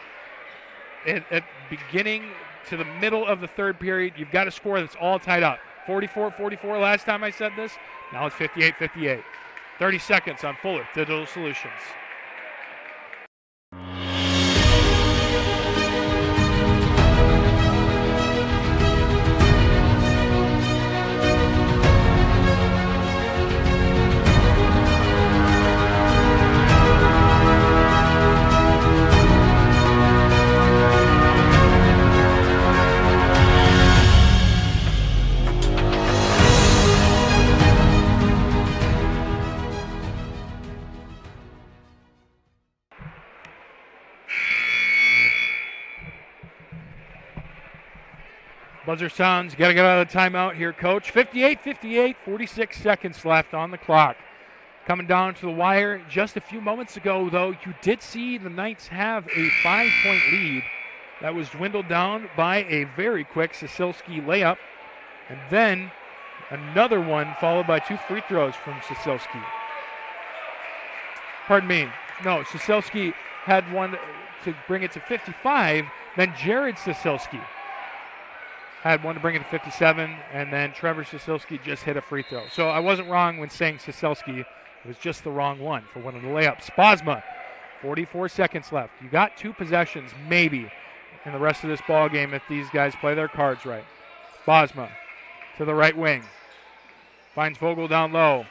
at beginning to the middle of the third period, you've got a score that's all tied up. 44-44 last time I said this. Now it's 58-58. 30 seconds on Fuller Digital Solutions. Buzzer sounds. Got to get out of the timeout here, Coach. 58-58, 46 seconds left on the clock. Coming down to the wire just a few moments ago, though, you did see the Knights have a 5-point lead that was dwindled down by a very quick Sisilski layup, and then another one followed by 2 free throws from Sisilski. Pardon me. No, Sisilski had one to bring it to 55, then Jared Sisilski had one to bring it to 57, and then Trevor Sisilski just hit a free throw. So I wasn't wrong when saying Sisilski. It was just the wrong one for one of the layups. Bosma, 44 seconds left. You got 2 possessions, maybe, in the rest of this ball game if these guys play their cards right. Bosma to the right wing. Finds Vogel down low.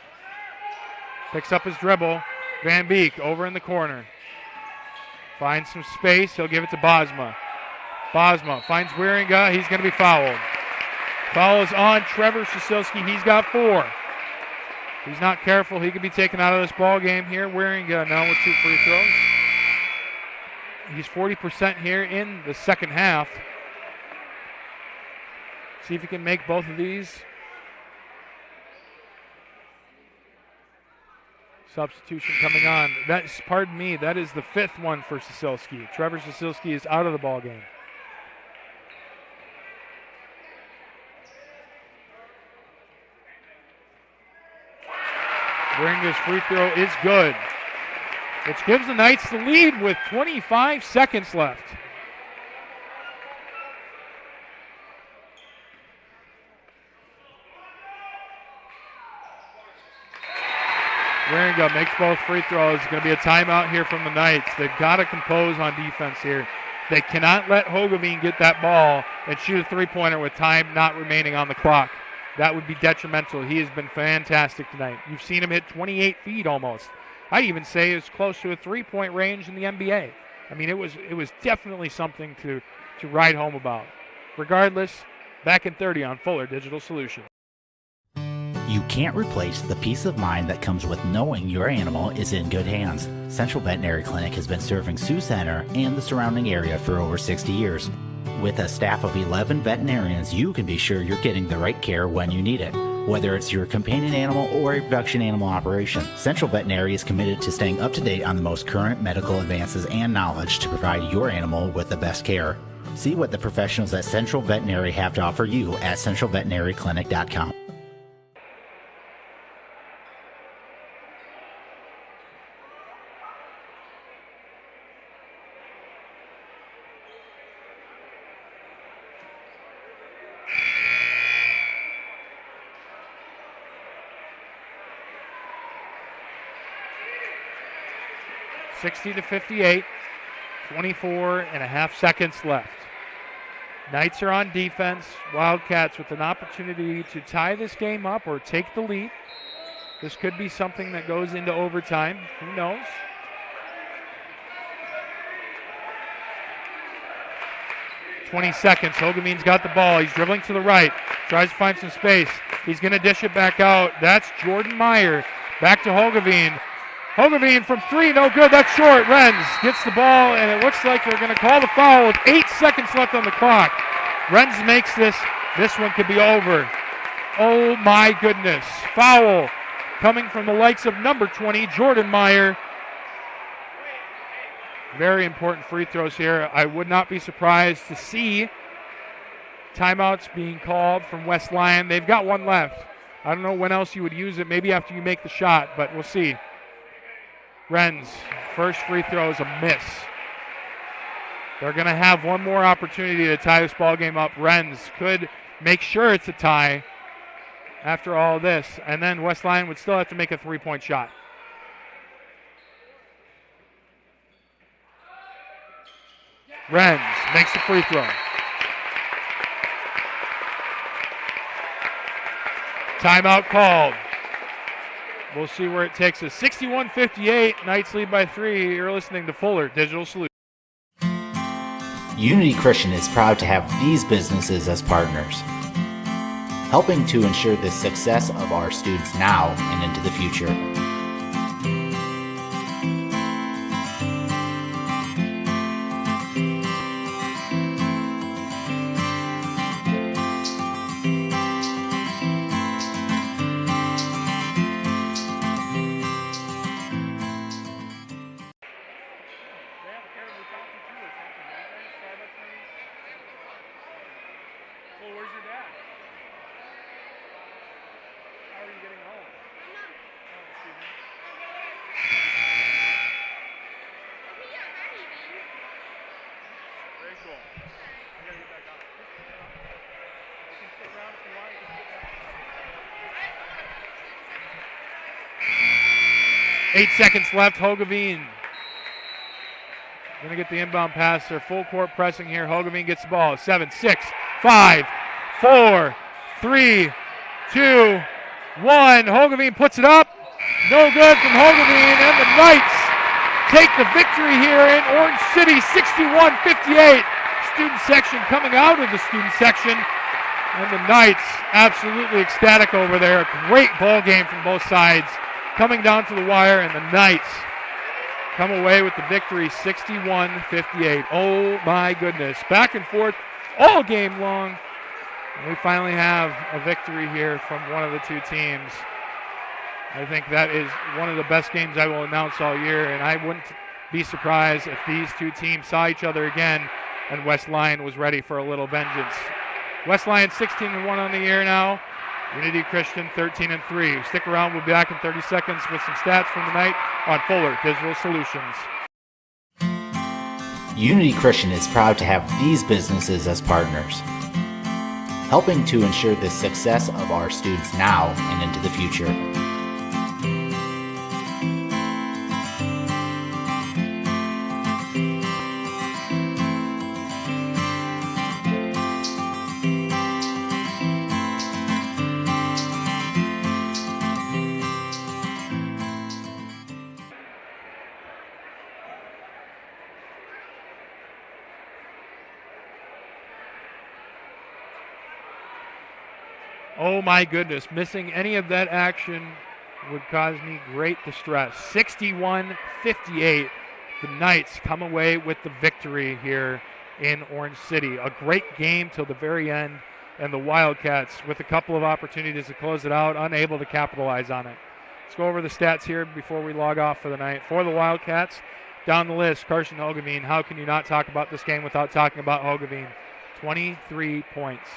Picks up his dribble. Van Beek over in the corner. Finds some space. He'll give it to Bosma. Bosma finds Wieringa. He's going to be fouled. Foul is on Trevor Sisilski. He's got 4. If he's not careful, he could be taken out of this ball game here. Wieringa now with 2 free throws. He's 40% here in the second half. See if he can make both of these. Substitution coming on. That's, pardon me, that is the 5th one for Sisilski. Trevor Sisilski is out of the ball game. Wieringa's free throw is good, which gives the Knights the lead with 25 seconds left. Wieringa makes both free throws. It's going to be a timeout here from the Knights. They've got to compose on defense here. They cannot let Hogeveen get that ball and shoot a three-pointer with time not remaining on the clock. That would be detrimental. He has been fantastic tonight. You've seen him hit 28 feet almost. I'd even say it's close to a three-point range in the NBA. I mean, it was definitely something to write home about. Regardless, back in 30 on Fuller Digital Solutions. You can't replace the peace of mind that comes with knowing your animal is in good hands. Central Veterinary Clinic has been serving Sioux Center and the surrounding area for over 60 years. With a staff of 11 veterinarians, you can be sure you're getting the right care when you need it. Whether it's your companion animal or a production animal operation, Central Veterinary is committed to staying up to date on the most current medical advances and knowledge to provide your animal with the best care. See what the professionals at Central Veterinary have to offer you at centralveterinaryclinic.com. (60-58), 24.5 seconds left. Knights are on defense. Wildcats with an opportunity to tie this game up or take the lead. This could be something that goes into overtime. Who knows? (20 seconds). Hogavine's got the ball. He's dribbling to the right. Tries to find some space. He's going to dish it back out. That's Jordan Meyer. Back to Hogavine. Hogavine from three, no good. That's short. Renz gets the ball, and it looks like they're going to call the foul with 8 seconds left on the clock. Renz makes this. This one could be over. Oh, my goodness. Foul coming from the likes of number 20, Jordan Meyer. Very important free throws here. I would not be surprised to see timeouts being called from West Lyon. They've got one left. I don't know when else you would use it. Maybe after you make the shot, but we'll see. Renz, first free throw is a miss. They're going to have one more opportunity to tie this ball game up. Renz could make sure it's a tie after all this, and then West Lyon would still have to make a three-point shot. Renz makes the free throw. Timeout called. We'll see where it takes us. 61-58, Knights lead by 3. You're listening to Fuller Digital Solutions. Unity Christian is proud to have these businesses as partners, helping to ensure the success of our students now and into the future. Eight seconds left. Hogavine going to get the inbound pass. They're full court pressing here. Hogavine gets the ball. 7, 6, 5, 4, 3, 2, 1. Hogavine puts it up. No good from Hogavine, and the Knights take the victory here in Orange City, 61-58. Student section coming out of the student section, and the Knights absolutely ecstatic over there. A great ball game from both sides. Coming down to the wire, and the Knights come away with the victory, 61-58. Oh, my goodness. Back and forth all game long. And we finally have a victory here from one of the two teams. I think that is one of the best games I will announce all year, and I wouldn't be surprised if these two teams saw each other again and West Lyon was ready for a little vengeance. West Lyon 16-1 on the year now. Unity Christian 13-3. Stick around. We'll be back in 30 seconds with some stats from the night on Fuller Digital Solutions. Unity Christian is proud to have these businesses as partners, helping to ensure the success of our students now and into the future. Oh my goodness, missing any of that action would cause me great distress. 61-58, the Knights come away with the victory here in Orange City. A great game till the very end. and the Wildcats with a couple of opportunities to close it out, unable to capitalize on it. Let's go over the stats here before we log off for the night. For the Wildcats, down the list, Carson Hogeveen. How can you not talk about this game without talking about Hogeveen? 23 points,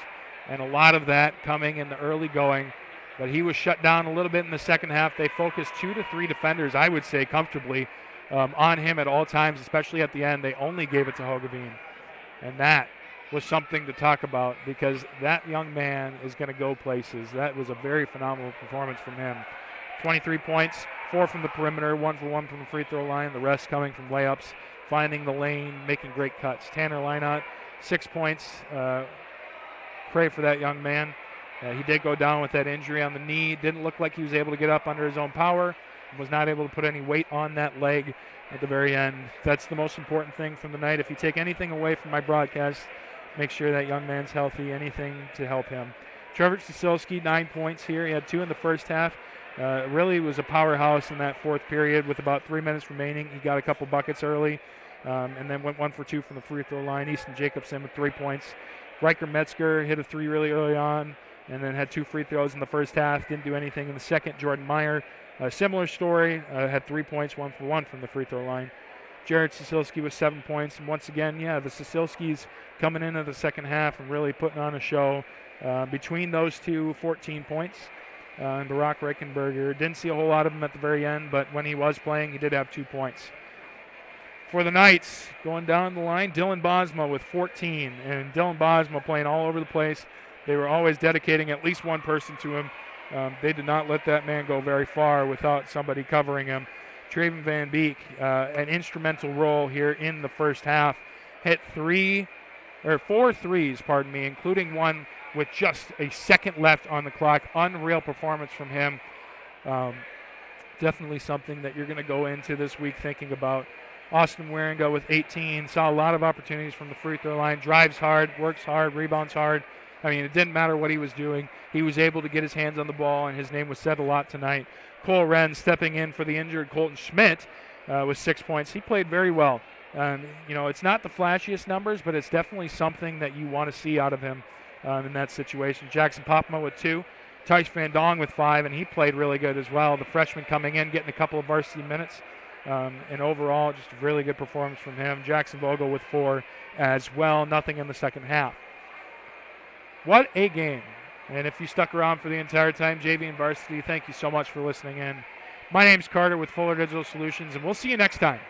and a lot of that coming in the early going. But he was shut down a little bit in the second half. They focused 2 to 3 defenders, I would say, comfortably on him at all times, especially at the end. They only gave it to Hogeveen. And that was something to talk about because that young man is going to go places. That was a very phenomenal performance from him. 23 points, 4 from the perimeter, 1 for 1 from the free throw line, the rest coming from layups, finding the lane, making great cuts. Tanner Lynott, 6 points. Pray for that young man. He did go down with that injury on the knee. Didn't look like he was able to get up under his own power. Was not able to put any weight on that leg at the very end. That's the most important thing from the night. If you take anything away from my broadcast, make sure that young man's healthy, anything to help him. Trevor Sosilski, 9 points here. He had 2 in the first half. Really was a powerhouse in that fourth period with about 3 minutes remaining. He got a couple buckets early and then went 1 for 2 from the free throw line. Easton Jacobson with 3 points. Riker Metzger hit a 3 really early on and then had 2 free throws in the first half. Didn't do anything in the second. Jordan Meyer, a similar story, had 3 points, 1 for 1 from the free throw line. Jared Sosilski with 7 points. And once again, the Sosilskis coming into the second half and really putting on a show. Between those two, 14 points. And Barack Reichenberger, didn't see a whole lot of him at the very end, but when he was playing, he did have 2 points. For the Knights, going down the line, Dylan Bosma with 14. And Dylan Bosma playing all over the place. They were always dedicating at least one person to him. They did not let that man go very far without somebody covering him. Traven Van Beek, an instrumental role here in the first half. Hit 4 threes, including one with just a second left on the clock. Unreal performance from him. Definitely something that you're going to go into this week thinking about. Austin Waringa with 18. Saw a lot of opportunities from the free throw line. Drives hard, works hard, rebounds hard. I mean, it didn't matter what he was doing. He was able to get his hands on the ball, and his name was said a lot tonight. Cole Wren stepping in for the injured Colton Schmidt with 6 points. He played very well. It's not the flashiest numbers, but it's definitely something that you want to see out of him in that situation. Jackson Popma with 2. Tice Van Dong with 5, and he played really good as well. The freshman coming in, getting a couple of varsity minutes. And overall, just a really good performance from him. Jackson Vogel with 4 as well. Nothing in the second half. What a game. And if you stuck around for the entire time, JV and Varsity, thank you so much for listening in. My name's Carter with Fuller Digital Solutions, and we'll see you next time.